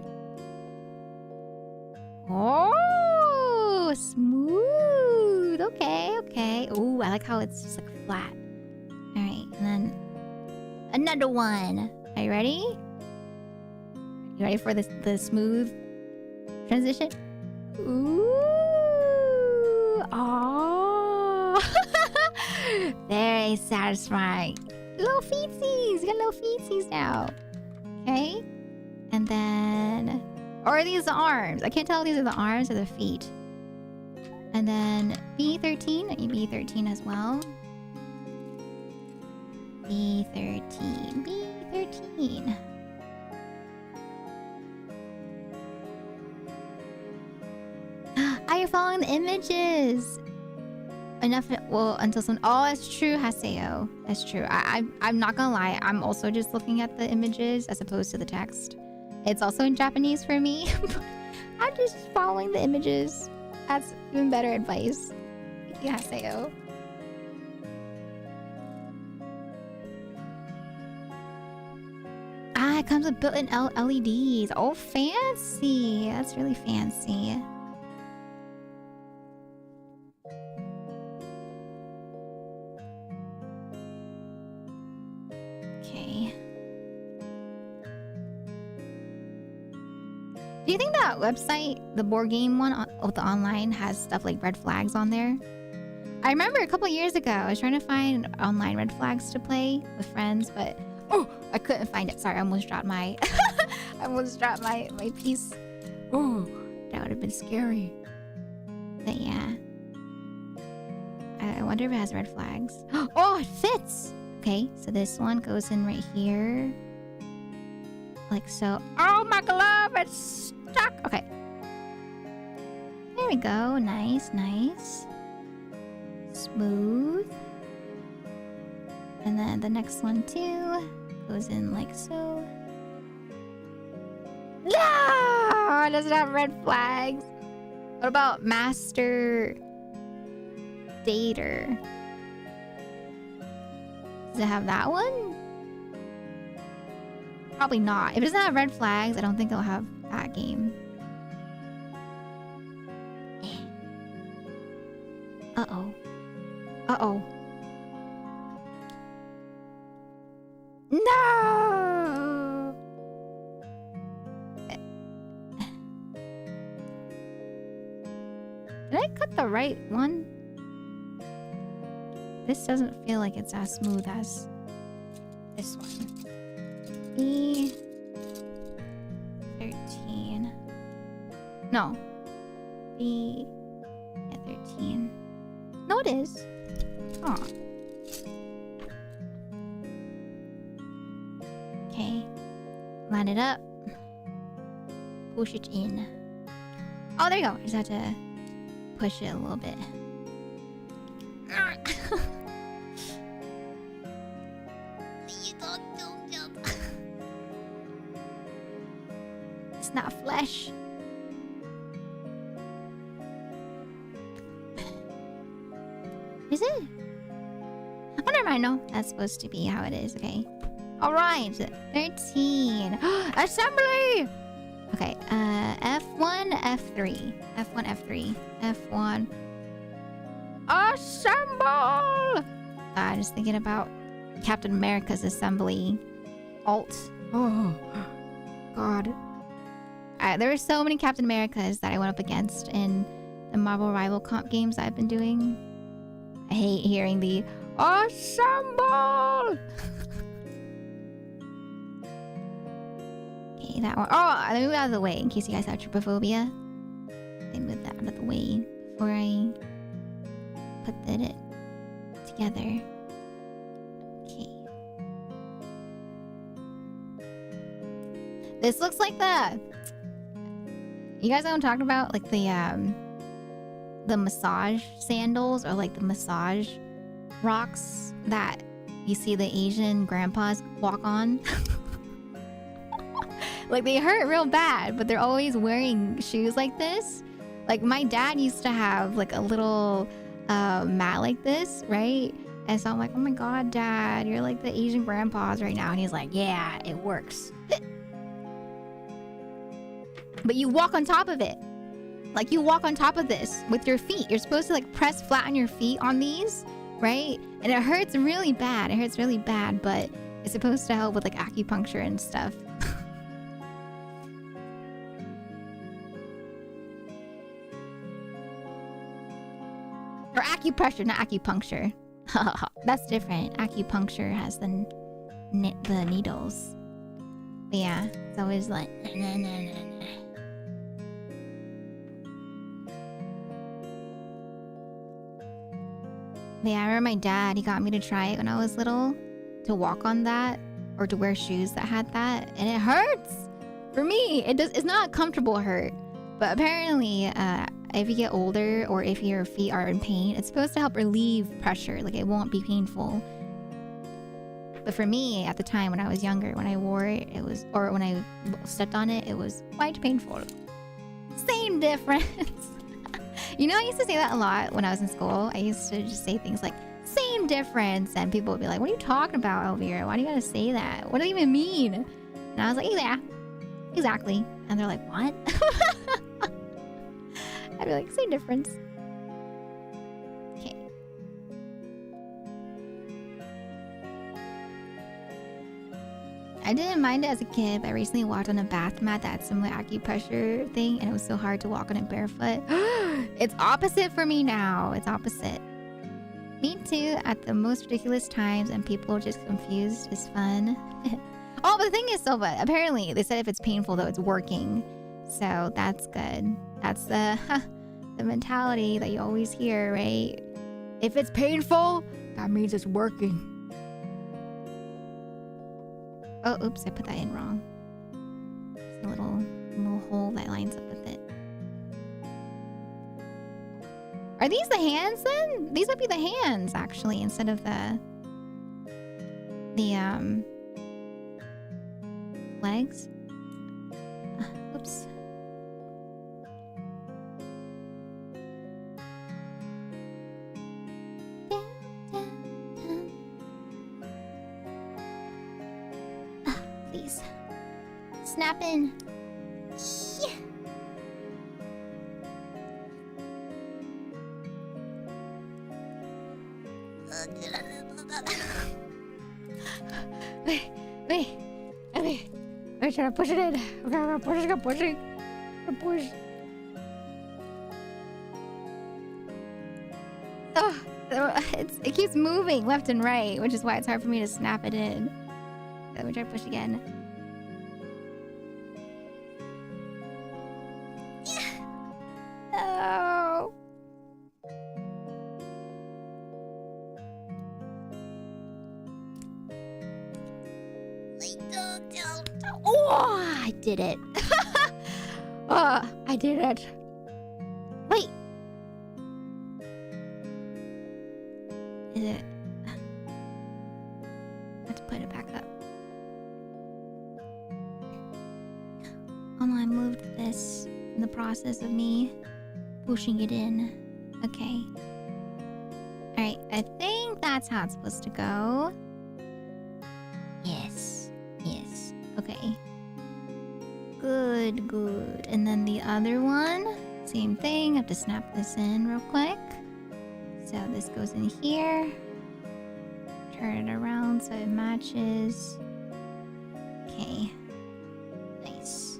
A: Oh, smooth. Okay. Oh, I like how it's just like flat. Alright, and then another one. Are you ready? You ready for the smooth transition? Ooh. Oh. Very satisfying. Little feetsies. You got little feetsies now. Okay. And then... or are these the arms? I can't tell if these are the arms or the feet. And then B13. I need B13 as well. B13. You're following the images. Enough. Well, until some. Oh, that's true, Haseo. That's true. I'm not gonna lie. I'm also just looking at the images as opposed to the text. It's also in Japanese for me. I'm just following the images. That's even better advice. Thank you, Haseo. It comes with built-in LEDs. Oh, fancy. That's really fancy. Do you think that website, the board game one with the online, has stuff like red flags on there? I remember a couple years ago, I was trying to find online red flags to play with friends, but I couldn't find it. Sorry, I almost dropped my I almost dropped my piece. Oh, that would have been scary. But yeah. I wonder if it has red flags. Oh, it fits! Okay, so this one goes in right here. Like so. Oh, my glove! It's stuck! Okay. There we go. Nice, nice. Smooth. And then the next one too goes in like so. No! It doesn't have red flags. What about Master Dater? Does it have that one? Probably not. If it doesn't have red flags, I don't think it'll have that game. Uh-oh. Uh-oh. No! Did I cut the right one? This doesn't feel like it's as smooth as this one. B13. No. B13. No, it is. Aw. Okay. Line it up. Push it in. Oh, there you go. I just have to push it a little bit. It's not flesh. Is it? Oh, never mind. No, that's supposed to be how it is. Okay. All right. 13. Assembly. Okay. F1, F3. F1, F3. F1. Assemble! I'm just thinking about Captain America's assembly alt. Oh, God. There were so many Captain Americas that I went up against in the Marvel Rival comp games I've been doing. I hate hearing the assemble! Okay, that one. Oh, let me move out of the way in case you guys have trypophobia. Let me move that out of the way before I put it together. Okay. This looks like the... You guys know what I'm talking about? Like the massage sandals or like the massage rocks that you see the Asian grandpas walk on. Like they hurt real bad, but they're always wearing shoes like this. Like my dad used to have like a little mat like this, right? And so I'm like, oh my God, Dad, you're like the Asian grandpas right now. And he's like, yeah, it works. But you walk on top of it. Like you walk on top of this with your feet. You're supposed to like press flat on your feet on these, right? And it hurts really bad. It hurts really bad, but it's supposed to help with like acupuncture and stuff. Or acupressure, not acupuncture. That's different. Acupuncture has the needles. But yeah, it's always like... But yeah, I remember my dad, he got me to try it when I was little. To walk on that. Or to wear shoes that had that. And it hurts! For me, it's not a comfortable hurt. But apparently, if you get older or if your feet are in pain, it's supposed to help relieve pressure. Like it won't be painful. But for me, at the time when I was younger, when I wore it, it was, or when I stepped on it, it was quite painful. Same difference. You know, I used to say that a lot when I was in school. I used to just say things like, same difference. And people would be like, what are you talking about, Elvira? Why do you gotta say that? What does it even mean? And I was like, yeah, exactly. And they're like, what? I'd be like, same difference. Okay. I didn't mind it as a kid, but I recently walked on a bath mat that had some like acupressure thing, and it was so hard to walk on it barefoot. It's opposite for me now. It's opposite. Me too, at the most ridiculous times, and people just confused is fun. Oh, but the thing is, Silva, apparently they said if it's painful, though, it's working. So that's good. That's the mentality that you always hear, right? If it's painful, that means it's working. Oh, oops, I put that in wrong. There's a little hole that lines up with it. Are these the hands then? These might be the hands, actually, instead of the legs. Oops. Please. Snap in. Wait. I'm trying to push it in. I'm pushing. Push. Oh, it keeps moving left and right, which is why it's hard for me to snap it in. Let me try to push again. Oh. Oh, I did it. Oh, I did it. Wait. Is it? I have to put it back up. I moved this in the process of me pushing it in. Okay. Alright, I think that's how it's supposed to go. Yes. Okay. Good. And then the other one, same thing. I have to snap this in real quick. So this goes in here. Turn it around so it matches. Okay. Nice.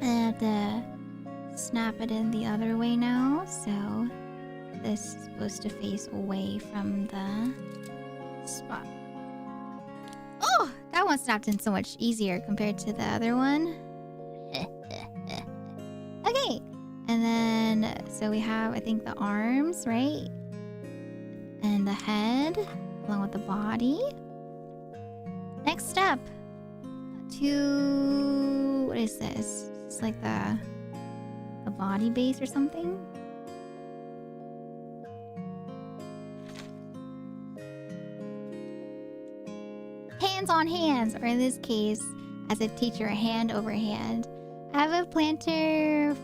A: I have to snap it in the other way now, so this is supposed to face away from the spot. Oh, that one snapped in so much easier compared to the other one. Okay, and then so we have, I think, the arms, right? And the head, along with the body. Next up, what is this? It's like a body base or something. Hands on hands, or in this case, as a teacher, hand over hand. I have a plantar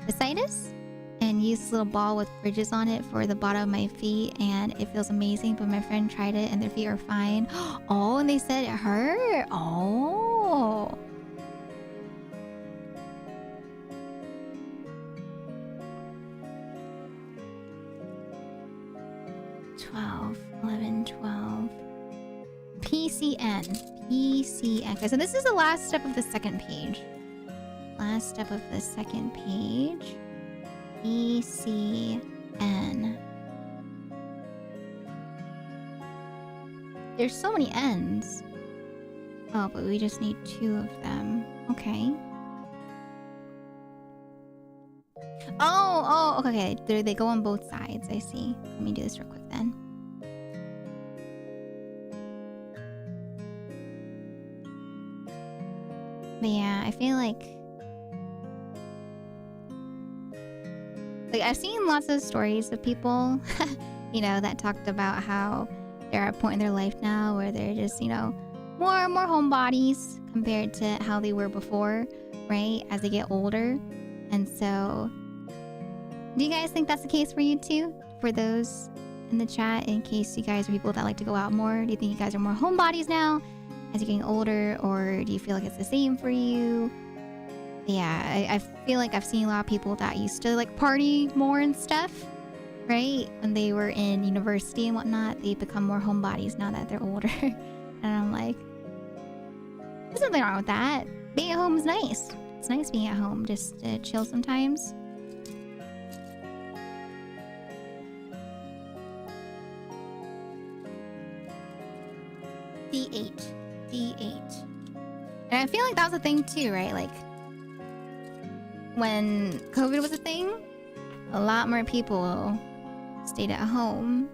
A: fasciitis and use this little ball with bridges on it for the bottom of my feet, and it feels amazing. But my friend tried it and their feet are fine. Oh, and they said it hurt. Oh. PCN. Okay, so this is the last step of the second page. PCN. There's so many N's. Oh, but we just need 2 of them. Okay. Oh, okay. They go on both sides. I see. Let me do this real quick then. But yeah, I feel like I've seen lots of stories of people, you know, that talked about how they're at a point in their life now where they're just, you know, more homebodies compared to how they were before, right? As they get older. And so, do you guys think that's the case for you too? For those in the chat, in case you guys are people that like to go out more, do you think you guys are more homebodies now as you're getting older, or do you feel like it's the same for you? Yeah, I feel like I've seen a lot of people that used to like party more and stuff, right? When they were in university and whatnot, they become more homebodies now that they're older. And I'm like, there's nothing wrong with that. Being at home is nice. It's nice being at home, just to chill sometimes. D8. D8. And I feel like that was a thing too, right? Like, when COVID was a thing, a lot more people stayed at home.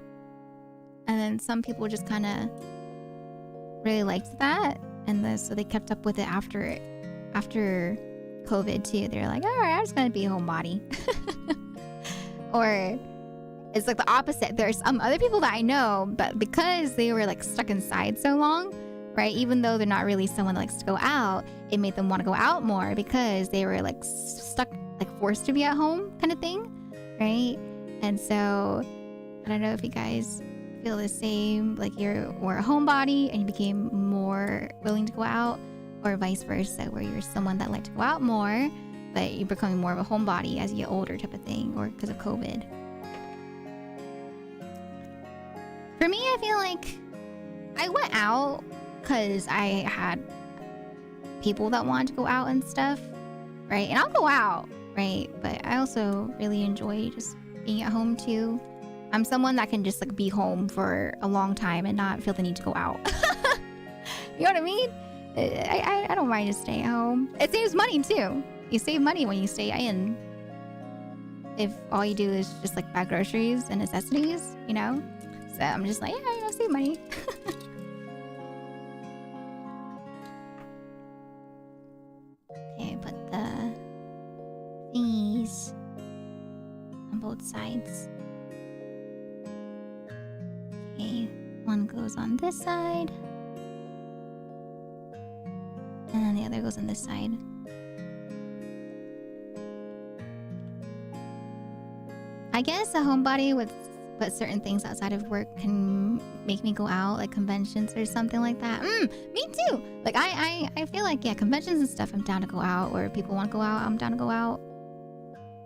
A: And then some people just kind of really liked that. And so they kept up with it after COVID too. They're like, all right, I'm just going to be a homebody. Or it's like the opposite. There's some other people that I know, but because they were like stuck inside so long, right? Even though they're not really someone that likes to go out, it made them want to go out more because they were like stuck, like forced to be at home kind of thing, right? And so I don't know if you guys feel the same, like you were a homebody and you became more willing to go out, or vice versa, where you're someone that liked to go out more, but you're becoming more of a homebody as you get older type of thing, or because of COVID. For me, I feel like I went out because I had people that wanted to go out and stuff, right? And I'll go out, right? But I also really enjoy just being at home too. I'm someone that can just like be home for a long time and not feel the need to go out. You know what I mean? I don't mind just staying at home. It saves money too. You save money when you stay in. If all you do is just like buy groceries and necessities, you know? So I'm just like, yeah, save money. Okay, put the thingies on both sides. Okay, one goes on this side. And then the other goes on this side. I guess a homebody with certain things outside of work can make me go out, like conventions or something like that. Me too. Like I feel like, yeah, conventions and stuff, I'm down to go out. Or if people want to go out, I'm down to go out.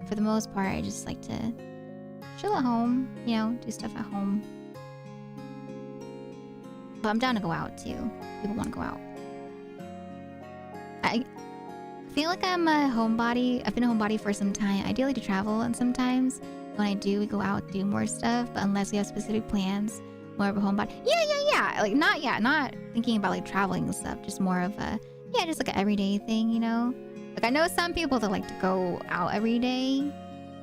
A: For the most part, I just like to chill at home, you know, do stuff at home. But I'm down to go out too. People want to go out. I feel like I'm a homebody. I've been a homebody for some time. I do like to travel, and sometimes when I do, we go out, do more stuff. But unless we have specific plans, more of a homebody. Yeah. Like not thinking about like traveling and stuff. Just more of a, just like an everyday thing, you know? Like I know some people that like to go out every day,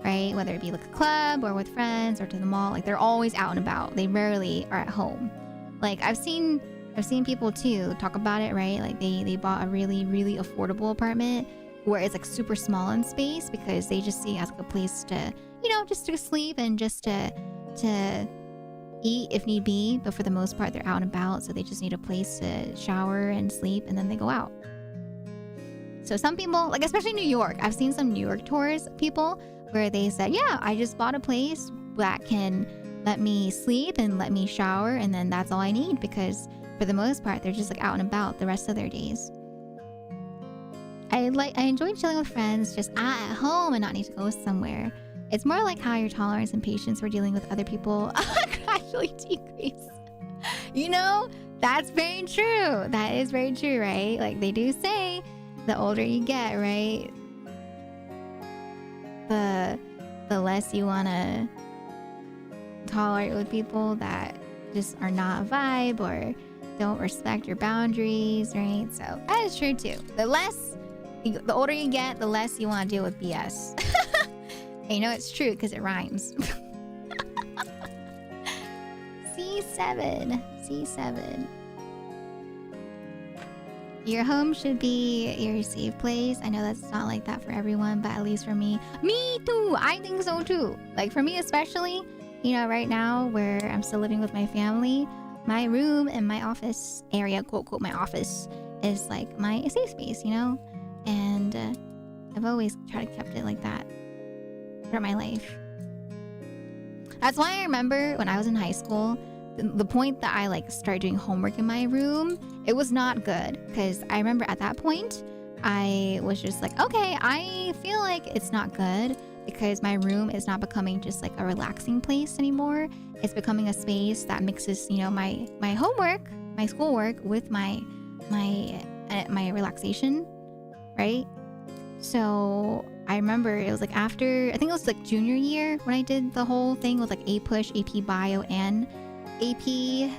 A: right? Whether it be like a club or with friends or to the mall. Like they're always out and about. They rarely are at home. Like I've seen people too talk about it, right? Like they bought a really, really affordable apartment where it's like super small in space because they just see it as like a place to, you know, just to sleep and just to eat if need be. But for the most part, they're out and about, so they just need a place to shower and sleep, and then they go out. So some people, like especially New York, I've seen some New York tours people where they said, yeah, I just bought a place that can let me sleep and let me shower, and then that's all I need, because for the most part, they're just like out and about the rest of their days. I enjoy chilling with friends just at home and not need to go somewhere. It's more like how your tolerance and patience for dealing with other people gradually decrease. You know, that's very true. That is very true, right? Like they do say, the older you get, right? The less you want to tolerate with people that just are not a vibe or don't respect your boundaries, right? So that is true too. The older you get, the less you want to deal with BS. And you know it's true because it rhymes. C7. Your home should be your safe place. I know that's not like that for everyone, but at least for me. Me too! I think so too. Like for me especially, you know, right now where I'm still living with my family, my room and my office area, quote, quote, my office, is like my safe space, you know? And I've always tried to keep it like that for my life. That's why I remember when I was in high school, the point that I like started doing homework in my room, it was not good. Because I remember at that point, I was just like, okay, I feel like it's not good because my room is not becoming just like a relaxing place anymore. It's becoming a space that mixes, you know, my homework, my schoolwork with my relaxation, right? So I remember it was like after, I think it was like junior year when I did the whole thing with like A push, AP bio, and AP,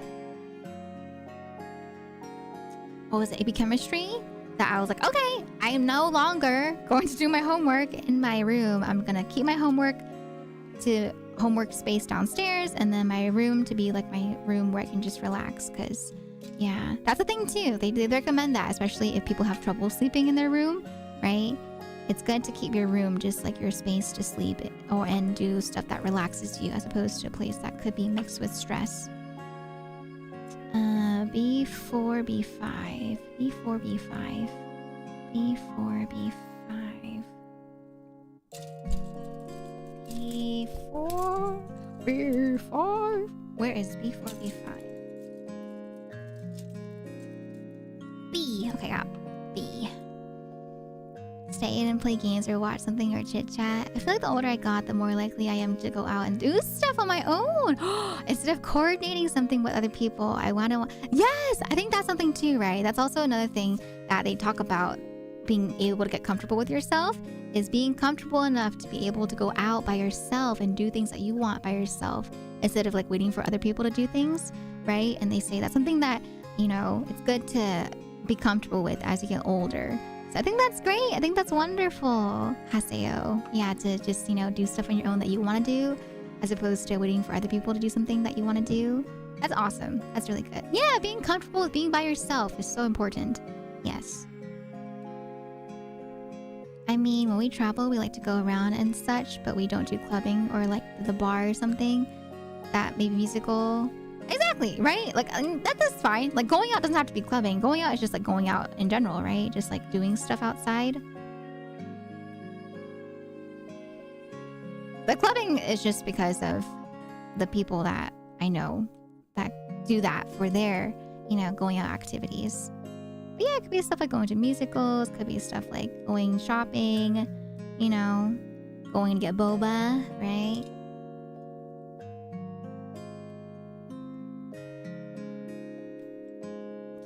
A: what was it, AP chemistry, that I was like, okay, I am no longer going to do my homework in my room. I'm gonna keep my homework space downstairs, and then my room to be like my room where I can just relax. Because yeah, that's a thing too. They recommend that, especially if people have trouble sleeping in their room, right? It's good to keep your room just like your space to sleep and do stuff that relaxes you, as opposed to a place that could be mixed with stress. B4, B5, B4, B5, B4, B5, B4, B5. Where is B4, B5? B. Okay, got B. Stay in and play games or watch something or chit chat. I feel like the older I got, the more likely I am to go out and do stuff on my own. Instead of coordinating something with other people, I want to... Yes! I think that's something too, right? That's also another thing that they talk about, being able to get comfortable with yourself, is being comfortable enough to be able to go out by yourself and do things that you want by yourself, instead of like waiting for other people to do things, right? And they say that's something that, you know, it's good to be comfortable with as you get older. I think that's great. I think that's wonderful, Haseo. Yeah, to just, you know, do stuff on your own that you want to do, as opposed to waiting for other people to do something that you want to do. That's awesome. That's really good. Yeah, being comfortable with being by yourself is so important. Yes. I mean, when we travel, we like to go around and such, but we don't do clubbing or like the bar or something. That maybe musical... Exactly, right? Like, that's fine. Like, going out doesn't have to be clubbing. Going out is just like going out in general, right? Just like doing stuff outside. The clubbing is just because of the people that I know that do that for their, you know, going out activities. But yeah, it could be stuff like going to musicals. Could be stuff like going shopping, you know, going to get boba, right?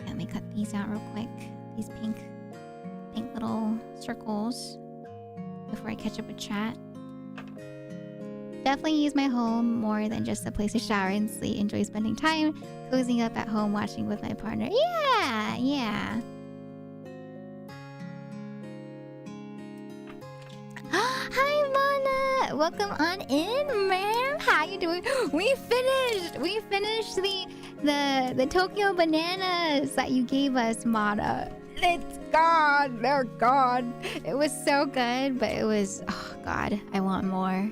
A: Let me cut these out real quick. These pink little circles before I catch up with chat. Definitely use my home more than just a place to shower and sleep. Enjoy spending time cozying up at home, watching with my partner. Yeah, yeah. Hi, Mana. Welcome on in, ma'am. How you doing? We finished the Tokyo bananas that you gave us, Mana. It's gone. They're gone. It was so good, but it was, oh god, I want more.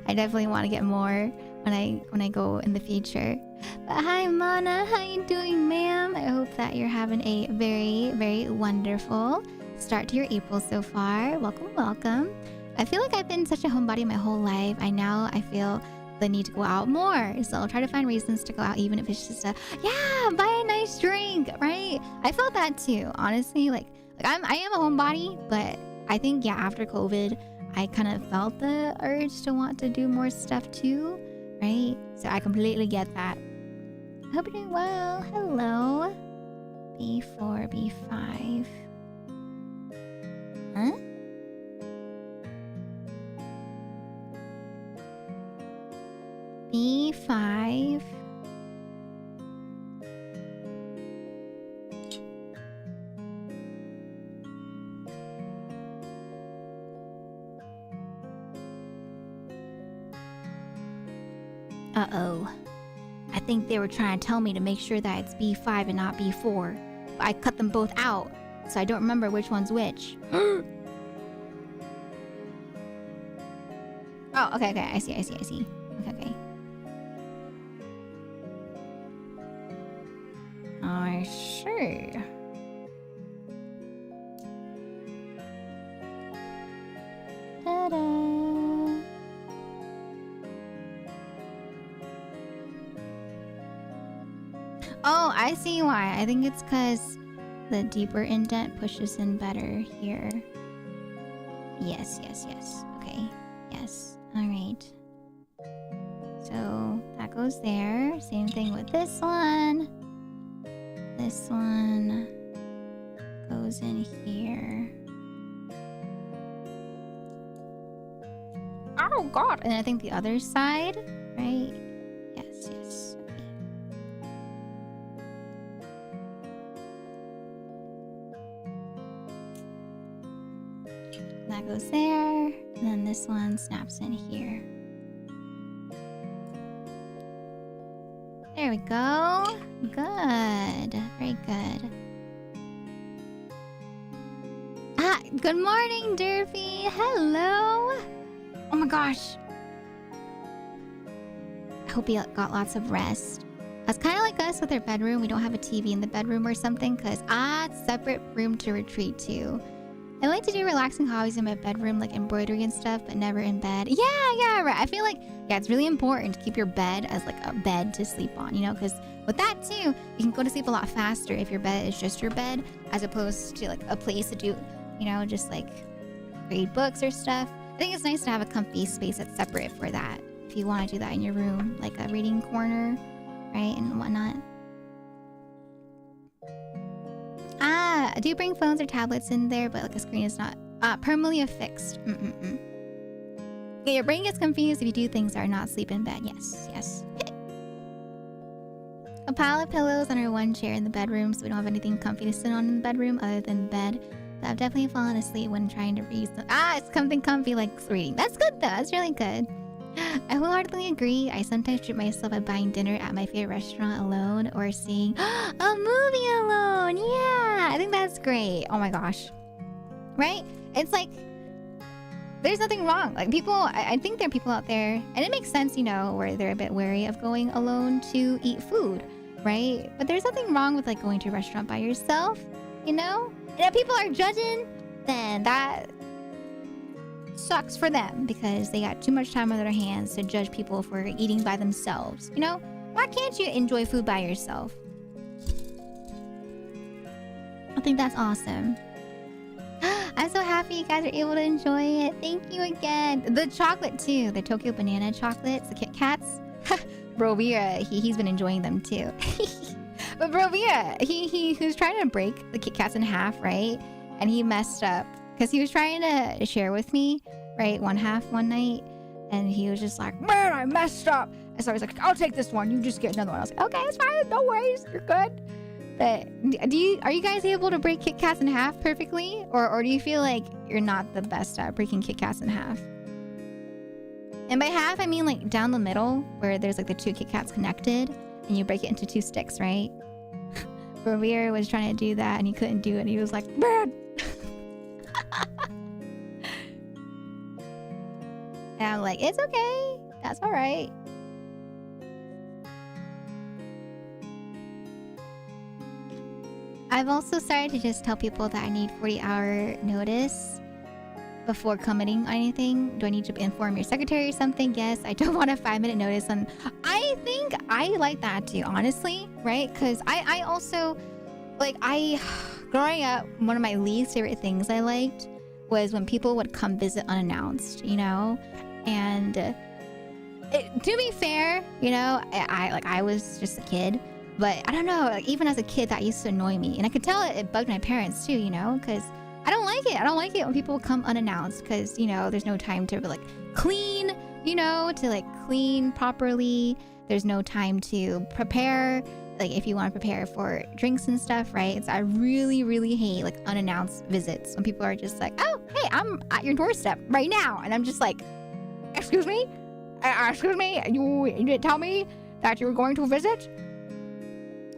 A: I definitely want to get more when I go in the future. But hi, Mana. How you doing, ma'am? I hope that you're having a very, very wonderful start to your April so far. Welcome, welcome. I feel like I've been such a homebody my whole life. I feel the need to go out more, so I'll try to find reasons to go out, even if it's just buy a nice drink, right? I felt that too, honestly. Like I am a homebody, but I think after COVID, I kind of felt the urge to want to do more stuff too, right? So I completely get that. I hope you're doing well. Hello. B4, B5. Huh? B5. Uh-oh. I think they were trying to tell me to make sure that it's B5 and not B4. But I cut them both out, so I don't remember which one's which. Oh, okay. I see. Okay. I see. Ta-da! Oh, I see why. I think it's because the deeper indent pushes in better here. Yes. Okay. Yes. All right. So that goes there. Same thing with this one. This one goes in here. Oh God! And I think the other side, right? Yes. Okay. That goes there, and then this one snaps in here. There we go. Good. Very good. Ah, good morning, Derpy. Hello. Oh my gosh. I hope you got lots of rest. It's kind of like us with our bedroom. We don't have a TV in the bedroom or something because it's a separate room to retreat to. I like to do relaxing hobbies in my bedroom, like embroidery and stuff, but never in bed. Yeah, right. I feel like, it's really important to keep your bed as like a bed to sleep on, you know, because with that too, you can go to sleep a lot faster if your bed is just your bed, as opposed to like a place to do, you know, just like read books or stuff. I think it's nice to have a comfy space that's separate for that. If you want to do that in your room, like a reading corner, right, and whatnot. I do bring phones or tablets in there, but like a screen is not permanently affixed. Yeah, your brain gets confused if you do things that are not sleep in bed. Yes. A pile of pillows on our one chair in the bedroom, so we don't have anything comfy to sit on in the bedroom other than bed. So I've definitely fallen asleep when trying to read. It's something comfy like reading. That's good though. That's really good. I wholeheartedly agree. I sometimes treat myself by buying dinner at my favorite restaurant alone or seeing a movie alone. Yeah, I think that's great. Oh my gosh. Right? It's like, there's nothing wrong. Like people, I think there are people out there, and it makes sense, you know, where they're a bit wary of going alone to eat food, right? But there's nothing wrong with like going to a restaurant by yourself, you know? And if people are judging, then that sucks for them because they got too much time on their hands to judge people for eating by themselves. You know, why can't you enjoy food by yourself? I think that's awesome. I'm so happy you guys are able to enjoy it. Thank you again. The chocolate too, the Tokyo banana chocolates, the Kit Kats. Brovia, he's been enjoying them too. But Brovia, he was trying to break the Kit Kats in half, right? And he messed up. Because he was trying to share with me, right, one half one night, and he was just like, man, I messed up. And so I was like, I'll take this one. You just get another one. I was like, okay, it's fine. No worries. You're good. But are you guys able to break Kit Kats in half perfectly? Or do you feel like you're not the best at breaking Kit Kats in half? And by half, I mean like down the middle where there's like the two Kit Kats connected and you break it into two sticks, right? Brovir was trying to do that and he couldn't do it. And he was like, man. And I'm like, it's okay. That's all right. I've also started to just tell people that I need 40-hour notice before committing on anything. Do I need to inform your secretary or something? Yes. I don't want a 5-minute notice. And I think I like that too, honestly, right? Because I also, like, growing up, one of my least favorite things I liked was when people would come visit unannounced, you know? And to be fair, you know, I was just a kid, but I don't know, like, even as a kid that used to annoy me, and I could tell it bugged my parents too, you know, because I don't like it. I don't like it when people come unannounced because, you know, there's no time to like clean, you know, to like clean properly. There's no time to prepare, like if you want to prepare for drinks and stuff, right? So I really, really hate like unannounced visits when people are just like, oh, hey, I'm at your doorstep right now. And I'm just like, excuse me? Excuse me? You didn't tell me that you were going to visit?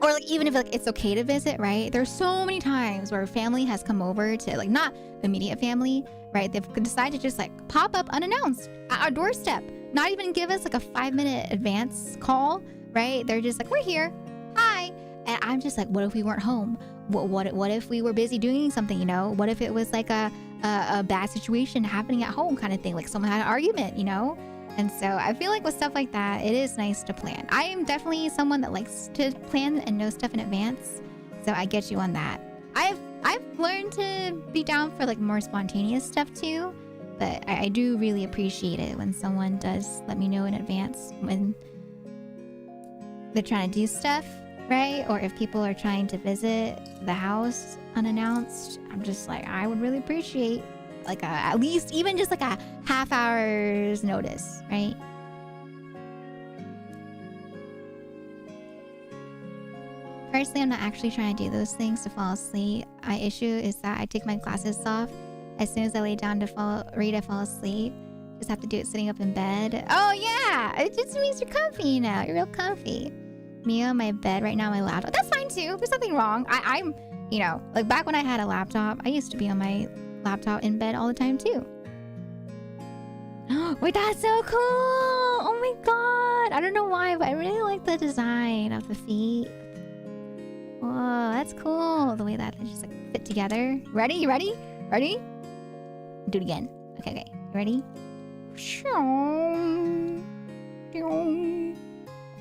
A: Or like even if like it's okay to visit, right? There's so many times where family has come over to like not immediate family, right? They've decided to just like pop up unannounced at our doorstep. Not even give us like a 5-minute advance call, right? They're just like, we're here. Hi. And I'm just like, what if we weren't home? What if we were busy doing something, you know? What if it was like a bad situation happening at home kind of thing? Like someone had an argument, you know? And so I feel like with stuff like that, it is nice to plan. I am definitely someone that likes to plan and know stuff in advance. So I get you on that. I've learned to be down for like more spontaneous stuff too. But I do really appreciate it when someone does let me know in advance when they're trying to do stuff, right? Or if people are trying to visit the house unannounced. I'm just like, I would really appreciate like at least even just like a half hour's notice, right? Personally, I'm not actually trying to do those things to fall asleep. My issue is that I take my glasses off as soon as I lay down to fall asleep. Just have to do it sitting up in bed. Oh yeah, it just means you're comfy, you know. You're real comfy. Me on my bed right now, my laptop. That's fine too. There's nothing wrong. I'm, you know, like back when I had a laptop, I used to be on my laptop in bed all the time too. Wait, that's so cool! Oh my god! I don't know why, but I really like the design of the feet. Whoa, that's cool. The way that they just like fit together. Ready? You ready? Ready? Do it again. Okay, okay. You ready?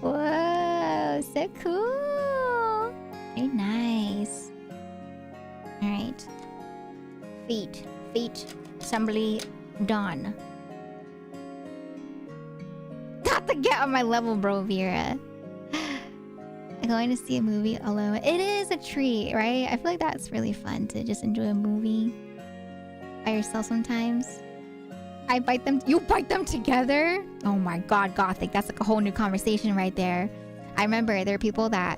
A: Whoa, so cool. Very nice. Alright. Feet assembly done. Got to get on my level, bro, Vera. Going to see a movie alone. It is a treat, right? I feel like that's really fun to just enjoy a movie by yourself sometimes. I bite them. You bite them together? Oh my god, Gothic. That's like a whole new conversation right there. I remember there are people that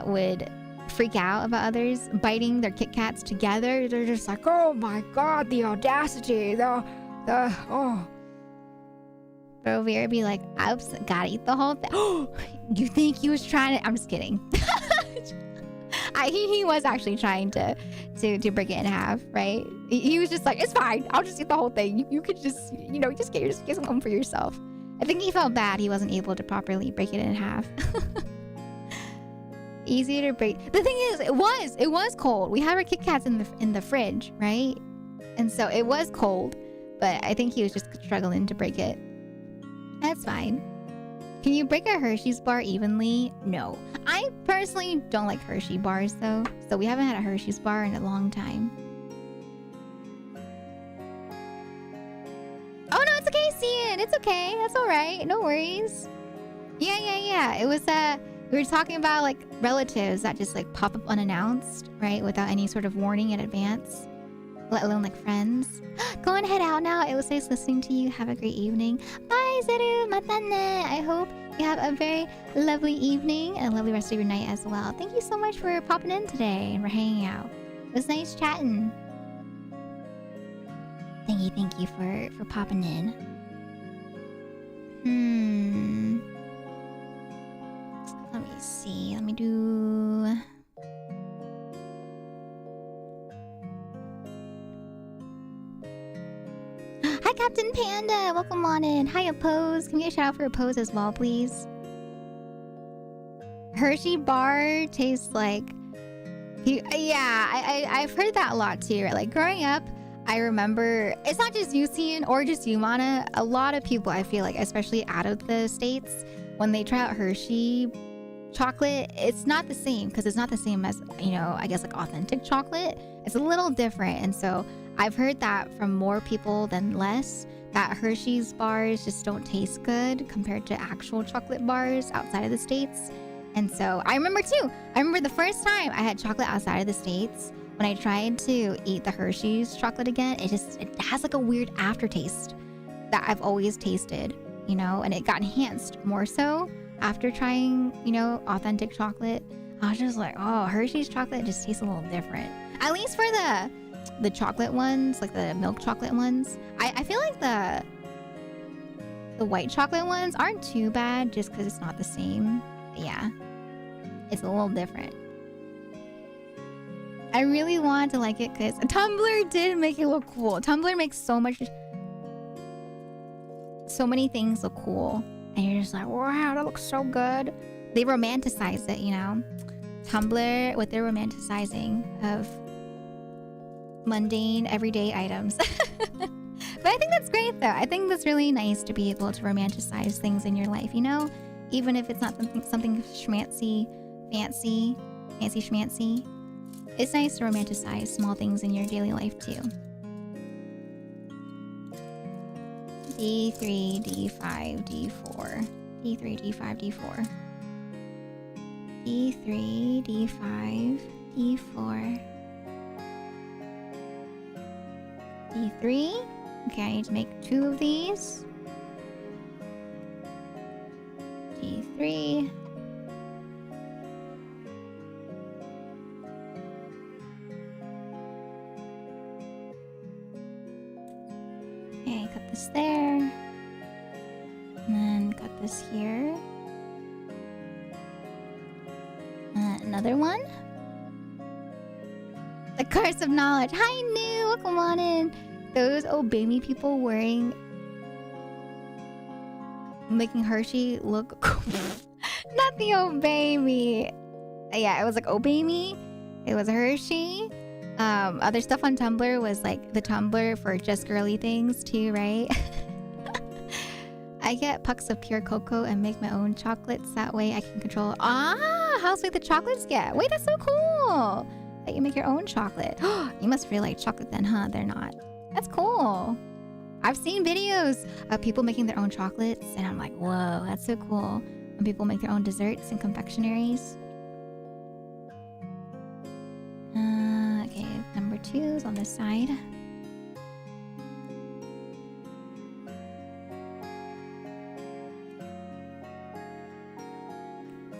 A: would freak out about others biting their Kit Kats together. They're just like, oh my god, the audacity, oh. Bro, Vera be like, oops, gotta eat the whole thing. You think he was trying to? I'm just kidding. He was actually trying to break it in half, right? He was just like, it's fine. I'll just eat the whole thing. You could just, you know, just get some home for yourself. I think he felt bad he wasn't able to properly break it in half. Easier to break. The thing is, it was cold. We had our Kit Kats in the fridge, right? And so it was cold, but I think he was just struggling to break it. That's fine. Can you break a Hershey's bar evenly? No. I personally don't like Hershey bars though. So we haven't had a Hershey's bar in a long time. Oh no, it's okay, Cian. It's okay. That's alright. No worries. Yeah. It was we were talking about like relatives that just like pop up unannounced, right? Without any sort of warning in advance. Let alone like friends. Go and head out now. It was nice listening to you. Have a great evening. Bye, Zeru. Matane. I hope you have a very lovely evening and a lovely rest of your night as well. Thank you so much for popping in today and for hanging out. It was nice chatting. Thank you for popping in. Let me see. Let me do... Hi, Captain Panda. Welcome on in. Hi, Oppose. Can we get a shout out for Oppose as well, please? Hershey bar tastes like... Yeah, I've heard that a lot too. Like, growing up, I remember... It's not just you, Cian, or just you, Mana. A lot of people, I feel like, especially out of the States, when they try out Hershey chocolate, it's not the same. Because it's not the same as, you know, I guess, like, authentic chocolate. It's a little different. And so... I've heard that from more people than less, that Hershey's bars just don't taste good compared to actual chocolate bars outside of the States. And so I remember too, the first time I had chocolate outside of the States, when I tried to eat the Hershey's chocolate again, it has like a weird aftertaste that I've always tasted, you know, and it got enhanced more so after trying, you know, authentic chocolate. I was just like, oh, Hershey's chocolate just tastes a little different. At least for the chocolate ones, like the milk chocolate ones. I feel like the white chocolate ones aren't too bad just because it's not the same. But yeah, it's a little different. I really want to like it because Tumblr did make it look cool. Tumblr makes so many things look cool. And you're just like, wow, that looks so good. They romanticize it, you know? Tumblr with their romanticizing of mundane everyday items. But But I think that's great though. I think that's really nice to be able to romanticize things in your life, you know? Even if it's not something schmancy, fancy schmancy. It's nice to romanticize small things in your daily life too. D3, D5, D4. D3, D5, D4. D3, D5, D4. D3. Okay, I need to make 2 of these. D3. Okay, cut this there. And then cut this here. Another one. The Curse of Knowledge. Hi, New. Welcome on in. Those Obey Me people making Hershey look not the Obey Me. Yeah, it was like Obey Me. It was Hershey. Other stuff on Tumblr was like the Tumblr for just girly things too, right? I get pucks of pure cocoa and make my own chocolates. That way I can control. Ah, how sweet the chocolates get. Wait, that's so cool. That you make your own chocolate. You must really like chocolate then, huh? They're not. That's cool. I've seen videos of people making their own chocolates and I'm like, whoa, that's so cool. When people make their own desserts and confectionaries. Okay, number 2 is on this side.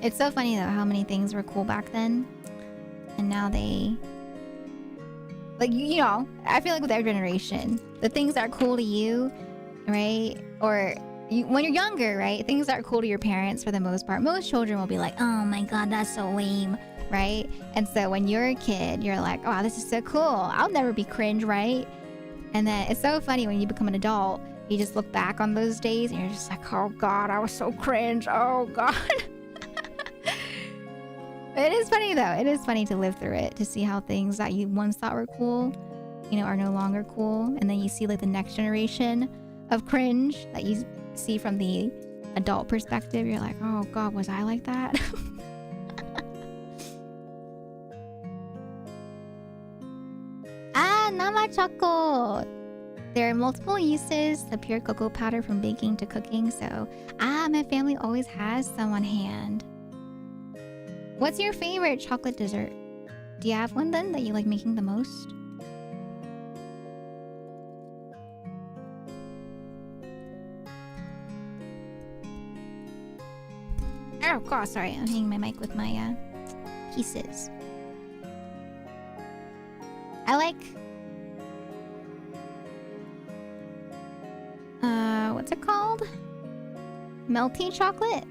A: It's so funny though how many things were cool back then. And now they... Like, you know, I feel like with our generation, the things that are cool to you, right? Or when you're younger, right? Things that are cool to your parents for the most part. Most children will be like, oh my god, that's so lame, right? And so when you're a kid, you're like, oh, this is so cool. I'll never be cringe, right? And then it's so funny when you become an adult, you just look back on those days and you're just like, oh god, I was so cringe. Oh god. It is funny though. It is funny to live through it, to see how things that you once thought were cool, you know, are no longer cool. And then you see like the next generation of cringe that you see from the adult perspective. You're like, oh god, was I like that? Nama choco. There are multiple uses. The pure cocoa powder from baking to cooking. So, my family always has some on hand. What's your favorite chocolate dessert? Do you have one then that you like making the most? Oh god, sorry. I'm hitting my mic with my pieces. I like... what's it called? Melty chocolate?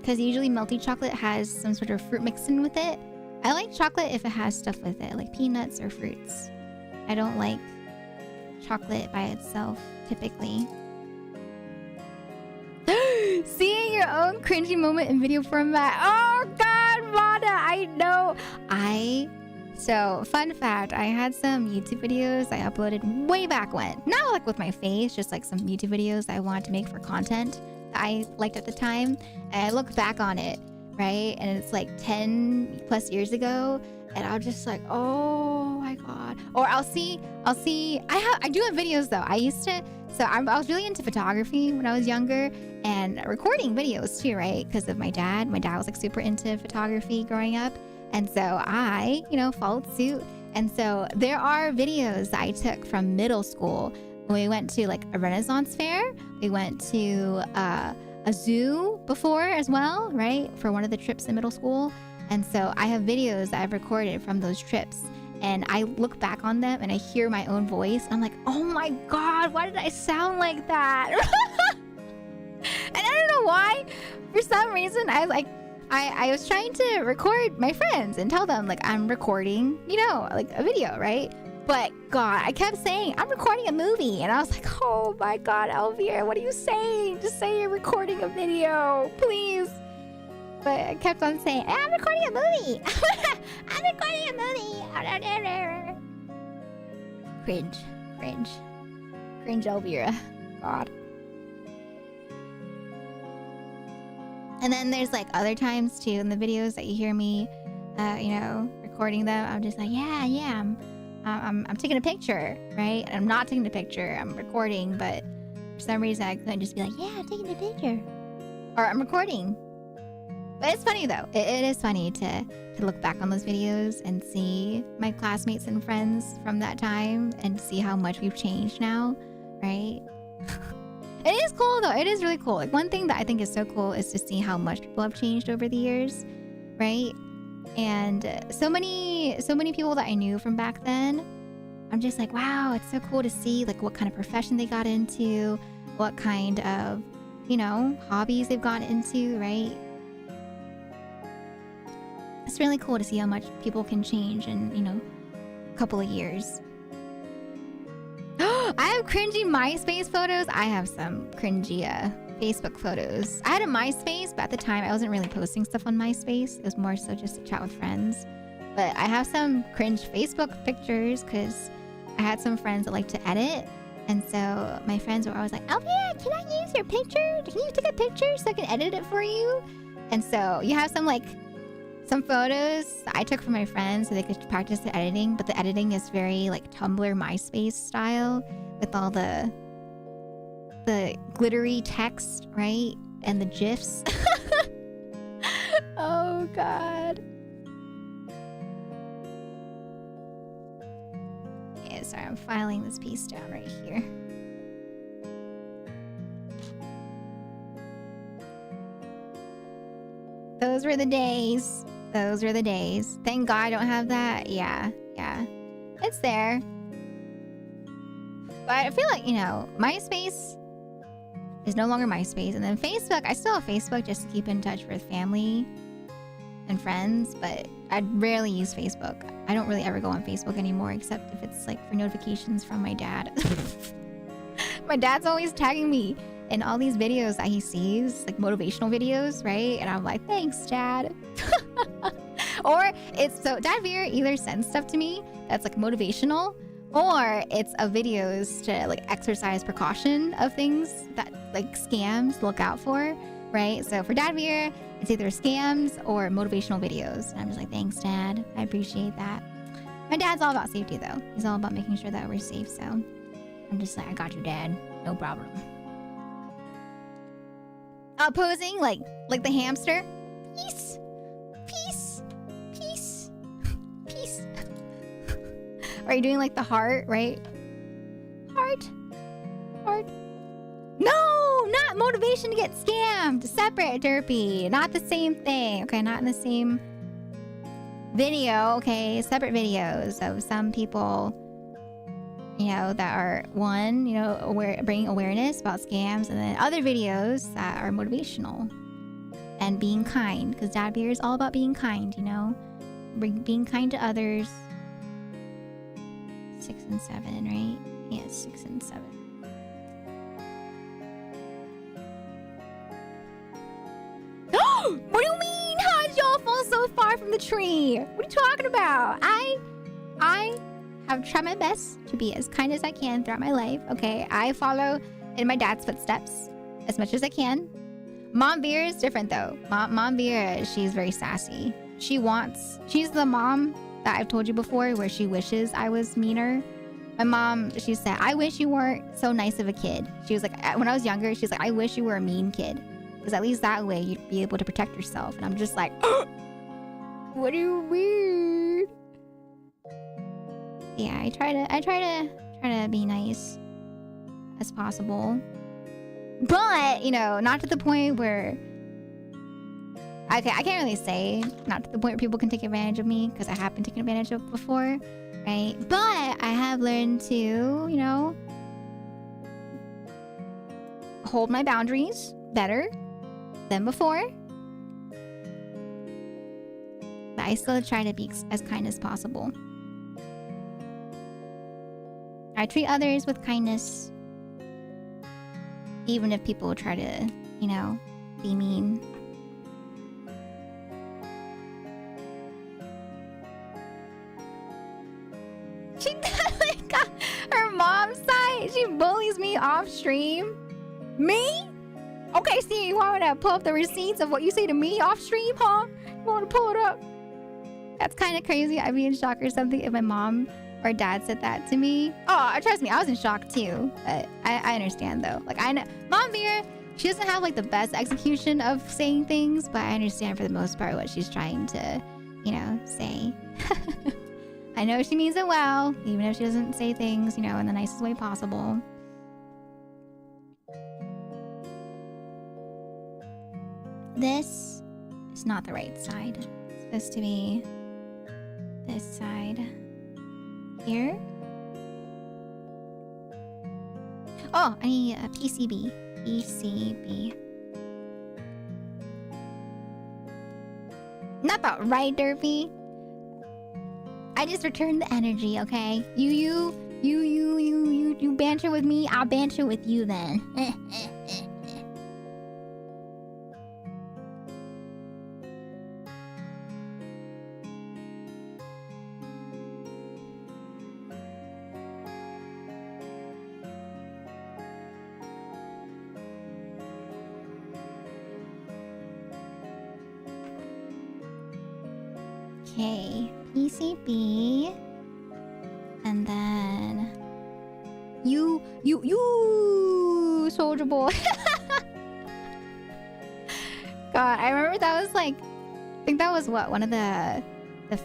A: Because usually melty chocolate has some sort of fruit mixed in with it. I like chocolate if it has stuff with it, like peanuts or fruits. I don't like chocolate by itself, typically. Seeing your own cringy moment in video format. Oh god, Mona, I know. So, fun fact, I had some YouTube videos I uploaded way back when. Not like with my face, just like some YouTube videos that I wanted to make for content that I liked at the time. And I look back on it, right? And it's like 10 plus years ago. And I was just like, oh my god. Or I'll see, I do have videos though. I was really into photography when I was younger and recording videos too, right? Because of my dad. My dad was like super into photography growing up. And so I, followed suit. And so there are videos that I took from middle school when we went to like a Renaissance fair. We went to a zoo before as well, right? For one of the trips in middle school. And so I have videos that I've recorded from those trips. And I look back on them and I hear my own voice. And I'm like, oh my god, why did I sound like that? And I don't know why. For some reason, I was trying to record my friends and tell them like I'm recording, like a video, right? But god, I kept saying I'm recording a movie, and I was like, oh my god, Elvira, what are you saying? Just say you're recording a video, please. But I kept on saying, I'm recording a movie. I'm recording a movie. Cringe. Cringe Elvira. God. And then there's like other times too in the videos that you hear me, you know, recording them. I'm just like, yeah, I'm taking a picture, right? And I'm not taking a picture. I'm recording, but for some reason I couldn't just be like, yeah, I'm taking a picture, or I'm recording. But it's funny though. It is funny to look back on those videos and see my classmates and friends from that time and see how much we've changed now, right? It is cool though. It is really cool. Like one thing that I think is so cool is to see how much people have changed over the years, right? And so many people that I knew from back then, I'm just like, wow, it's so cool to see like what kind of profession they got into, what kind of, you know, hobbies they've gotten into, right? It's really cool to see how much people can change in, you know, a couple of years. I have cringy MySpace photos. I have some cringy Facebook photos. I had a MySpace, but at the time I wasn't really posting stuff on MySpace. It was more so just to chat with friends. But I have some cringe Facebook pictures because I had some friends that like to edit. And so my friends were always like, oh yeah, can I use your picture? Can you take a picture so I can edit it for you? And so you have some like some photos I took from my friends so they could practice the editing, but the editing is very like Tumblr, MySpace style with all the glittery text, right? And the GIFs. Oh God. Yeah, sorry, I'm filing this piece down right here. Those were the days. Those were the days. Thank God I don't have that. Yeah. It's there. But I feel like, you know, MySpace is no longer MySpace. And then Facebook, I still have Facebook just to keep in touch with family and friends. But I rarely use Facebook. I don't really ever go on Facebook anymore, except if it's like for notifications from my dad. My dad's always tagging me in all these videos that he sees, like motivational videos, right? And I'm like, thanks, Dad. Or it's so Dad Veer either sends stuff to me that's like motivational, or it's videos to like exercise precaution of things that like scams look out for, right? So for Dad Veer, it's either scams or motivational videos. And I'm just like, thanks, Dad. I appreciate that. My dad's all about safety though. He's all about making sure that we're safe. So I'm just like, I got you, Dad. No problem. Posing like the hamster. Peace. Are you doing like the heart, right? Heart. No, not motivation to get scammed. Separate, derpy. Not the same thing. Okay, not in the same video. Okay, separate videos of some people, you know, that are one, you know, bringing awareness about scams, and then other videos that are motivational and being kind, because Dad Beer is all about being kind, you know, being kind to others. 6 and 7, right? Yeah, 6 and 7. What do you mean? How did y'all fall so far from the tree? What are you talking about? I have tried my best to be as kind as I can throughout my life, okay? I follow in my dad's footsteps as much as I can. Mom Beer is different though. Mom Beer, she's very sassy. She's the mom that I've told you before where she wishes I was meaner. My mom, she said, I wish you weren't so nice of a kid. She was like, when I was younger, she's like, I wish you were a mean kid. Because at least that way you'd be able to protect yourself. And I'm just like, what do you mean? Yeah, I try to be nice as possible. But, you know, not to the point where okay, I can't really say not to the point where people can take advantage of me, because I have been taken advantage of before, right? But I have learned to, you know, hold my boundaries better than before. But I still try to be as kind as possible. I treat others with kindness, even if people try to, you know, be mean. She definitely got her mom's side. She She bullies me off stream. Me? Okay, Steve, you want me to pull up the receipts of what you say to me off stream, huh? You want to pull it up? That's kind of crazy. I'd be in shock or something if my mom or dad said that to me. Oh, trust me, I was in shock too. But I understand though. Like I know, Mom Beer, she doesn't have like the best execution of saying things, but I understand for the most part what she's trying to, you know, say. I know she means it well, even if she doesn't say things, you know, in the nicest way possible. This is not the right side. It's supposed to be this side here. Oh, I need a PCB. PCB. Not that right, Derpy. I just returned the energy, okay? You banter with me, I'll banter with you then. Okay, PCB, and then you, Soldier Boy. God, I remember that was like, I think that was what, one of the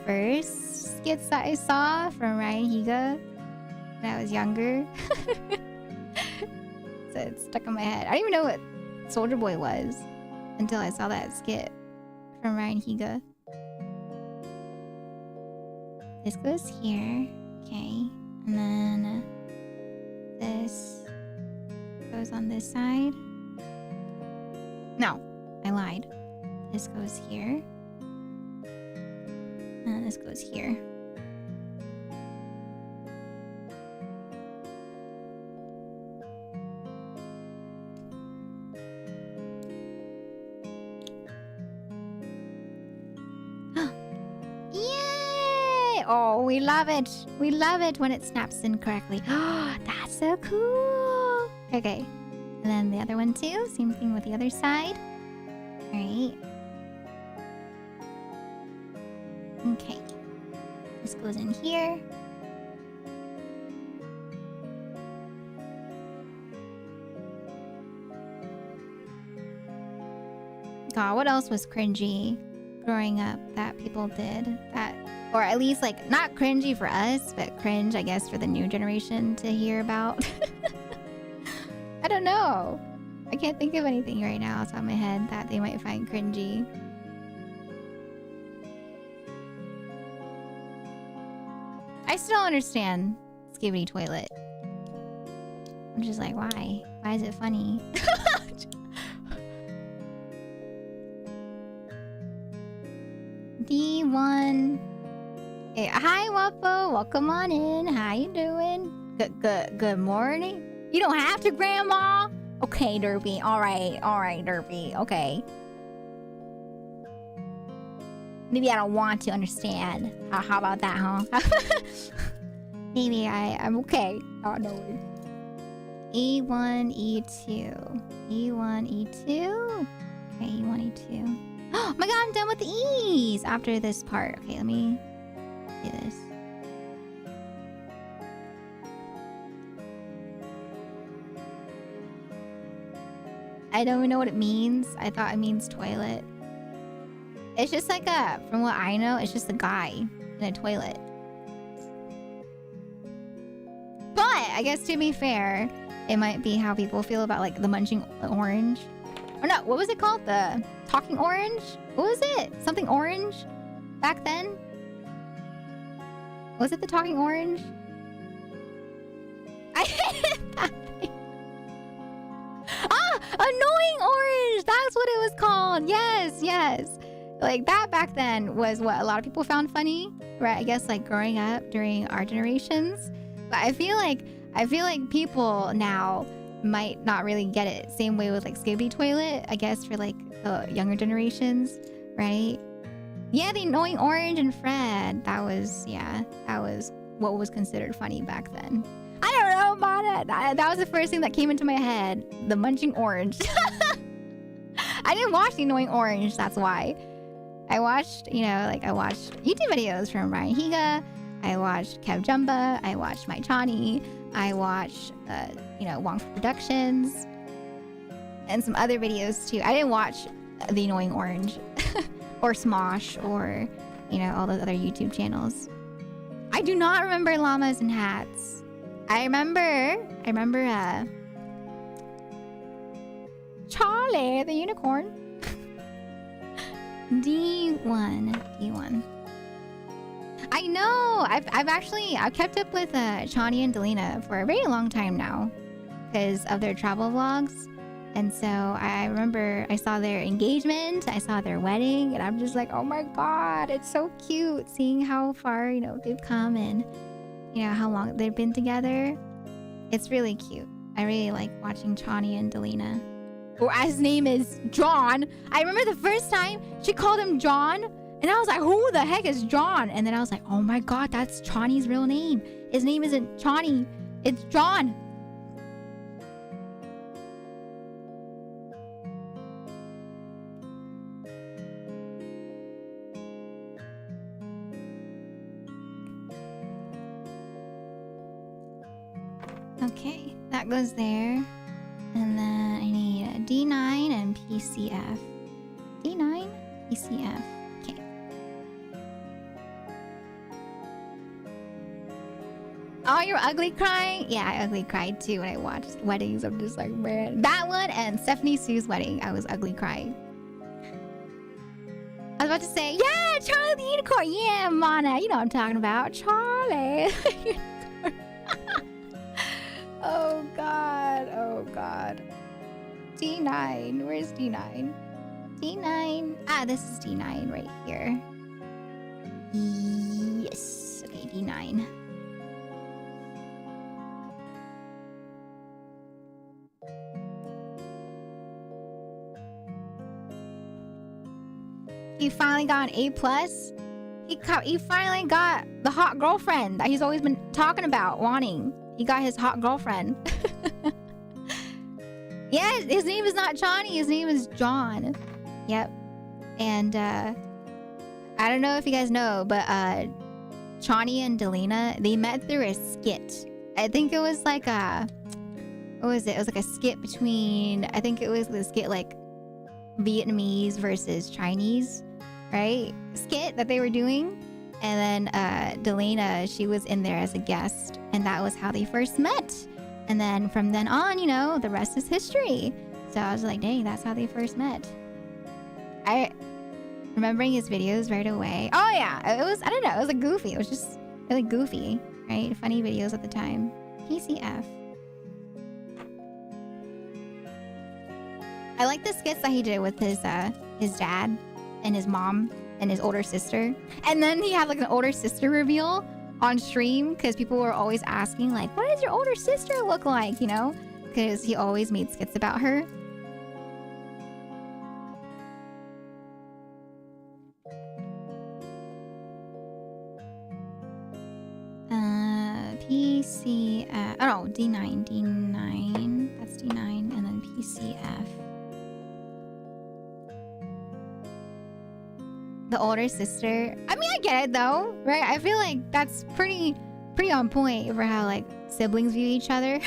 A: first skits that I saw from Ryan Higa when I was younger. So it's stuck in my head. I didn't even know what Soldier Boy was until I saw that skit from Ryan Higa. This goes here, okay, and then this goes on this side. No, I lied. This goes here, and this goes here. Oh, we love it. We love it when it snaps in correctly. Oh, that's so cool. Okay. And then the other one too. Same thing with the other side. All right. Okay. This goes in here. God, what else was cringy growing up that people did? That... Or at least, like, not cringy for us, but cringe, I guess, for the new generation to hear about. I don't know. I can't think of anything right now off the top of my head that they might find cringy. I still don't understand Skibidi Toilet. I'm just like, why? Why is it funny? D1... Hey, hi, Wapo. Welcome on in. How you doing? Good morning. You don't have to, Grandma. Okay, Derpy. All right, Derpy. Okay. Maybe I don't want to understand. How about that, huh? Maybe I'm okay. Oh, no worries. E1, E2. E1, E2. Okay, E1, E2. Oh my god, I'm done with the E's after this part. Okay, let me... do this. I don't even know what it means. I thought it means toilet. It's just like a, from what I know, it's just a guy in a toilet. But I guess to be fair, it might be how people feel about like the munching orange. Or no, what was it called? The talking orange? What was it? Something orange back then? Was it the talking orange? I hate that thing. Ah! Annoying orange! That's what it was called! Yes, yes. Like, that back then was what a lot of people found funny. Right? I guess, like, growing up during our generations. But I feel like people now might not really get it. Same way with, like, Skibidi Toilet. I guess for, like, the younger generations. Right? Yeah, the annoying orange and Fred. That was what was considered funny back then. I don't know, Mana. That was the first thing that came into my head. The munching orange. I didn't watch The Annoying Orange, that's why. I watched, you know, like I watched YouTube videos from Ryan Higa. I watched Kev Jumba. I watched My Chani. I watched, you know, Wong Productions. And some other videos too. I didn't watch The Annoying Orange. Or Smosh. Or, you know, all those other YouTube channels. I do not remember llamas and hats. I remember, Charlie the unicorn. D1. I know. I've kept up with Chani and Delina for a very long time now because of their travel vlogs. And so I remember I saw their engagement, I saw their wedding, and I'm just like, oh my god, it's so cute seeing how far, you know, they've come and, you know, how long they've been together. It's really cute. I really like watching Chani and Delina. Or his name is John. I remember the first time she called him John, and I was like, who the heck is John? And then I was like, oh my god, that's Chani's real name. His name isn't Chani, it's John. Okay, that goes there. And then I need a D9 and PCF. D9, PCF. Okay. Oh, you're ugly crying? Yeah, I ugly cried too when I watched weddings. I'm just like, man. That one and Stephanie Sue's wedding, I was ugly crying. I was about to say, yeah, Charlie the Unicorn. Yeah, Mana. You know what I'm talking about. Charlie. Oh god, oh god. D9, where's D9? D9, ah, this is D9 right here. Yes, okay, D9. He finally got an A+. He finally got the hot girlfriend that he's always been talking about, wanting. He got his hot girlfriend. Yeah, his name is not Chani. His name is John. Yep. And I don't know if you guys know, but Chani and Delina, they met through a skit. I think it was like a... What was it? It was like a skit between... I think it was the skit like Vietnamese versus Chinese, right? Skit that they were doing. And then Delina, she was in there as a guest. And that was how they first met. And then from then on, you know, the rest is history. So I was like, dang, that's how they first met. I remembering his videos right away. Oh yeah, it was, I don't know, it was like goofy. It was just really goofy, right? Funny videos at the time. PCF. I like the skits that he did with his dad and his mom and his older sister. And then he had like an older sister reveal on stream because people were always asking like, what does your older sister look like, you know? Because he always made skits about her. PCF. Oh, D9. D9. That's D9. And then PCF. The older sister. I mean, I get it though, right? I feel like that's pretty on point for how like siblings view each other.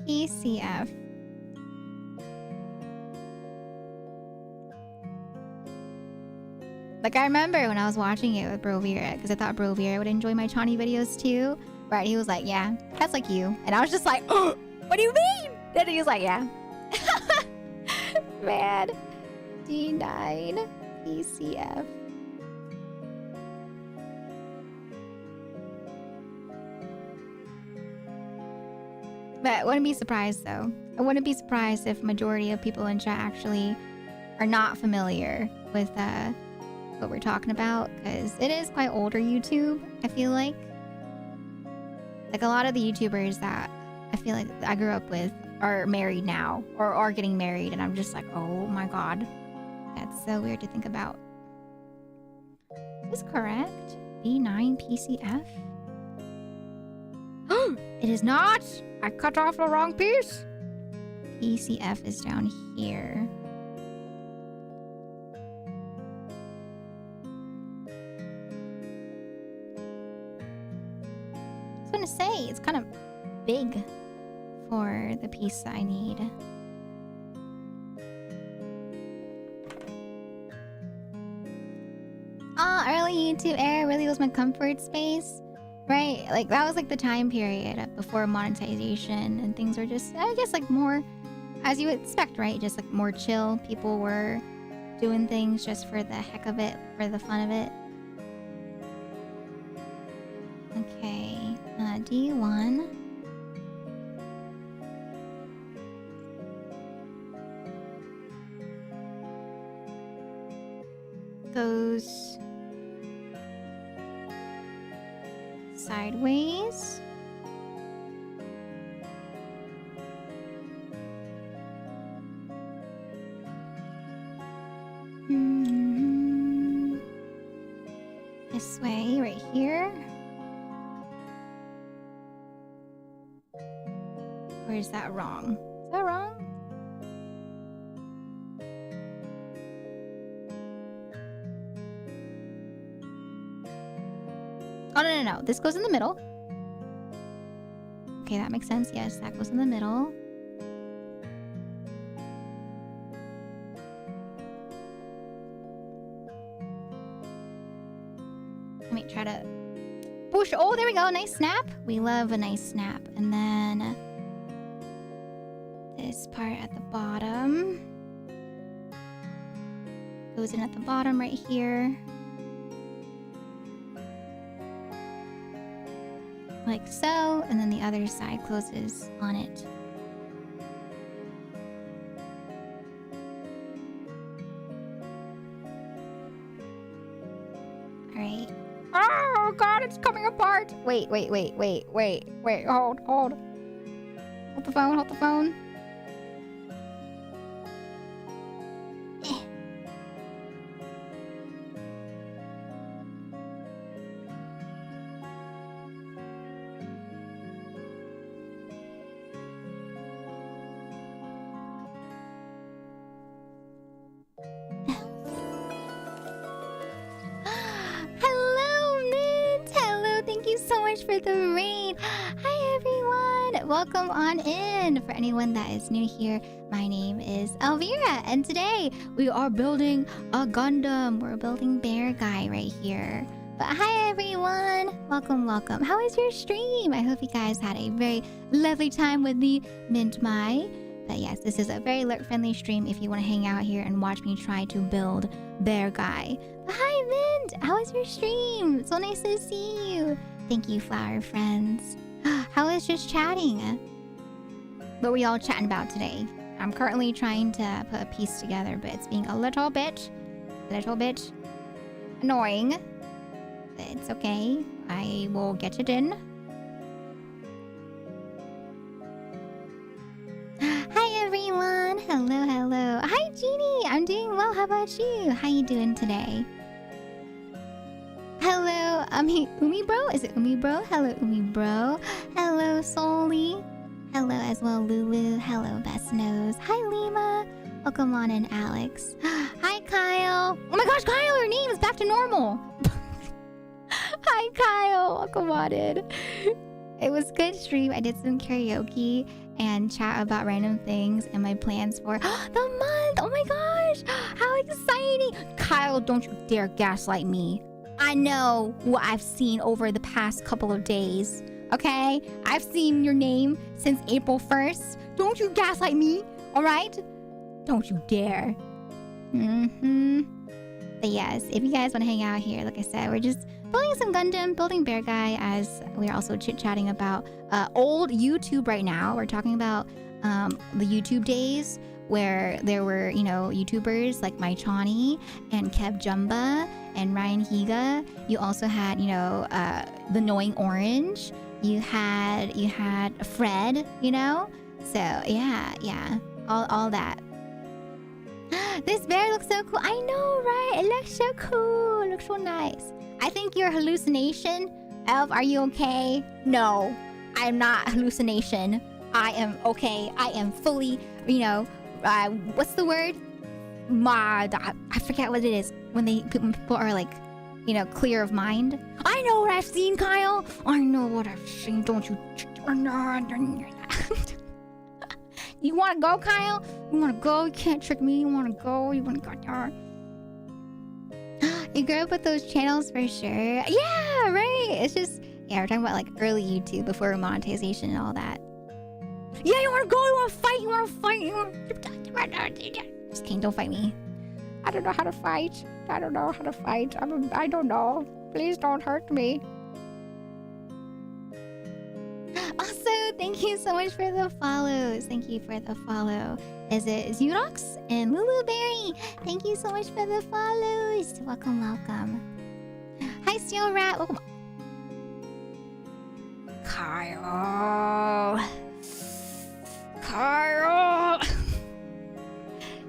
A: PCF. Like I remember when I was watching it with Bro Vera, because I thought Bro Vera would enjoy my Chani videos too. Right? He was like, yeah, that's like you. And I was just like, oh, what do you mean? Then he was like, yeah. Man. D9 PCF. But I wouldn't be surprised though. I wouldn't be surprised if majority of people in chat actually are not familiar with what we're talking about, because it is quite older YouTube, I feel like. Like a lot of the YouTubers that I feel like I grew up with are married now or are getting married, and I'm just like, oh my god, that's so weird to think about. Is this correct? B9 PCF? It is not! I cut off the wrong piece! PCF is down here. I was gonna say, it's kind of big for the piece that I need. Early YouTube era really was my comfort space. Right? Like, that was like the time period before monetization and things were just, I guess, like more, as you would expect, right? Just like more chill. People were doing things just for the heck of it, for the fun of it. Okay, D1. Goes sideways. This way, right here. Or is that wrong? Is that wrong? Oh, no. This goes in the middle. Okay, that makes sense. Yes, that goes in the middle. Let me try to push. Oh, there we go. Nice snap. We love a nice snap. And then this part at the bottom goes in at the bottom right here. Like so, and then the other side closes on it. Alright. Oh god, it's coming apart! Wait. Hold. Hold the phone. For the rain. Hi everyone, welcome on in. For anyone that is new here, my name is Elvira, and today we are building a Gundam. We're building BEARGGUY right here. But hi everyone, welcome. How is your stream? I hope you guys had a very lovely time with the Mint Mai. But yes, this is a very alert friendly stream if you want to hang out here and watch me try to build BEARGGUY. But hi Mint, how is your stream? So nice to see you. Thank you, flower friends. How is just chatting? What were y'all chatting about today? I'm currently trying to put a piece together, but it's being a little bit annoying. But it's okay. I will get it in. Hi, everyone. Hello. Hi, Jeannie. I'm doing well. How about you? How you doing today? Hello, Umi Bro? Is it Umi Bro? Hello, Umi Bro. Hello, Soli. Hello as well, Lulu. Hello, Best Nose. Hi, Lima. Welcome on in, Alex. Hi, Kyle. Oh my gosh, Kyle, your name is back to normal. Hi, Kyle. Welcome on in. It was good stream. I did some karaoke and chat about random things and my plans for the month. Oh my gosh, how exciting. Kyle, don't you dare gaslight me. I know what I've seen over the past couple of days, okay? I've seen your name since April 1st. Don't you gaslight me, all right? Don't you dare. But yes, if you guys want to hang out here, like I said, we're just building some Gundam, building BEARGGUY, as we're also chit-chatting about old YouTube right now. We're talking about the YouTube days where there were, you know, YouTubers like My Chani and Kev Jumba and Ryan Higa. You also had, you know, the Knowing Orange. You had Fred, you know. So yeah, all that. This bear looks so cool. I know, right? It looks so cool. you look so nice. I think your hallucination of are you okay? No, I am not a hallucination. I am okay. I am fully, what's the word? I forget what it is when people are like, clear of mind. I know what I've seen, Kyle. I know what I've seen. Don't you? You want to go, Kyle? You want to go? You can't trick me. You want to go? You want to go there? You grew up with those channels for sure. Yeah, right. It's just, we're talking about like early YouTube before monetization and all that. Yeah, you want to go? You want to fight? You want to fight? You want to... Just kidding, don't fight me. I don't know how to fight. I don't know how to fight. I don't know. Please don't hurt me. Also, thank you so much for the follows. Thank you for the follow. Is it Zurox and Luluberry? Thank you so much for the follows. Welcome, welcome. Hi, Steel Rat. Welcome. Kyle.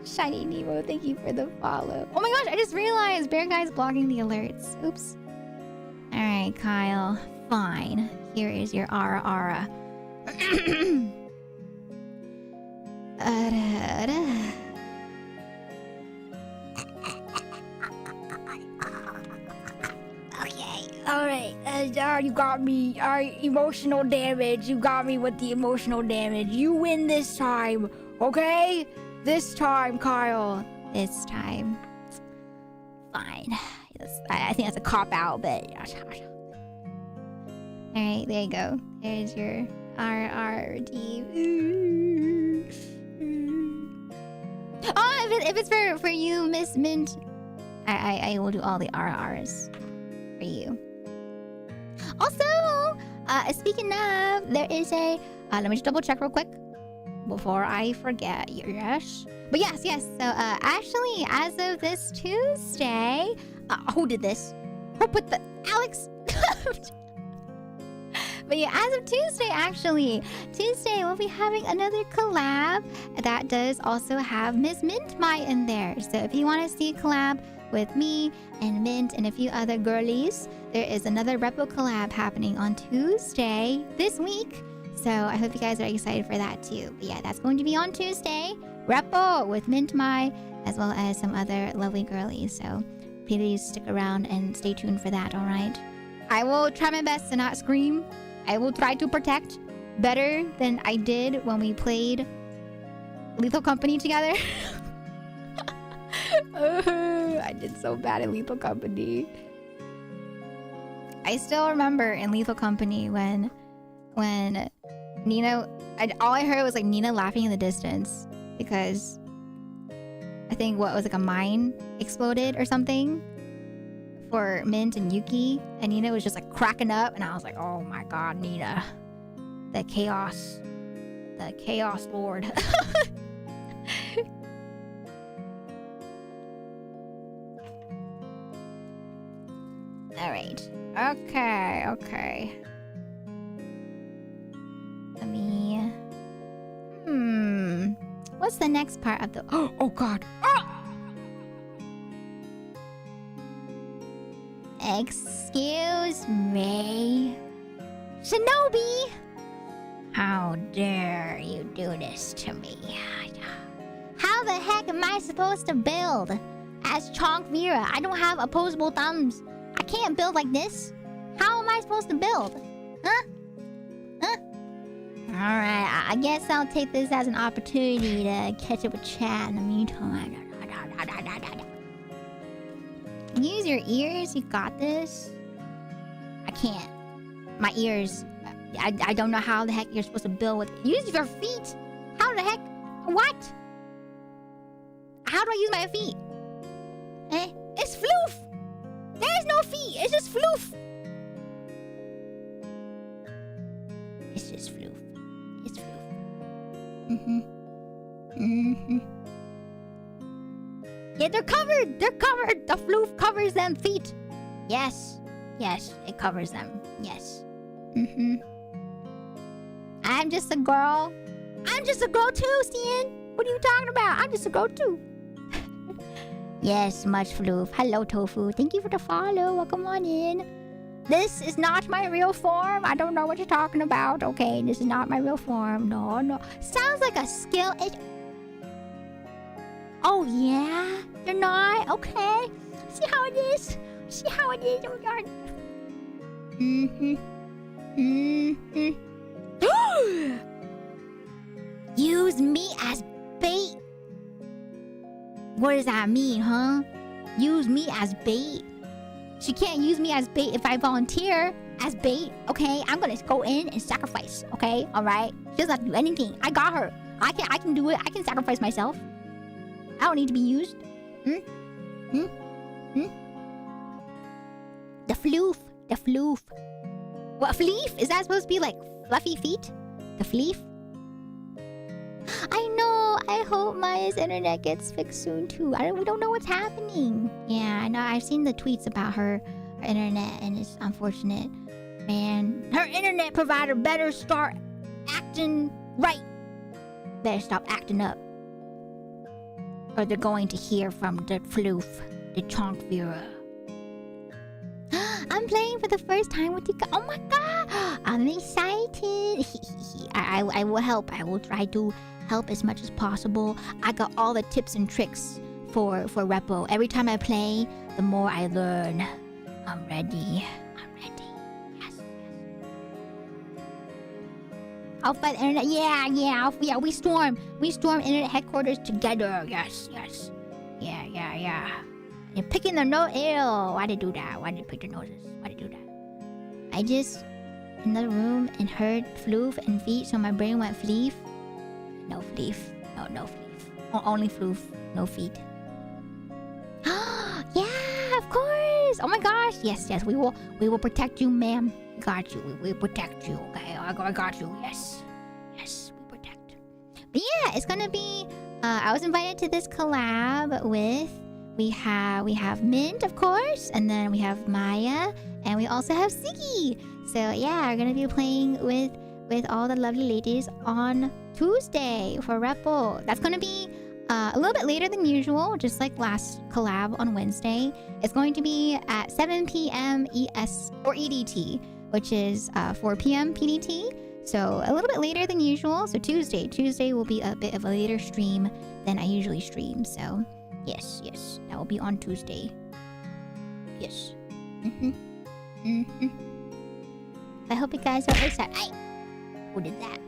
A: Shiny Nemo, thank you for the follow. Oh my gosh, I just realized Bear Guy's blocking the alerts. Oops. Alright, Kyle. Fine. Here is your Ara Ara. Okay, alright. You got me. Emotional damage. You got me with the emotional damage. You win this time, okay? This time, Kyle. This time. Fine. I think that's a cop-out, but... Alright, there you go. There's your RRD. Oh, if it's for you, Miss Mint, I will do all the RRs for you. Also, speaking of, there is a... let me just double check real quick before I forget. Yes. But yes. So, actually, as of this Tuesday... who did this? Who put the... Alex? But yeah, as of Tuesday, we'll be having another collab that does also have Miss Mint Mai in there. So if you want to see a collab with me and Mint and a few other girlies, there is another Repo collab happening on Tuesday this week. So I hope you guys are excited for that too. But yeah, that's going to be on Tuesday. Repo with Mint Mai, as well as some other lovely girlies. So please stick around and stay tuned for that, alright? I will try my best to not scream. I will try to protect better than I did when we played Lethal Company together. I did so bad in Lethal Company. I still remember in Lethal Company when Nina... all I heard was like Nina laughing in the distance because I think what was like a mine exploded or something for Mint and Yuki, and Nina was just like cracking up, and I was like, oh my god, Nina, the chaos lord. All right, okay. Let me. What's the next part of the? Oh god. Excuse me. Shinobi! How dare you do this to me? How the heck am I supposed to build? As Chonk Vera, I don't have opposable thumbs. I can't build like this. How am I supposed to build? Huh? Alright, I guess I'll take this as an opportunity to catch up with chat in the meantime. Use your ears, you got this. I can't. My ears. I don't know how the heck you're supposed to build with. Use your feet. How the heck? What? How do I use my feet? It's floof. There's no feet. It's just floof. It's just floof. It's floof. Yeah, they're covered. The floof covers them feet. Yes, it covers them. Yes. I'm just a girl. I'm just a girl too, Stian. What are you talking about? I'm just a girl too. Yes, much floof. Hello, Tofu. Thank you for the follow. Welcome on in. This is not my real form. I don't know what you're talking about. Okay, this is not my real form. No, no. Sounds like a skill. Oh, yeah? You're not? Okay. See how it is? See how it is? Oh, God. Use me as bait. What does that mean, huh? Use me as bait. She can't use me as bait if I volunteer as bait, okay? I'm gonna go in and sacrifice, okay? Alright? She doesn't have to do anything. I got her. I can do it. I can sacrifice myself. I don't need to be used. The floof. The floof. What, fleef? Is that supposed to be like fluffy feet? The fleef? I know. I hope Maya's internet gets fixed soon too. We don't know what's happening. Yeah, I know. I've seen the tweets about her internet, and it's unfortunate. Man, her internet provider better start acting right. Better stop acting up, or they're going to hear from the floof, the chonk viewer. I'm playing for the first time with you guys. Oh my god, I'm excited. I will help. I will try to help as much as possible. I got all the tips and tricks for Repo. Every time I play, the more I learn. I'm ready. I'm ready. Yes. I'll fight the internet. Yeah. We storm internet headquarters together. Yes. Yeah. You're picking the nose. Ew. Why did you do that? Why did you pick the noses? Why did you do that? I just in the room and heard floof and feet, so my brain went fleef. No fleef. No fleef. Only floof. No feet. Yeah, of course. Oh my gosh. Yes. We will protect you, ma'am. Got you. We protect you. Okay. I got you. Yes. We protect. But yeah, it's gonna be. I was invited to this collab with. We have Mint, of course, and then we have Maya, and we also have Siggy. So yeah, we're gonna be playing with all the lovely ladies on Tuesday for Repo. That's gonna be a little bit later than usual, just like last collab on Wednesday. It's going to be at 7 p.m. EDT, which is 4 p.m. PDT. So a little bit later than usual. So Tuesday will be a bit of a later stream than I usually stream. So yes, that will be on Tuesday. Yes. I hope you guys are excited. Who did that?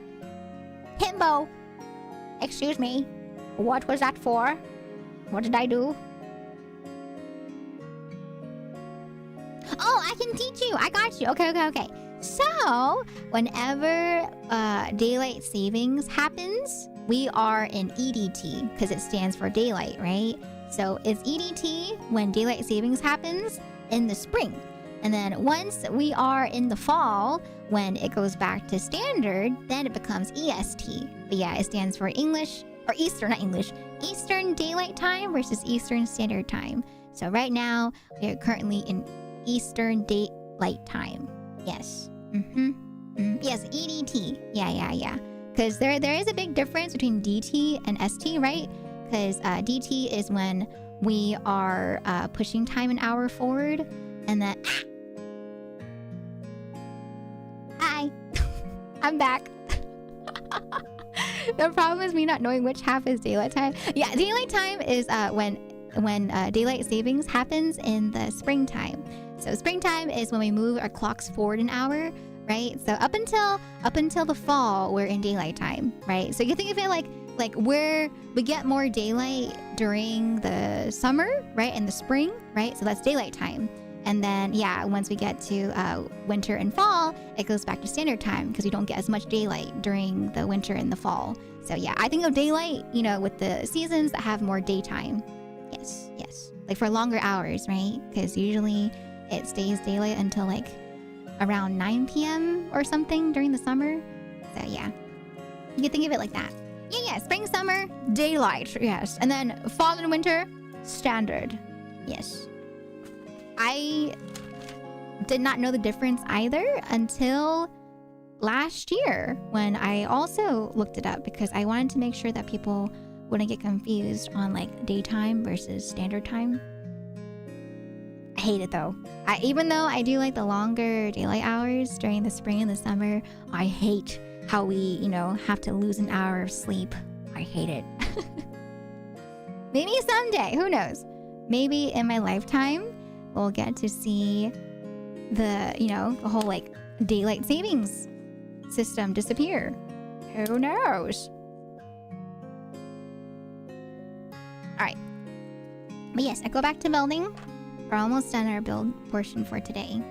A: Himbo! Excuse me. What was that for? What did I do? Oh, I can teach you. I got you. Okay. So, whenever daylight savings happens, we are in EDT because it stands for daylight, right? So it's EDT when daylight savings happens in the spring. And then once we are in the fall, when it goes back to standard, then it becomes EST. But yeah, it stands for English, or Eastern, not English, Eastern Daylight Time versus Eastern Standard Time. So right now, we are currently in Eastern Daylight Time. Yes. Yes, EDT. Yeah. Because there is a big difference between DT and ST, right? Because DT is when we are pushing time an hour forward, and then... Hi! I'm back. The problem is me not knowing which half is daylight time. Yeah, daylight time is when daylight savings happens in the springtime. So springtime is when we move our clocks forward an hour, right? So up until the fall, we're in daylight time, right? So you can think of it like where we get more daylight during the summer, right? In the spring, right? So that's daylight time. And then, yeah, once we get to winter and fall, it goes back to standard time because we don't get as much daylight during the winter and the fall. So yeah, I think of daylight, with the seasons that have more daytime. Yes. Like for longer hours, right? Because usually it stays daylight until like around 9 p.m. or something during the summer. So yeah, you can think of it like that. Yeah, spring, summer, daylight, yes. And then fall and winter, standard. Yes. I did not know the difference either until last year when I also looked it up because I wanted to make sure that people wouldn't get confused on like daytime versus standard time. I hate it though. Even though I do like the longer daylight hours during the spring and the summer, I hate how we, you know, have to lose an hour of sleep. I hate it. Maybe someday, who knows? Maybe in my lifetime, we'll get to see the, you know, the whole like daylight savings system disappear. Who knows? Alright. But yes, I go back to building. We're almost done our build portion for today.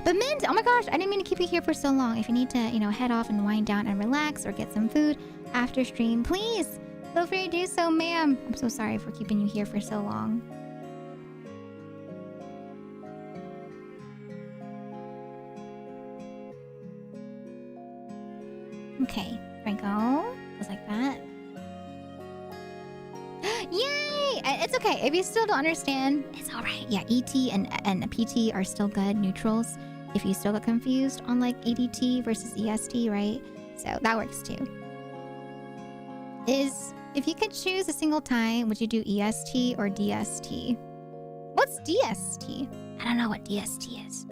A: But Mint, oh my gosh, I didn't mean to keep you here for so long. If you need to, you know, head off and wind down and relax or get some food after stream, please feel free to do so, ma'am. I'm so sorry for keeping you here for so long. Okay, there we go. Just like that. Yay! It's okay. If you still don't understand, it's alright. Yeah, ET and PT are still good neutrals. If you still got confused on like ADT versus EST, right? So that works too. If you could choose a single time, would you do EST or DST? What's DST? I don't know what DST is.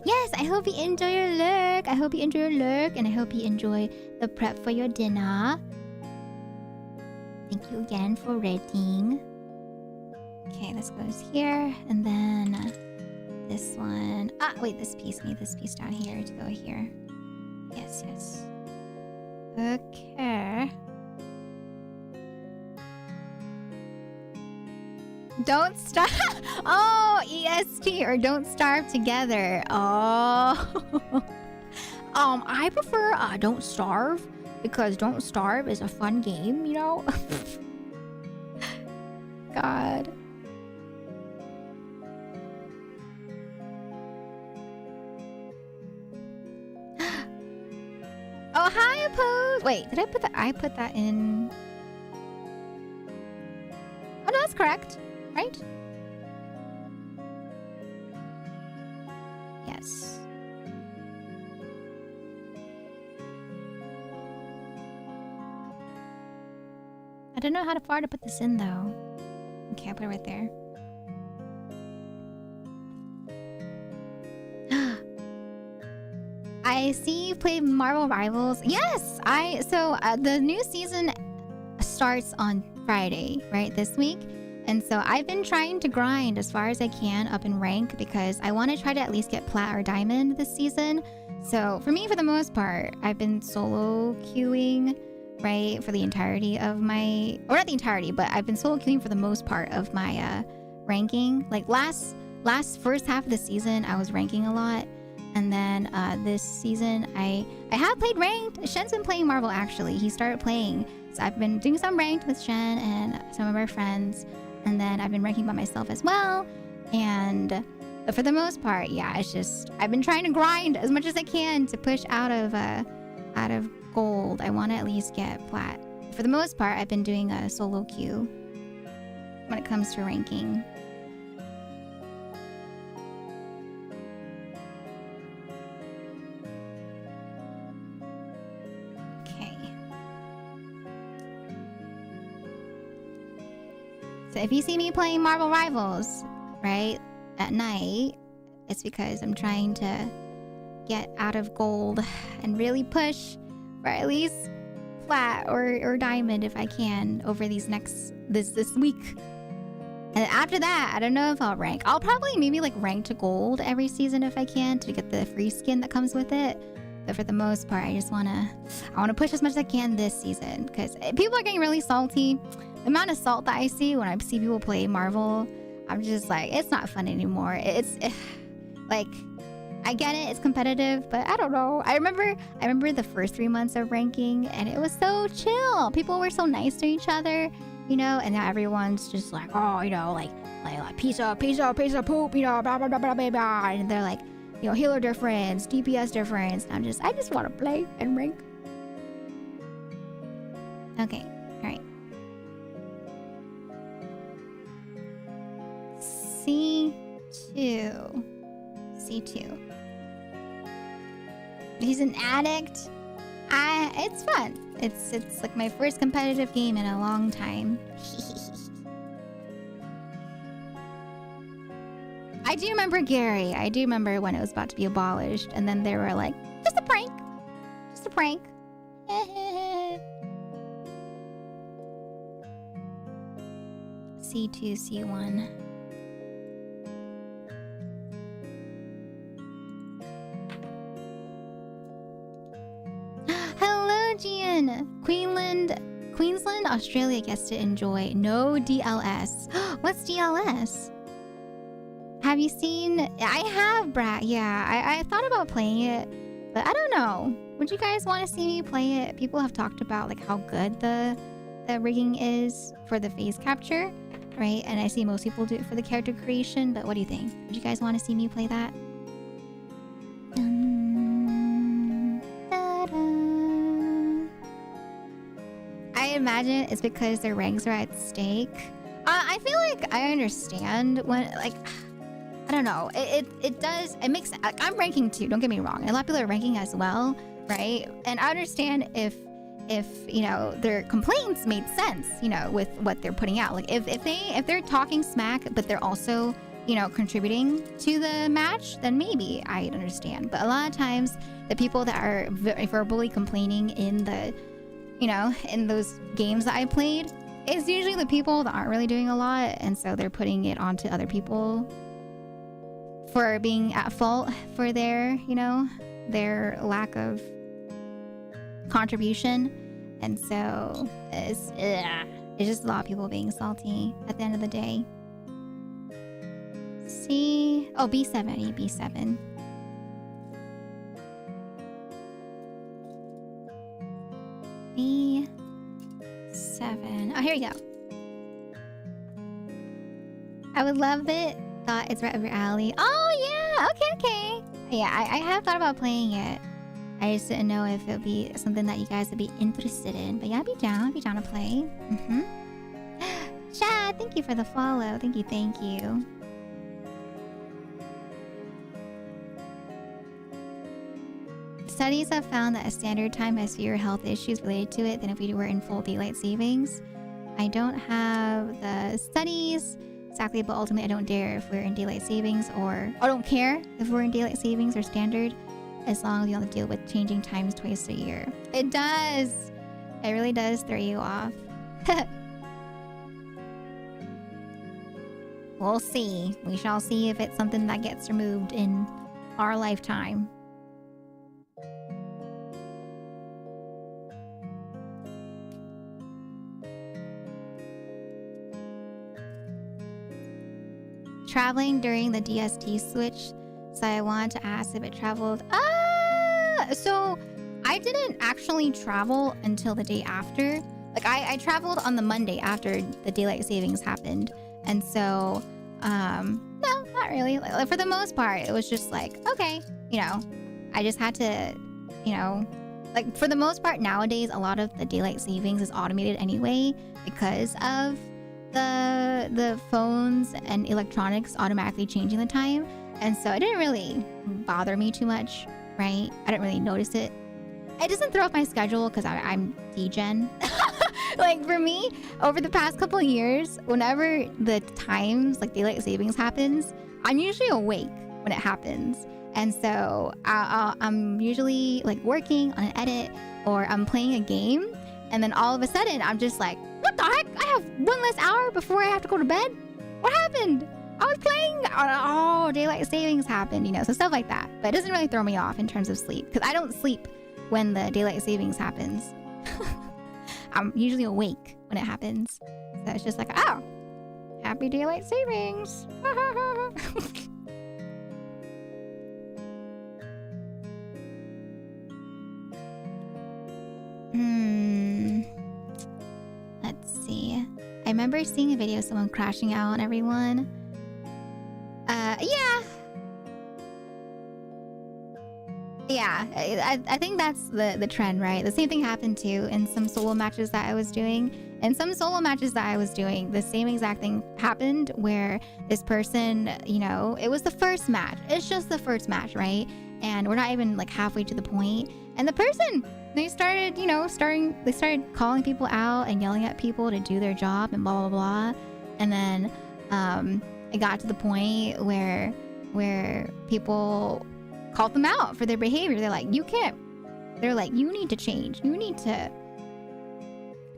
A: Yes, I hope you enjoy your lurk. I hope you enjoy your lurk, and I hope you enjoy the prep for your dinner. Thank you again for rating. Okay, this goes here, and then this one. Ah, wait, this piece. I need this piece down here to go here. Yes, yes. Okay. Don't starve. Oh, EST or don't starve together. Oh. I prefer don't starve because don't starve is a fun game, you know? God. Oh, hi, Oppose. Wait, did I put that? I put that in. Oh, no, that's correct. Right? Yes. I don't know how far to put this in though. Okay, I'll put it right there. I see you play Marvel Rivals. Yes, the new season starts on Friday, right? This week. And so I've been trying to grind as far as I can up in rank because I want to try to at least get plat or diamond this season. So for me, for the most part, I've been solo queuing, right, for the entirety of my, or not the entirety, but I've been solo queuing for the most part of my ranking. Like last first half of the season, I was ranking a lot. And then this season, I have played ranked. Shen's been playing Marvel actually. He started playing. So I've been doing some ranked with Shen and some of our friends. And then I've been ranking by myself as well. But for the most part, yeah, it's just I've been trying to grind as much as I can to push out of gold. I want to at least get plat. For the most part, I've been doing a solo queue when it comes to ranking. So if you see me playing Marvel Rivals, right, at night, it's because I'm trying to get out of gold and really push for at least flat or diamond if I can over these this week. And after that, I don't know if I'll rank. I'll probably maybe like rank to gold every season if I can to get the free skin that comes with it. But for the most part, I want to push as much as I can this season because people are getting really salty. The amount of salt that I see when I see people play Marvel, I'm just like, it's not fun anymore. It's like, I get it, it's competitive, but I don't know. I remember the first 3 months of ranking, and it was so chill. People were so nice to each other, you know. And now everyone's just like, oh, you know, like pizza, poop, you know, blah blah blah blah blah blah. And they're like, you know, healer difference, DPS difference. And I just want to play and rank. Okay, all right. C2. He's an addict. It's fun. It's like my first competitive game in a long time. I do remember Gary. I do remember when it was about to be abolished, and then they were like, just a prank. Just a prank. C2, C1. Hello, Gian. Queensland, Australia gets to enjoy no DLS. What's DLS? Have you seen? I have, Brat. Yeah, I thought about playing it, but I don't know. Would you guys want to see me play it? People have talked about like how good the rigging is for the face capture, right? And I see most people do it for the character creation, but what do you think? Would you guys want to see me play that? I imagine it's because their ranks are at stake. I feel like I understand when, like, I don't know. It does. It makes. Like, I'm ranking too. Don't get me wrong. And a lot of people are ranking as well, right? And I understand if you know their complaints made sense, you know, with what they're putting out. Like if they're talking smack, but they're also, you know, contributing to the match, then maybe I'd understand. But a lot of times, the people that are verbally complaining in the, you know, in those games that I played, it's usually the people that aren't really doing a lot, and so they're putting it onto other people for being at fault for their, you know, their lack of contribution. And so it's just a lot of people being salty at the end of the day. C, oh, B7, I need B7. B7. Oh, here you go. I would love it. Thought it's right up your alley. Oh yeah, okay. Yeah, I have thought about playing it. I just didn't know if it would be something that you guys would be interested in. But yeah, I'd be down to play. Chad, thank you for the follow. Thank you. Studies have found that a standard time has fewer health issues related to it than if we were in full daylight savings. I don't have the studies exactly, but ultimately I don't dare if we're in daylight savings, or I don't care if we're in daylight savings or standard, as long as you don't have to deal with changing times twice a year. It does. It really does throw you off. We'll see. We shall see if it's something that gets removed in our lifetime. Traveling during the DST switch, so I wanted to ask if it traveled. So I didn't actually travel until the day after. Like I traveled on the Monday after the daylight savings happened, and so no, not really. Like, for the most part, it was just like, okay, you know, I just had to, you know, like for the most part nowadays, a lot of the daylight savings is automated anyway because of the phones and electronics automatically changing the time, and so it didn't really bother me too much, right? I didn't really notice it. It doesn't throw off my schedule because I'm degen. Like for me, over the past couple of years, whenever the times like daylight savings happens, I'm usually awake when it happens, and so I'm usually like working on an edit or I'm playing a game, and then all of a sudden I'm just like, what the heck? I have one less hour before I have to go to bed? What happened? I was playing. Oh, daylight savings happened, you know, so stuff like that. But it doesn't really throw me off in terms of sleep because I don't sleep when the daylight savings happens. I'm usually awake when it happens. So it's just like, oh, happy daylight savings. Let's see. I remember seeing a video of someone crashing out on everyone. Yeah, I think that's the trend, right? The same thing happened too in some solo matches that I was doing. In some solo matches that I was doing, the same exact thing happened where this person, you know, it was the first match. It's just the first match, right? and we're not even like halfway to the point. And the person, they started, you know, they started calling people out and yelling at people to do their job and blah, blah, blah. And then it got to the point where people called them out for their behavior. They're like, you need to change. You need to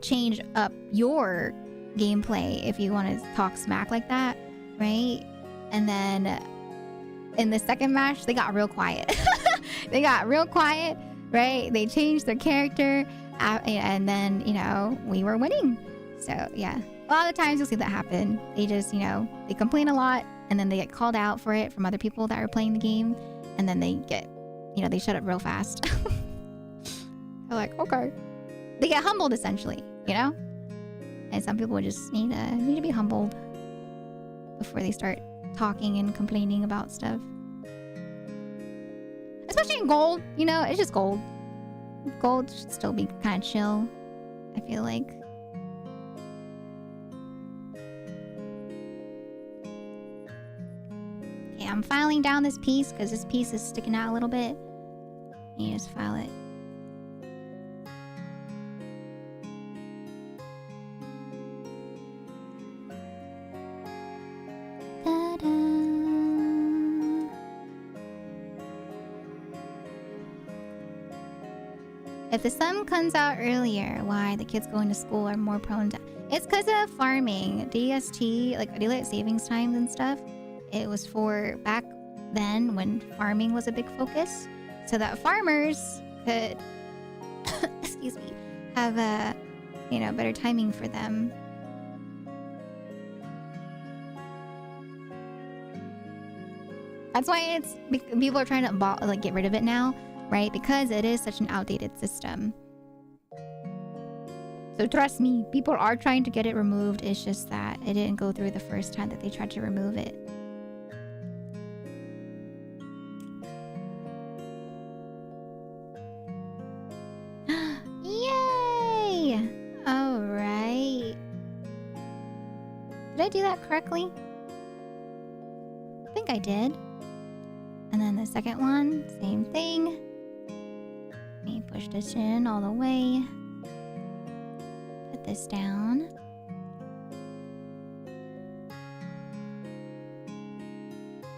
A: change up your gameplay if you want to talk smack like that, right? And then in the second match, they got real quiet. They got real quiet, right? They changed their character, and then, you know, we were winning. So, yeah. A lot of the times you'll see that happen. They just, you know, they complain a lot, and then they get called out for it from other people that are playing the game, and then they get, you know, they shut up real fast. They're like, okay. They get humbled, essentially, you know? And some people just need to be humbled before they start talking and complaining about stuff. Especially in gold, you know, it's just gold. Gold should still be kind of chill, I feel like. Okay, I'm filing down this piece because this piece is sticking out a little bit. You just file it. If the sun comes out earlier, why? The kids going to school are more prone to... It's because of farming. DST, like daylight savings times and stuff, it was for back then when farming was a big focus. So that farmers could, excuse me, have a, you know, better timing for them. That's why people are trying to like get rid of it now. Right? Because it is such an outdated system. So trust me, people are trying to get it removed. It's just that it didn't go through the first time that they tried to remove it. Yay! Alright. Did I do that correctly? I think I did. And then the second one, same thing. Let me push this in all the way. Put this down.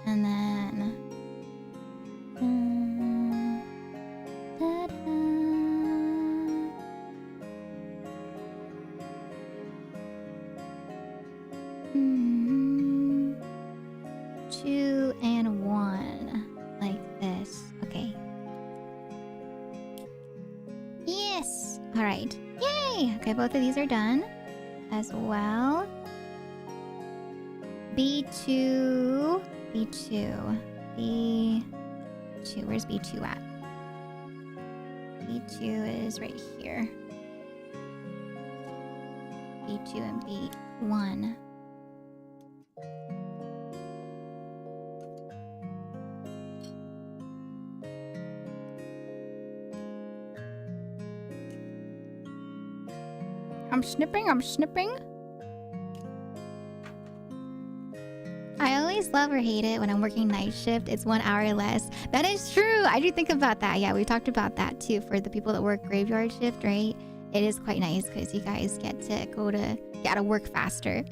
A: And then... ta-da. 2 and 1. Like this. Okay. Yes! Alright. Yay! Okay, both of these are done as well. B2. B2. B2. Where's B2 at? B2 is right here. B2 and B1. I'm snipping. I always love or hate it when I'm working night shift. It's 1 hour less. That is true. I do think about that. Yeah, we talked about that too for the people that work graveyard shift, right? It is quite nice because you guys get to get out of work faster.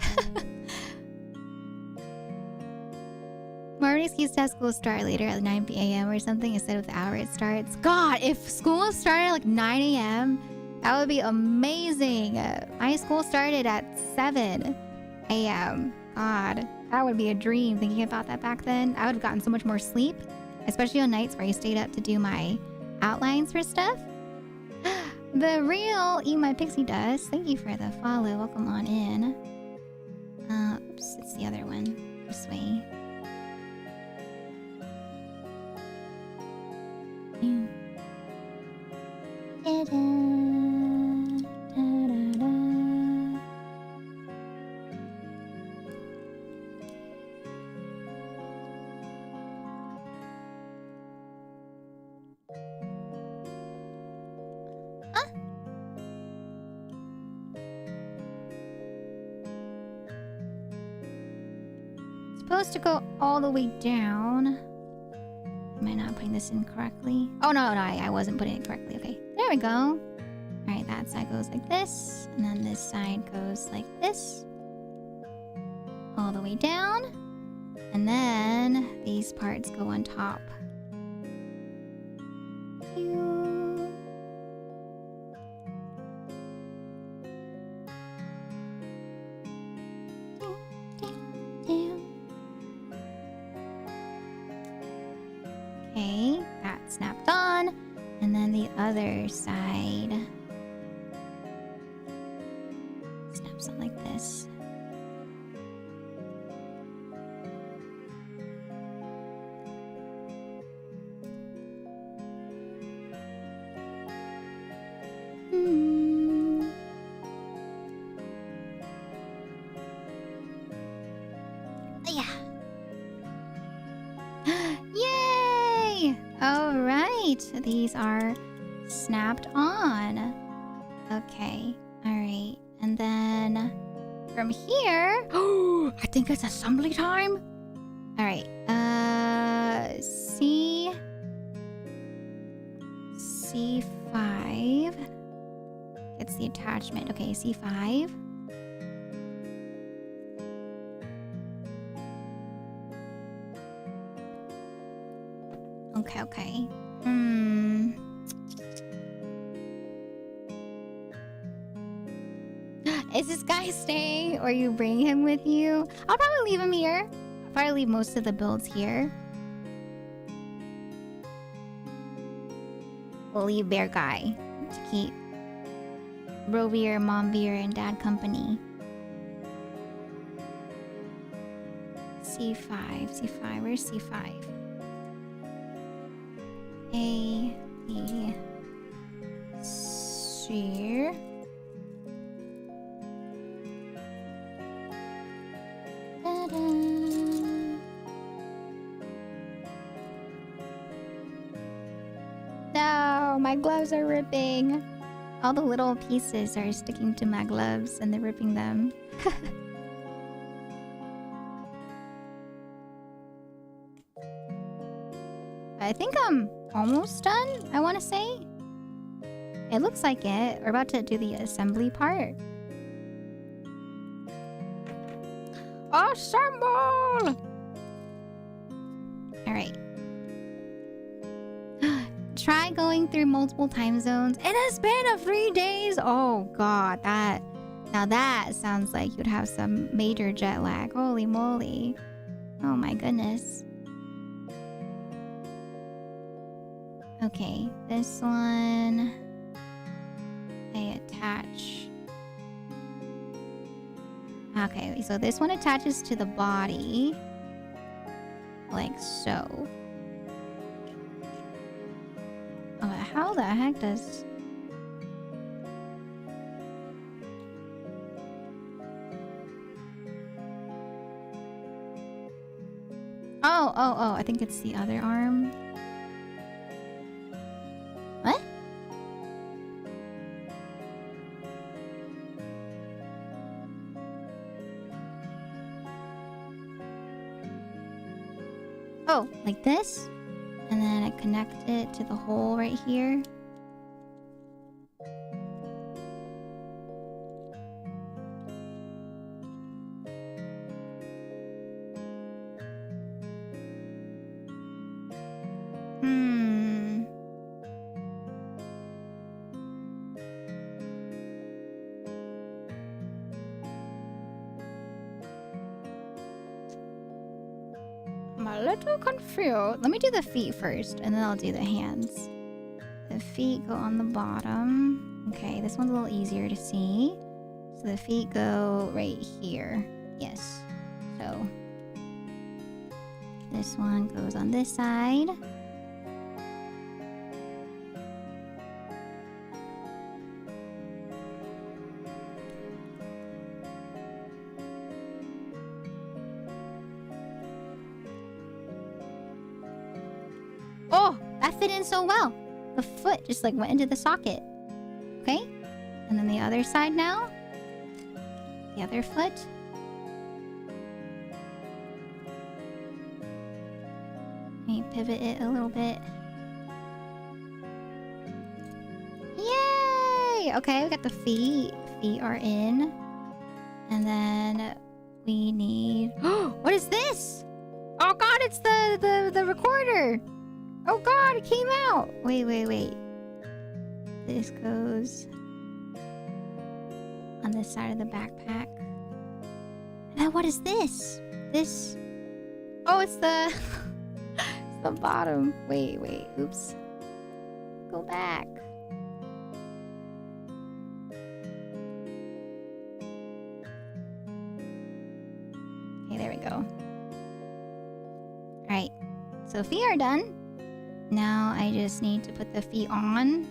A: Marty's used to have school start later at 9 p.m. or something instead of the hour it starts. God, if school started at like 9 a.m., that would be amazing. My school started at 7 a.m. God, that would be a dream thinking about that back then. I would have gotten so much more sleep, especially on nights where I stayed up to do my outlines for stuff. The real Eat My Pixie Dust. Thank you for the follow. Welcome on in. Oops, it's the other one. This way. Supposed to go all the way down. Am I not putting this in correctly? Oh, no, I wasn't putting it correctly. Okay, there we go. Alright, that side goes like this. And then this side goes like this. All the way down. And then these parts go on top. Okay, that snapped on. And then the other side snaps on like this. Yeah. Yay! All right, these are snapped on. Okay, all right, and then from here, oh, I think it's assembly time. All right, C5. It's the attachment. Okay, C5. Okay. Is this guy staying or you bring him with you? I'll probably leave him here. I'll probably leave most of the builds here. We'll leave Bear Guy to keep Bro Beer, Mom Beer, and Dad company. C5. Where's C5? A, B, C. No, my gloves are ripping. All the little pieces are sticking to my gloves and they're ripping them. I think I'm almost done, I want to say. It looks like it. We're about to do the assembly part. Assemble! Alright. Try going through multiple time zones in a span of 3 days. Oh god, now that sounds like you'd have some major jet lag. Holy moly. Oh my goodness. Okay, this one I attach. Okay, so this one attaches to the body like so. Oh, how the heck does... Oh, I think it's the other arm. What? Oh, like this? And then I connect it to the hole right here. I'm a little confused. Let me do the feet first, and then I'll do the hands. The feet go on the bottom. Okay, this one's a little easier to see. So the feet go right here. Yes. So this one goes on this side. Oh, that fit in so well. The foot just like went into the socket. Okay. And then the other side now. The other foot. Let me pivot it a little bit. Yay! Okay, we got the feet. Feet are in. And then we need... What is this? Oh god, it's the recorder! Oh god, it came out! Wait. This goes on this side of the backpack. And then what is this? This... Oh, it's the... it's the bottom. Wait. Oops. Go back. Okay, there we go. Alright. So feet are done. Now I just need to put the feet on.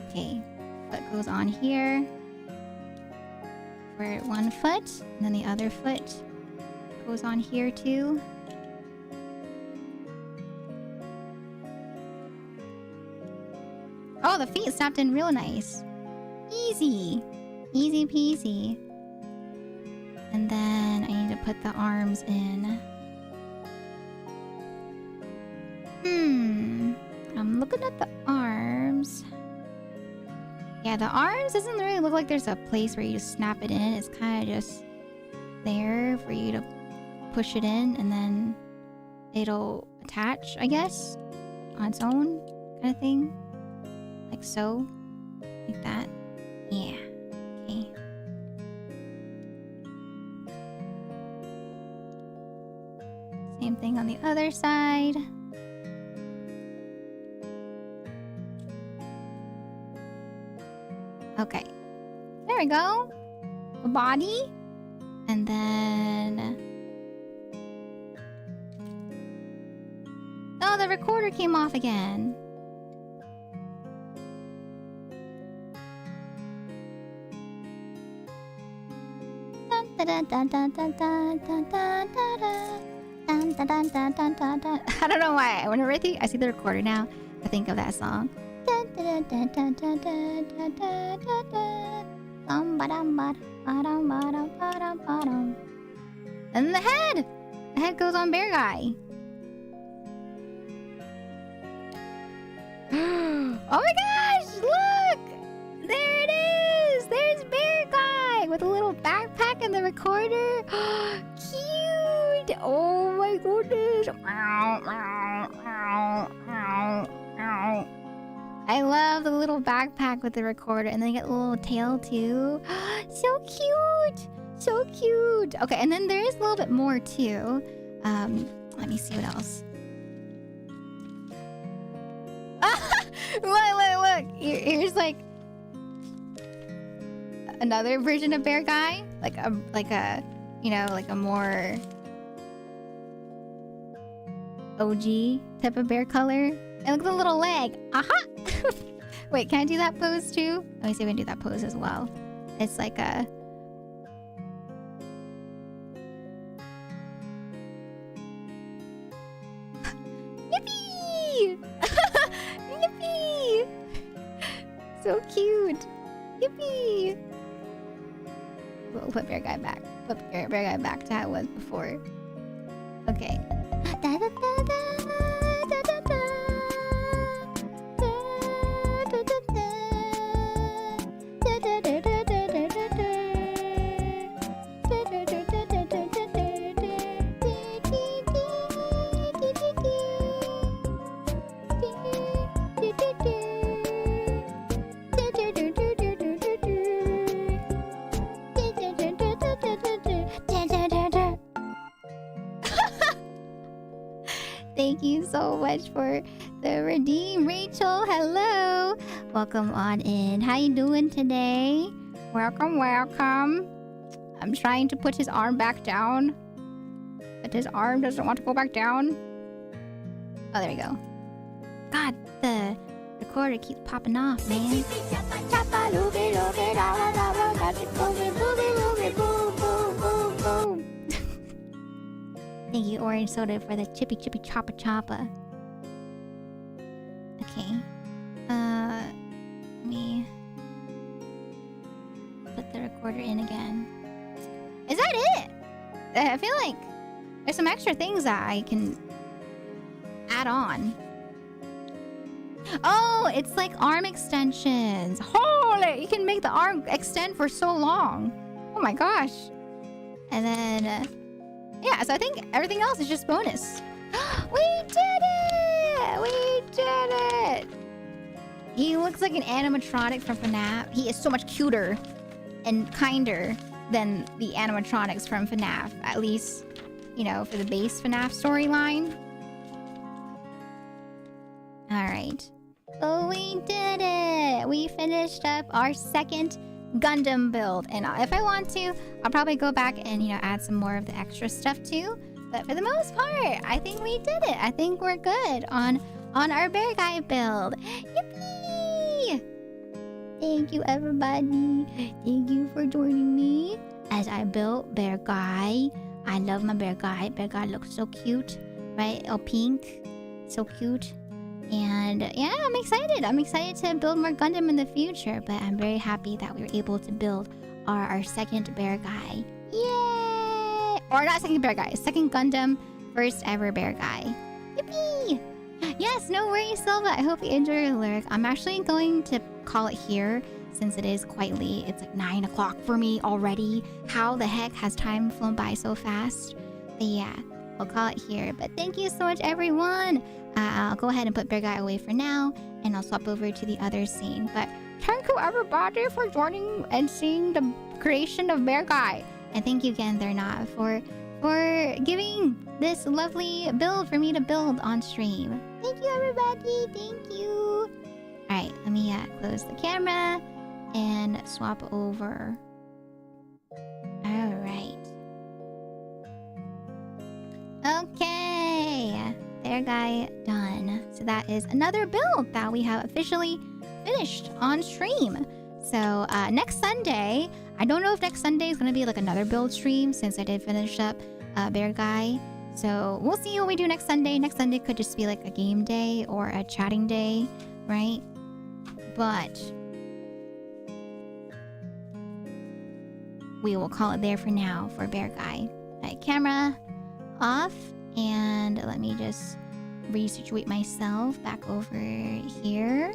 A: Okay. Foot goes on here. For one foot. And then the other foot goes on here too. Oh, the feet snapped in real nice. Easy. Easy peasy. And then I need to put the arms in. I'm looking at the arms. Yeah, the arms doesn't really look like there's a place where you just snap it in. It's kind of just there for you to push it in and then it'll attach, I guess, on its own kind of thing. Like so. Like that. Yeah. Okay. Same thing on the other side. Okay. There we go. The body. And then... Oh, the recorder came off again. I don't know why. Whenever I see the recorder now, I think of that song. And the head! The head goes on Bear Guy. Oh my gosh! Look! There it is! There's Bear Guy with a little backpack and the recorder. Cute! Oh my goodness! I love the little backpack with the recorder, and then you get a little tail too. So cute! So cute! Okay, and then there is a little bit more too. Let me see what else. Look! Here's like another version of Bear Guy, like a you know, like a more OG type of bear color. And look at the little leg. Aha! Wait, can I do that pose too? Let me see if I can do that pose as well. It's like a... Yippee! Yippee! So cute. Yippee! We'll put Bear Guy back. Put Bear Guy back to how it was before. Okay. Thank you so much for the redeem, Rachel. Hello. Welcome on in. How you doing today? Welcome. I'm trying to put his arm back down, but his arm doesn't want to go back down. Oh, there we go. God, the recorder keeps popping off, man. Thank you, Orange Soda, for the chippy choppa choppa. Okay. Let me put the recorder in again. Is that it? I feel like There's some extra things that I can add on. Oh, it's like arm extensions. Holy, you can make the arm extend for so long. Oh my gosh. And then, yeah, so I think everything else is just bonus. We did it! We did it! He looks like an animatronic from FNAF. He is so much cuter and kinder than the animatronics from FNAF. At least, you know, for the base FNAF storyline. Alright. Oh, we did it! We finished up our second Gundam build. And if I want to, I'll probably go back and, you know, add some more of the extra stuff too. But for the most part, I think we did it. I think we're good on our BEARGGUY build. Yippee! Thank you, everybody. Thank you for joining me as I built BEARGGUY. I love my BEARGGUY. BEARGGUY looks so cute, right? Oh, pink. So cute. And yeah, I'm excited. I'm excited to build more Gundam in the future. But I'm very happy that we were able to build our second BEARGGUY. Yay! Or not second BEARGGUY. Second Gundam. First ever BEARGGUY. Yippee! Yes, no worries, Silva. I hope you enjoy your lyric. I'm actually going to call it here since it is quite late. It's like 9 o'clock for me already. How the heck has time flown by so fast? But yeah, we'll call it here. But thank you so much, everyone. I'll go ahead and put BEARGGUY away for now, and I'll swap over to the other scene. But thank you, everybody, for joining and seeing the creation of BEARGGUY. And thank you again, Thernat, for giving this lovely build for me to build on stream. Thank you, everybody. Thank you. All right, let me close the camera and swap over. All right. Okay. BEARGGUY done. So that is another build that we have officially finished on stream. So next Sunday, I don't know if next Sunday is going to be like another build stream since I did finish up BEARGGUY. So we'll see what we do next Sunday. Next Sunday could just be like a game day or a chatting day, right? But we will call it there for now for BEARGGUY. Right, camera off. And let me just resituate myself back over here.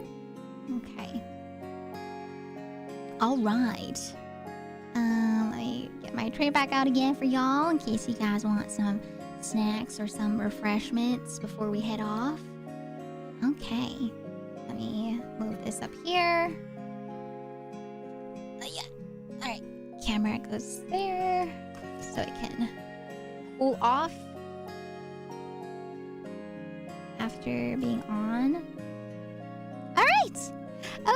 A: Okay. All right. Let me get my tray back out again for y'all in case you guys want some snacks or some refreshments before we head off. Okay. Let me move this up here. Yeah. All right. Camera goes there so it can cool off after being on. All right.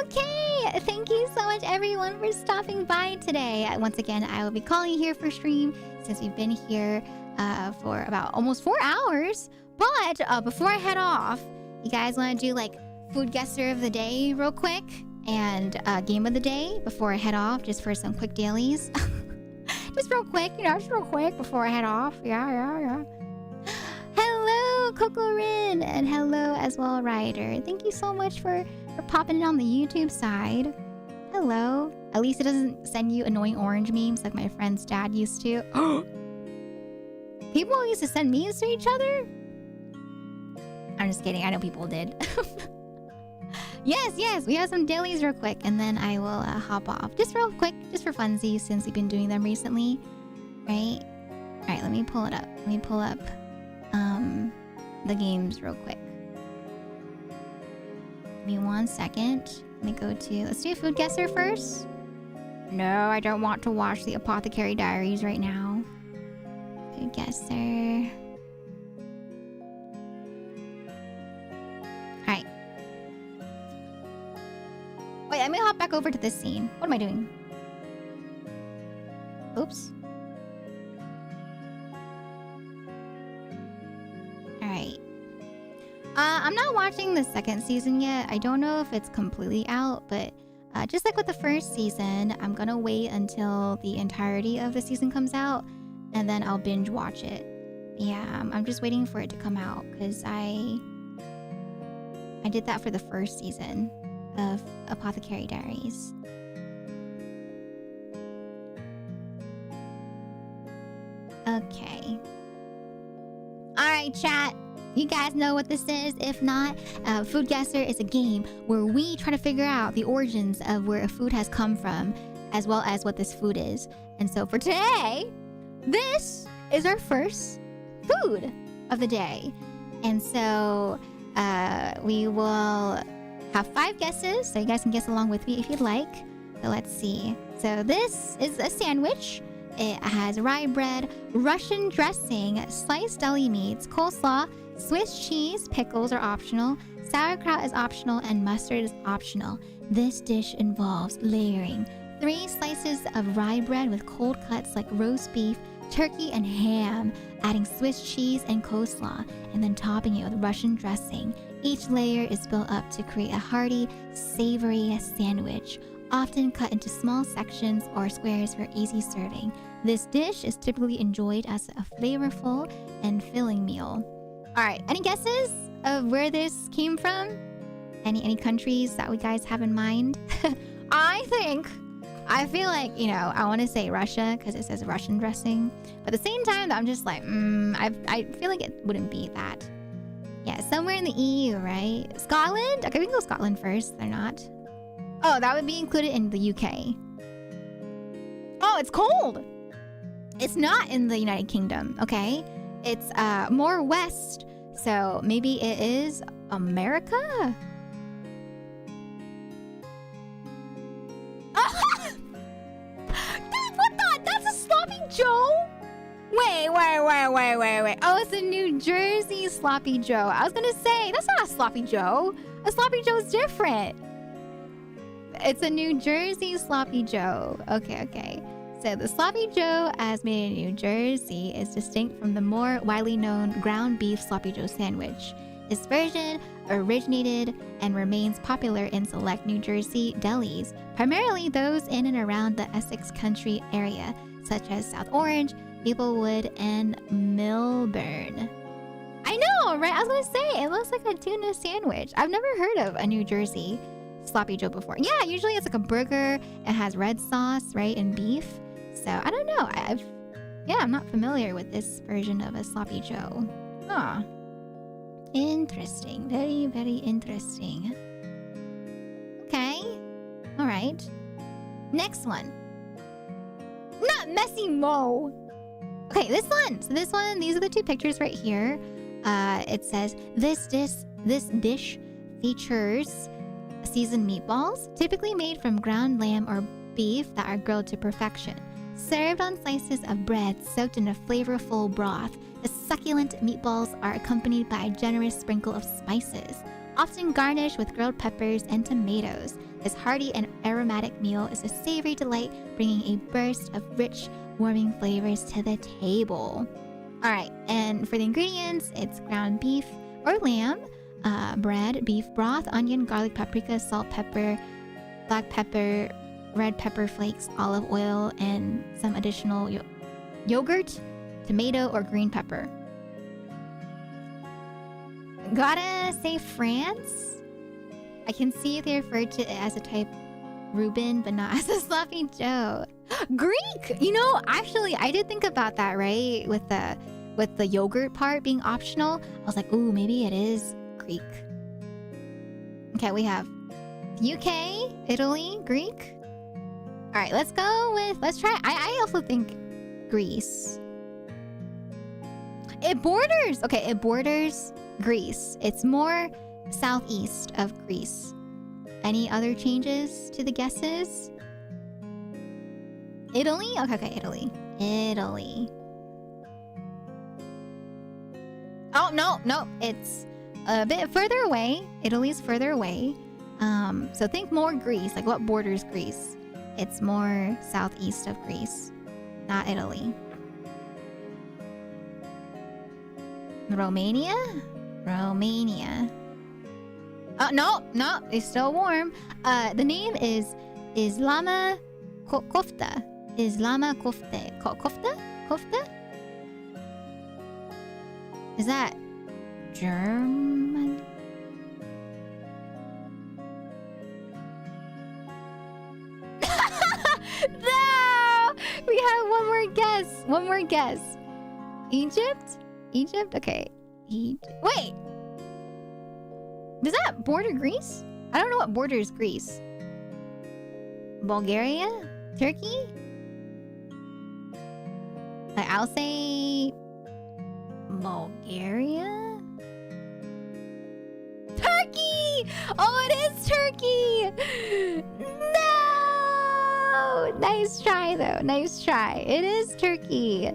A: Okay. Thank you so much, everyone, for stopping by today. Once again, I will be calling you here for stream since we've been here for about almost 4 hours. But before I head off, you guys want to do like food guesser of the day real quick and game of the day before I head off, just for some quick dailies. Just real quick, you know, just real quick before I head off. Yeah. Hello, Coco Rin, and hello as well, Ryder. Thank you so much for popping in on the YouTube side. Hello. At least it doesn't send you annoying orange memes like my friend's dad used to. People used to send memes to each other? I'm just kidding. I know people did. Yes. We have some dailies real quick, and then I will hop off. Just real quick, just for funsies, since we've been doing them recently. Right? Alright, let me pull it up. Let me pull up the games real quick. Give me 1 second. Let me go to... Let's do a food guesser first. No, I don't want to watch the Apothecary Diaries right now. Food guesser. Alright. Wait, let me hop back over to this scene. What am I doing? Oops. Alright. I'm not watching the second season yet. I don't know if it's completely out, but just like with the first season, I'm gonna wait until the entirety of the season comes out, and then I'll binge watch it. Yeah, I'm just waiting for it to come out, because I did that for the first season of Apothecary Diaries. Okay. right, chat. You guys know what this is. If not, Food Guesser is a game where we try to figure out the origins of where a food has come from, as well as what this food is. And so for today, this is our first food of the day. And so we will have 5 guesses, so you guys can guess along with me if you'd like. So let's see. So this is a sandwich. It has rye bread, Russian dressing, sliced deli meats, coleslaw, Swiss cheese, pickles are optional, sauerkraut is optional, and mustard is optional. This dish involves layering 3 slices of rye bread with cold cuts like roast beef, turkey, and ham, adding Swiss cheese and coleslaw, and then topping it with Russian dressing. Each layer is built up to create a hearty, savory sandwich, often cut into small sections or squares for easy serving. This dish is typically enjoyed as a flavorful and filling meal. All right, any guesses of where this came from? Any countries that we guys have in mind? I feel like, you know, I want to say Russia because it says Russian dressing. But at the same time, I'm just like, I feel like it wouldn't be that. Yeah, somewhere in the EU, right? Scotland? Okay, we can go Scotland first. They're not. Oh, that would be included in the UK. Oh, it's cold. It's not in the United Kingdom, okay? It's more west, so maybe it is America? What the? That's a Sloppy Joe? Wait. Oh, it's a New Jersey Sloppy Joe. I was gonna say, that's not a Sloppy Joe. A Sloppy Joe's different. It's a New Jersey Sloppy Joe. Okay. So the Sloppy Joe, as made in New Jersey, is distinct from the more widely known ground beef Sloppy Joe sandwich. This version originated and remains popular in select New Jersey delis, primarily those in and around the Essex Country area, such as South Orange, Maplewood, and Millburn. I know, right? I was gonna say, it looks like a tuna sandwich. I've never heard of a New Jersey Sloppy Joe before. Yeah, usually it's like a burger. It has red sauce, right, and beef. So I don't know. I'm not familiar with this version of a Sloppy Joe. Huh. Interesting. Very, very interesting. Okay. All right. Next one. Not Messy Mo. Okay, this one. So this one, these are the 2 pictures right here. It says, this dish features seasoned meatballs, typically made from ground lamb or beef that are grilled to perfection. Served on slices of bread soaked in a flavorful broth, the succulent meatballs are accompanied by a generous sprinkle of spices, often garnished with grilled peppers and tomatoes. This hearty and aromatic meal is a savory delight, bringing a burst of rich, warming flavors to the table. All right, and for the ingredients, it's ground beef or lamb, bread, beef broth, onion, garlic, paprika, salt, pepper, black pepper, red pepper flakes, olive oil, and some additional yogurt, tomato, or green pepper. Gotta say France? I can see they refer to it as a type Reuben, but not as a Sloppy Joe. Greek! You know, actually, I did think about that, right? With the yogurt part being optional. I was like, ooh, maybe it is Greek. Okay, we have UK, Italy, Greek. All right, let's try. I also think Greece. It borders Greece. It's more southeast of Greece. Any other changes to the guesses? Italy? Okay, Italy. Oh, no. It's a bit further away. Italy's further away. So think more Greece. Like, what borders Greece? It's more southeast of Greece, not Italy. Romania? Oh, no, it's still warm. The name is Islama Kofta. Islama Kofte. Kofta? Is that German? No! We have one more guess. Egypt? Okay. Wait! Does that border Greece? I don't know what borders Greece. Bulgaria? Turkey? I'll say... Bulgaria? Turkey! Oh, it is Turkey! No! Nice try, though. Nice try. It is Turkey.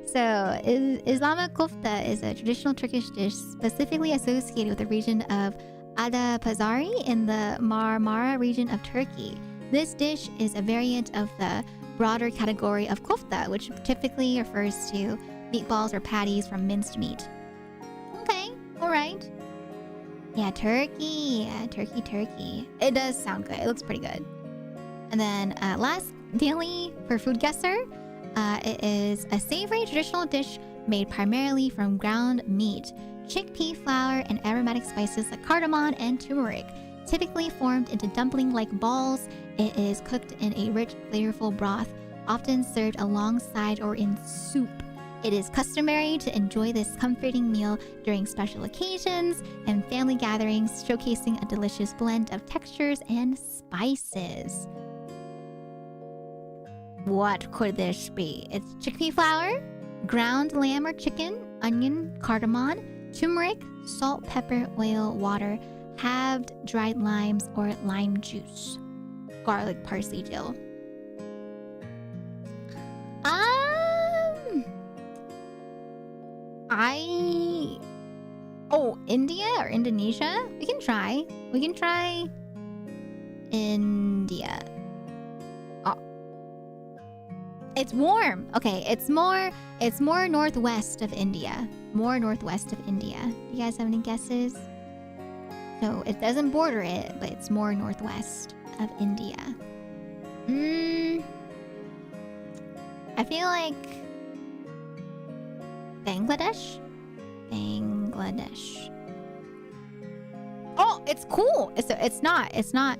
A: So, Islamic kofta is a traditional Turkish dish specifically associated with the region of Adapazarı in the Marmara region of Turkey. This dish is a variant of the broader category of kofta, which typically refers to meatballs or patties from minced meat. Okay, alright. Yeah, turkey. Turkey. It does sound good. It looks pretty good. And then last daily for food guesser, it is a savory traditional dish made primarily from ground meat, chickpea flour, and aromatic spices like cardamom and turmeric. Typically formed into dumpling-like balls, it is cooked in a rich, flavorful broth, often served alongside or in soup. It is customary to enjoy this comforting meal during special occasions and family gatherings, showcasing a delicious blend of textures and spices. What could this be? It's chickpea flour, ground lamb or chicken, onion, cardamom, turmeric, salt, pepper, oil, water, halved dried limes or lime juice, garlic, parsley, dill. India or Indonesia? We can try India. Oh. It's warm. Okay, it's more northwest of India. More northwest of India. Do you guys have any guesses? So it doesn't border it, but it's more northwest of India. I feel like Bangladesh? Bangladesh. Oh, it's cool. It's not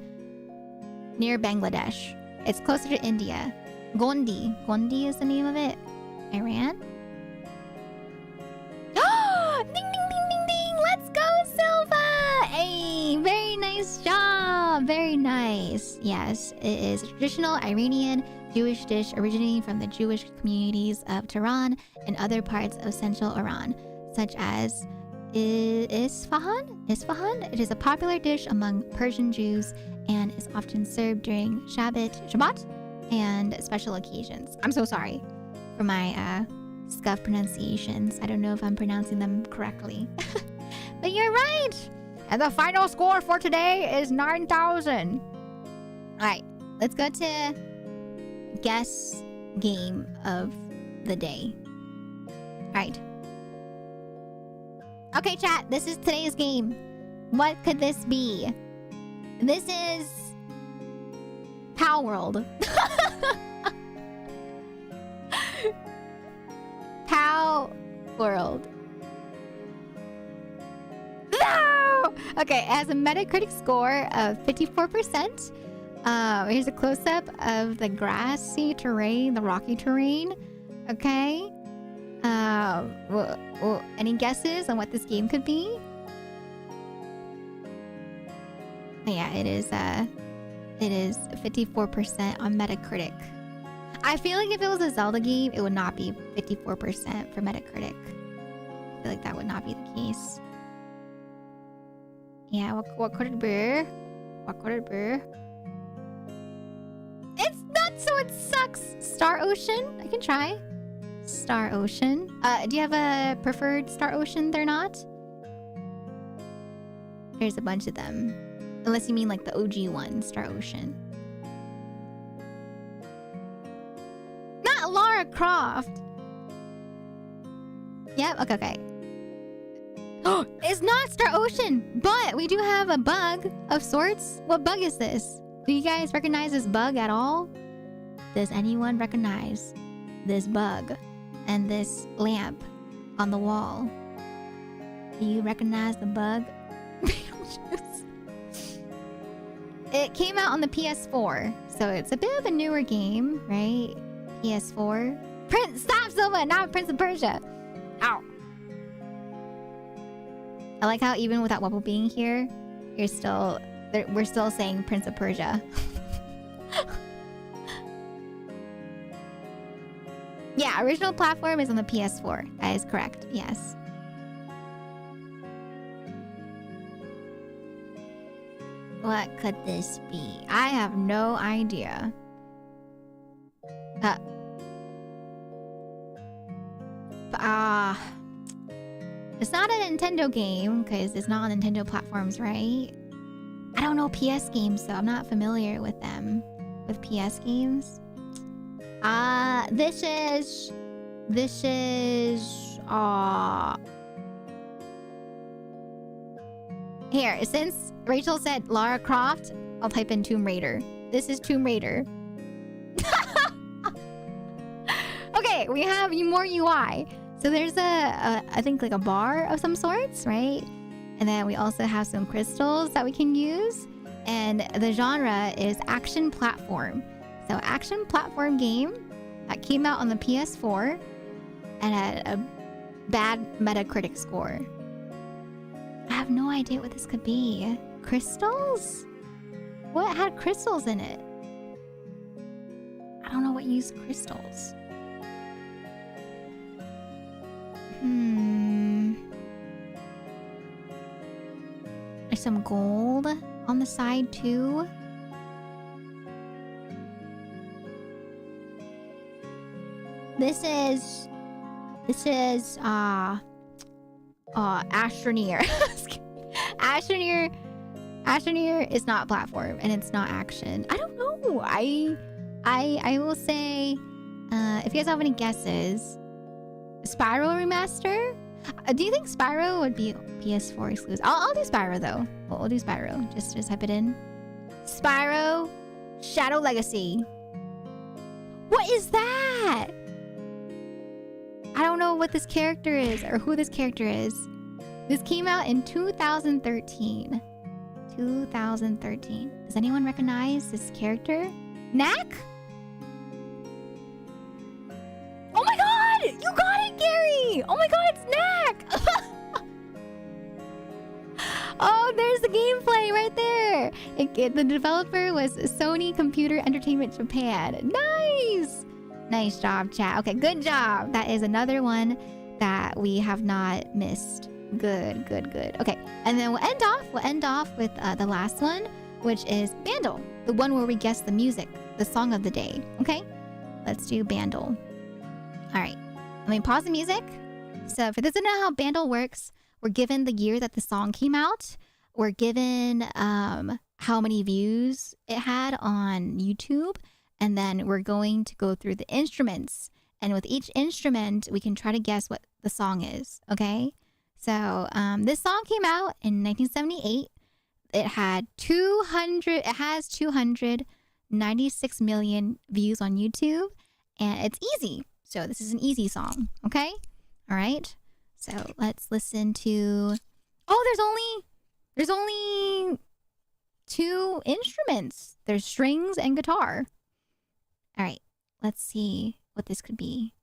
A: near Bangladesh. It's closer to India. Gondi. Gondi is the name of it. Iran? Ding, ding, ding, ding, ding. Let's go, Silva. Hey, very nice job. Very nice. Yes, it is a traditional Iranian Jewish dish originating from the Jewish communities of Tehran and other parts of central Iran, such as Isfahan? It is a popular dish among Persian Jews and is often served during Shabbat and special occasions. I'm so sorry for my scuff pronunciations. I don't know if I'm pronouncing them correctly. But you're right! And the final score for today is 9,000. Alright, let's go to guess game of the day. Alright. Okay, chat, this is today's game. What could this be? This is Pow World. Pow World. No! Okay, it has a Metacritic score of 54%. Here's a close-up of the grassy terrain, the rocky terrain. Okay. Any guesses on what this game could be? Yeah, it is 54% on Metacritic. I feel like if it was a Zelda game, it would not be 54% for Metacritic. I feel like that would not be the case. Yeah, what could it be? What could it be? It's not, so it sucks. Star Ocean? I can try. Star Ocean. Do you have a preferred Star Ocean? They're not? There's a bunch of them. Unless you mean like the OG one, Star Ocean. Not Lara Croft. Yep, okay. Oh, it's not Star Ocean, but we do have a bug of sorts. What bug is this? Do you guys recognize this bug at all? Does anyone recognize this bug and this lamp on the wall? Do you recognize the bug? It came out on the PS4, so it's a bit of a newer game, right? PS4. Stop, Silva! Not Prince of Persia! Ow! I like how even without Wubble being here, we're still saying Prince of Persia. Yeah, original platform is on the PS4. That is correct. Yes. What could this be? I have no idea. It's not a Nintendo game because it's not on Nintendo platforms, right? I don't know PS games, so I'm not familiar with them. With PS games. This is here, since Rachel said Lara Croft, I'll type in Tomb Raider. This is Tomb Raider. Okay, we have more UI. So there's I think like a bar of some sorts, right? And then we also have some crystals that we can use. And the genre is action platform. So action platform game that came out on the PS4 and had a bad Metacritic score. I have no idea what this could be. Crystals? What had crystals in it? I don't know what used crystals. There's some gold on the side too. This is Astroneer. Astroneer is not platform and it's not action. I don't know. I will say if you guys have any guesses, Spyro Remaster? Do you think Spyro would be PS4 exclusive? I'll do Spyro though. We'll do Spyro. Just type it in. Spyro Shadow Legacy. What is that? I don't know what this character is or who this character is. This came out in 2013. 2013. Does anyone recognize this character? Knack? Oh my god! You got it, Gary! Oh my god, it's Knack! Oh, there's the gameplay right there. The developer was Sony Computer Entertainment Japan. Nice! Nice job, chat. Okay, good job. That is another one that we have not missed. Good, good, good. Okay, and then we'll end off with the last one, which is Bandle. The one where we guess the music, the song of the day. Okay? Let's do Bandle. Alright. Let me pause the music. So if it doesn't know how Bandle works, we're given the year that the song came out. We're given how many views it had on YouTube. And then we're going to go through the instruments. And with each instrument, we can try to guess what the song is. Okay? So this song came out in 1978. It has 296 million views on YouTube. And it's easy. So this is an easy song. Okay? All right. So let's listen to... Oh, there's only 2 instruments. There's strings and guitar. All right, let's see what this could be.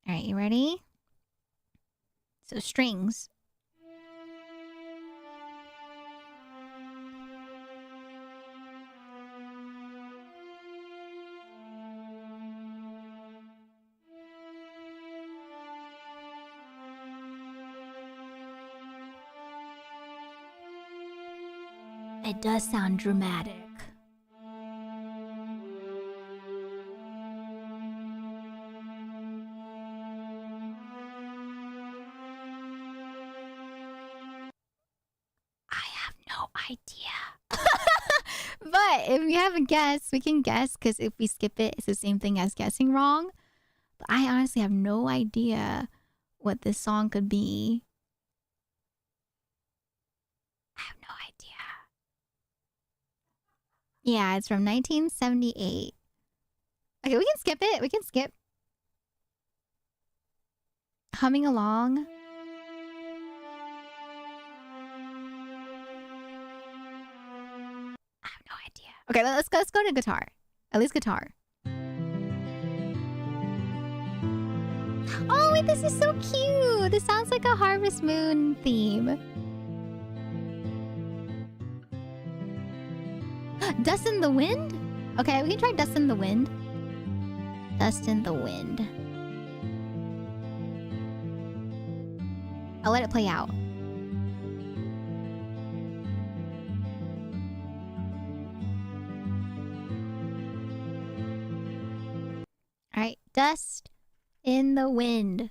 A: All right, you ready? So strings. It does sound dramatic. Idea. But if we have a guess, we can guess because if we skip it, it's the same thing as guessing wrong. But I honestly have no idea what this song could be. I have no idea. Yeah, it's from 1978. Okay, we can skip it. We can skip. Humming along. Okay, let's go to guitar. At least guitar. Oh, wait, this is so cute. This sounds like a Harvest Moon theme. Dust in the Wind? Okay, we can try Dust in the Wind. Dust in the Wind. I'll let it play out. Alright, Dust in the Wind.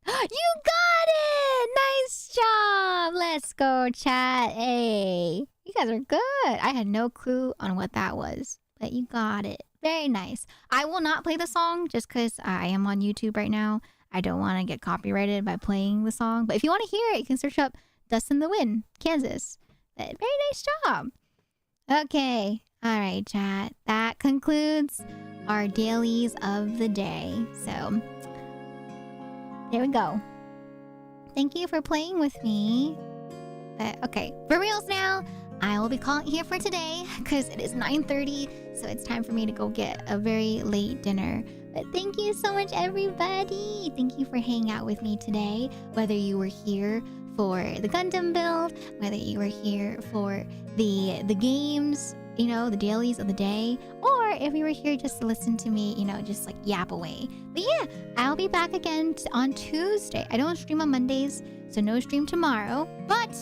A: You got it! Nice job! Let's go, chat. Hey, you guys are good. I had no clue on what that was, but you got it. Very nice. I will not play the song just because I am on YouTube right now. I don't want to get copyrighted by playing the song. But if you want to hear it, you can search up Dust in the Wind, Kansas. But very nice job. Okay. All right, chat. That concludes our dailies of the day. So, there we go. Thank you for playing with me. Okay, for reals now, I will be calling here for today because it is 9:30, so it's time for me to go get a very late dinner. But thank you so much, everybody. Thank you for hanging out with me today. Whether you were here for the Gundam build, whether you were here for the games, you know, the dailies of the day, or if you were here just to listen to me, you know, just like yap away. But yeah, I'll be back again on Tuesday. I don't stream on Mondays, so no stream tomorrow, but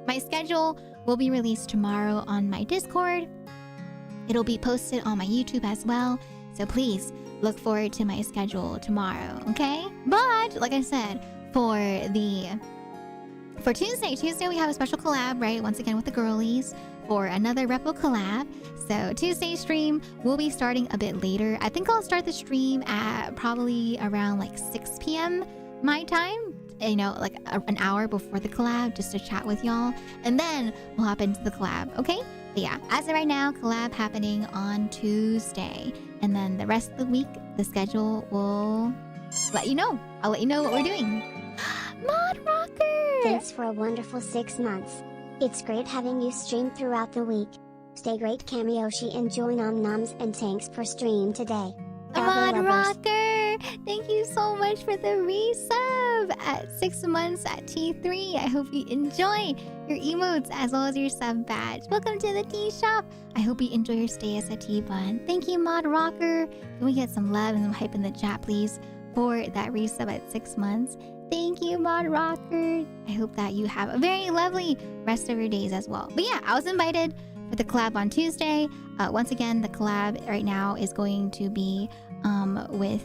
A: my schedule will be released tomorrow on my Discord. It'll be posted on my YouTube as well, so please look forward to my schedule tomorrow, okay? But like I said, for Tuesday we have a special collab, right? Once again with the girlies for another Repo collab. So Tuesday stream will be starting a bit later. I think I'll start the stream at probably around like 6 p.m. my time. You know, like an hour before the collab, just to chat with y'all. And then we'll hop into the collab, okay? But yeah, as of right now, collab happening on Tuesday. And then the rest of the week, the schedule will let you know. I'll let you know what we're doing. Mod Rocker!
B: Thanks for a wonderful 6 months. It's great having you stream throughout the week. Stay great, Kamioshi, and join Noms and thanks for stream today.
A: Mod Rocker! Thank you so much for the resub at 6 months at T3. I hope you enjoy your emotes as well as your sub badge. Welcome to the tea shop. I hope you enjoy your stay as a T-Bun. Thank you, Mod Rocker. Can we get some love and some hype in the chat, please, for that resub at 6 months? Thank you, Mod Rocker. I hope that you have a very lovely rest of your days as well. But yeah, I was invited for the collab on Tuesday. Once again, the collab right now is going to be with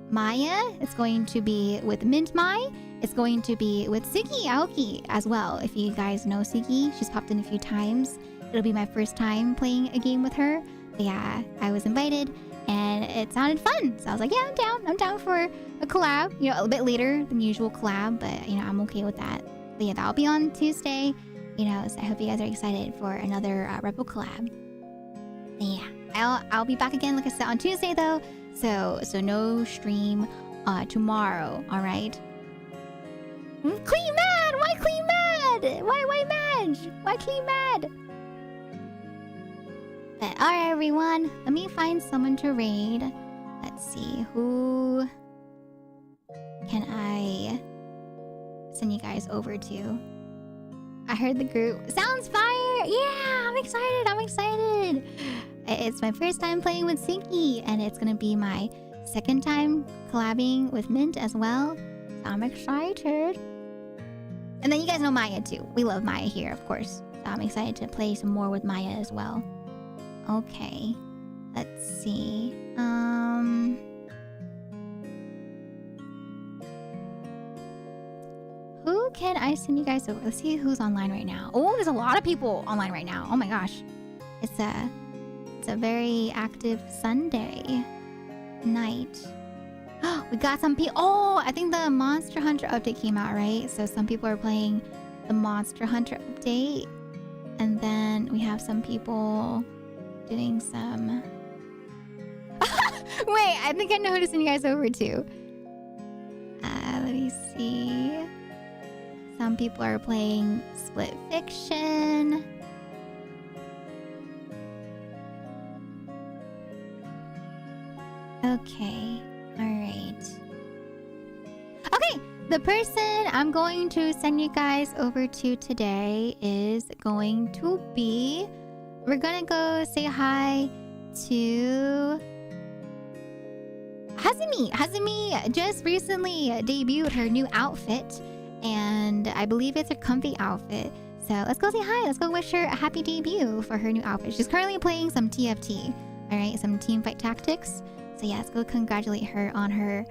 A: Maya. It's going to be with Mint Mai. It's going to be with Suki Aoki as well. If you guys know Suki, she's popped in a few times. It'll be my first time playing a game with her. But yeah, I was invited and it sounded fun. So I was like, yeah, I'm down. I'm down for a collab. You know, a bit later than usual collab, but you know, I'm okay with that. But yeah, that'll be on Tuesday. You know, so I hope you guys are excited for another Rebel collab. But yeah, I'll be back again, like I said, on Tuesday though. So no stream tomorrow. All right. Clean mad. Why clean mad? Why mad? Why clean mad? But all right, everyone. Let me find someone to raid. Let's see, who can I send you guys over to? I heard the group. Sounds fire! Yeah, I'm excited. I'm excited. It's my first time playing with Suki, and it's gonna be my second time collabing with Mint as well. So I'm excited. And then you guys know Maya too. We love Maya here, of course. So I'm excited to play some more with Maya as well. Okay, let's see. Who can I send you guys over? Let's see who's online right now. Oh, there's a lot of people online right now. Oh my gosh. It's a very active Sunday night. We got some people. Oh, I think the Monster Hunter update came out, right? So some people are playing the Monster Hunter update. And then we have some people doing some... Wait, I think I know who to send you guys over to. Let me see. Some people are playing Split Fiction. Okay. Alright. The person I'm going to send you guys over to today is going to be... We're gonna go say hi to... Hazumi. Hazumi just recently debuted her new outfit. And I believe it's a comfy outfit. So let's go say hi. Let's go wish her a happy debut for her new outfit. She's currently playing some TFT. Alright, some team fight tactics. So yeah, let's go congratulate her on her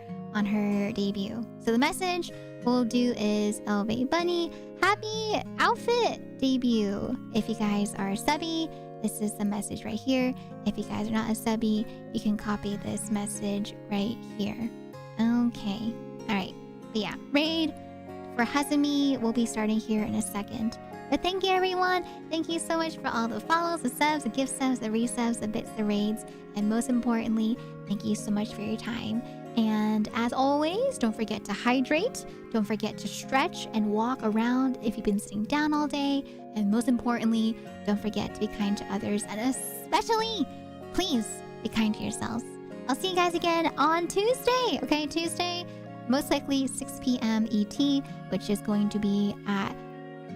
A: debut. So the message we'll do is Elevate Bunny, happy outfit debut. If you guys are a subby, this is the message right here. If you guys are not a subby, you can copy this message right here. Okay. Alright. But yeah, raid for Hazumi will be starting here in a second. But thank you everyone. Thank you so much for all the follows, the subs, the gift subs, the resubs, the bits, the raids. And most importantly, thank you so much for your time. And as always, don't forget to hydrate. Don't forget to stretch and walk around if you've been sitting down all day. And most importantly, don't forget to be kind to others. And especially, please be kind to yourselves. I'll see you guys again on Tuesday. Okay, Tuesday, most likely 6 p.m. ET, which is going to be at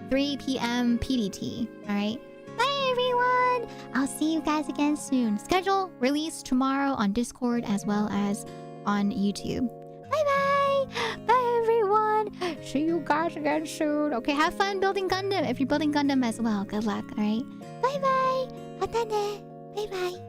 A: 3 p.m. PDT. All right. Bye, everyone. I'll see you guys again soon. Schedule release tomorrow on Discord as well as on YouTube. Bye-bye. Bye, everyone. See you guys again soon. Okay, have fun building Gundam. If you're building Gundam as well, good luck. All right. Bye-bye. Mata ne. Bye-bye.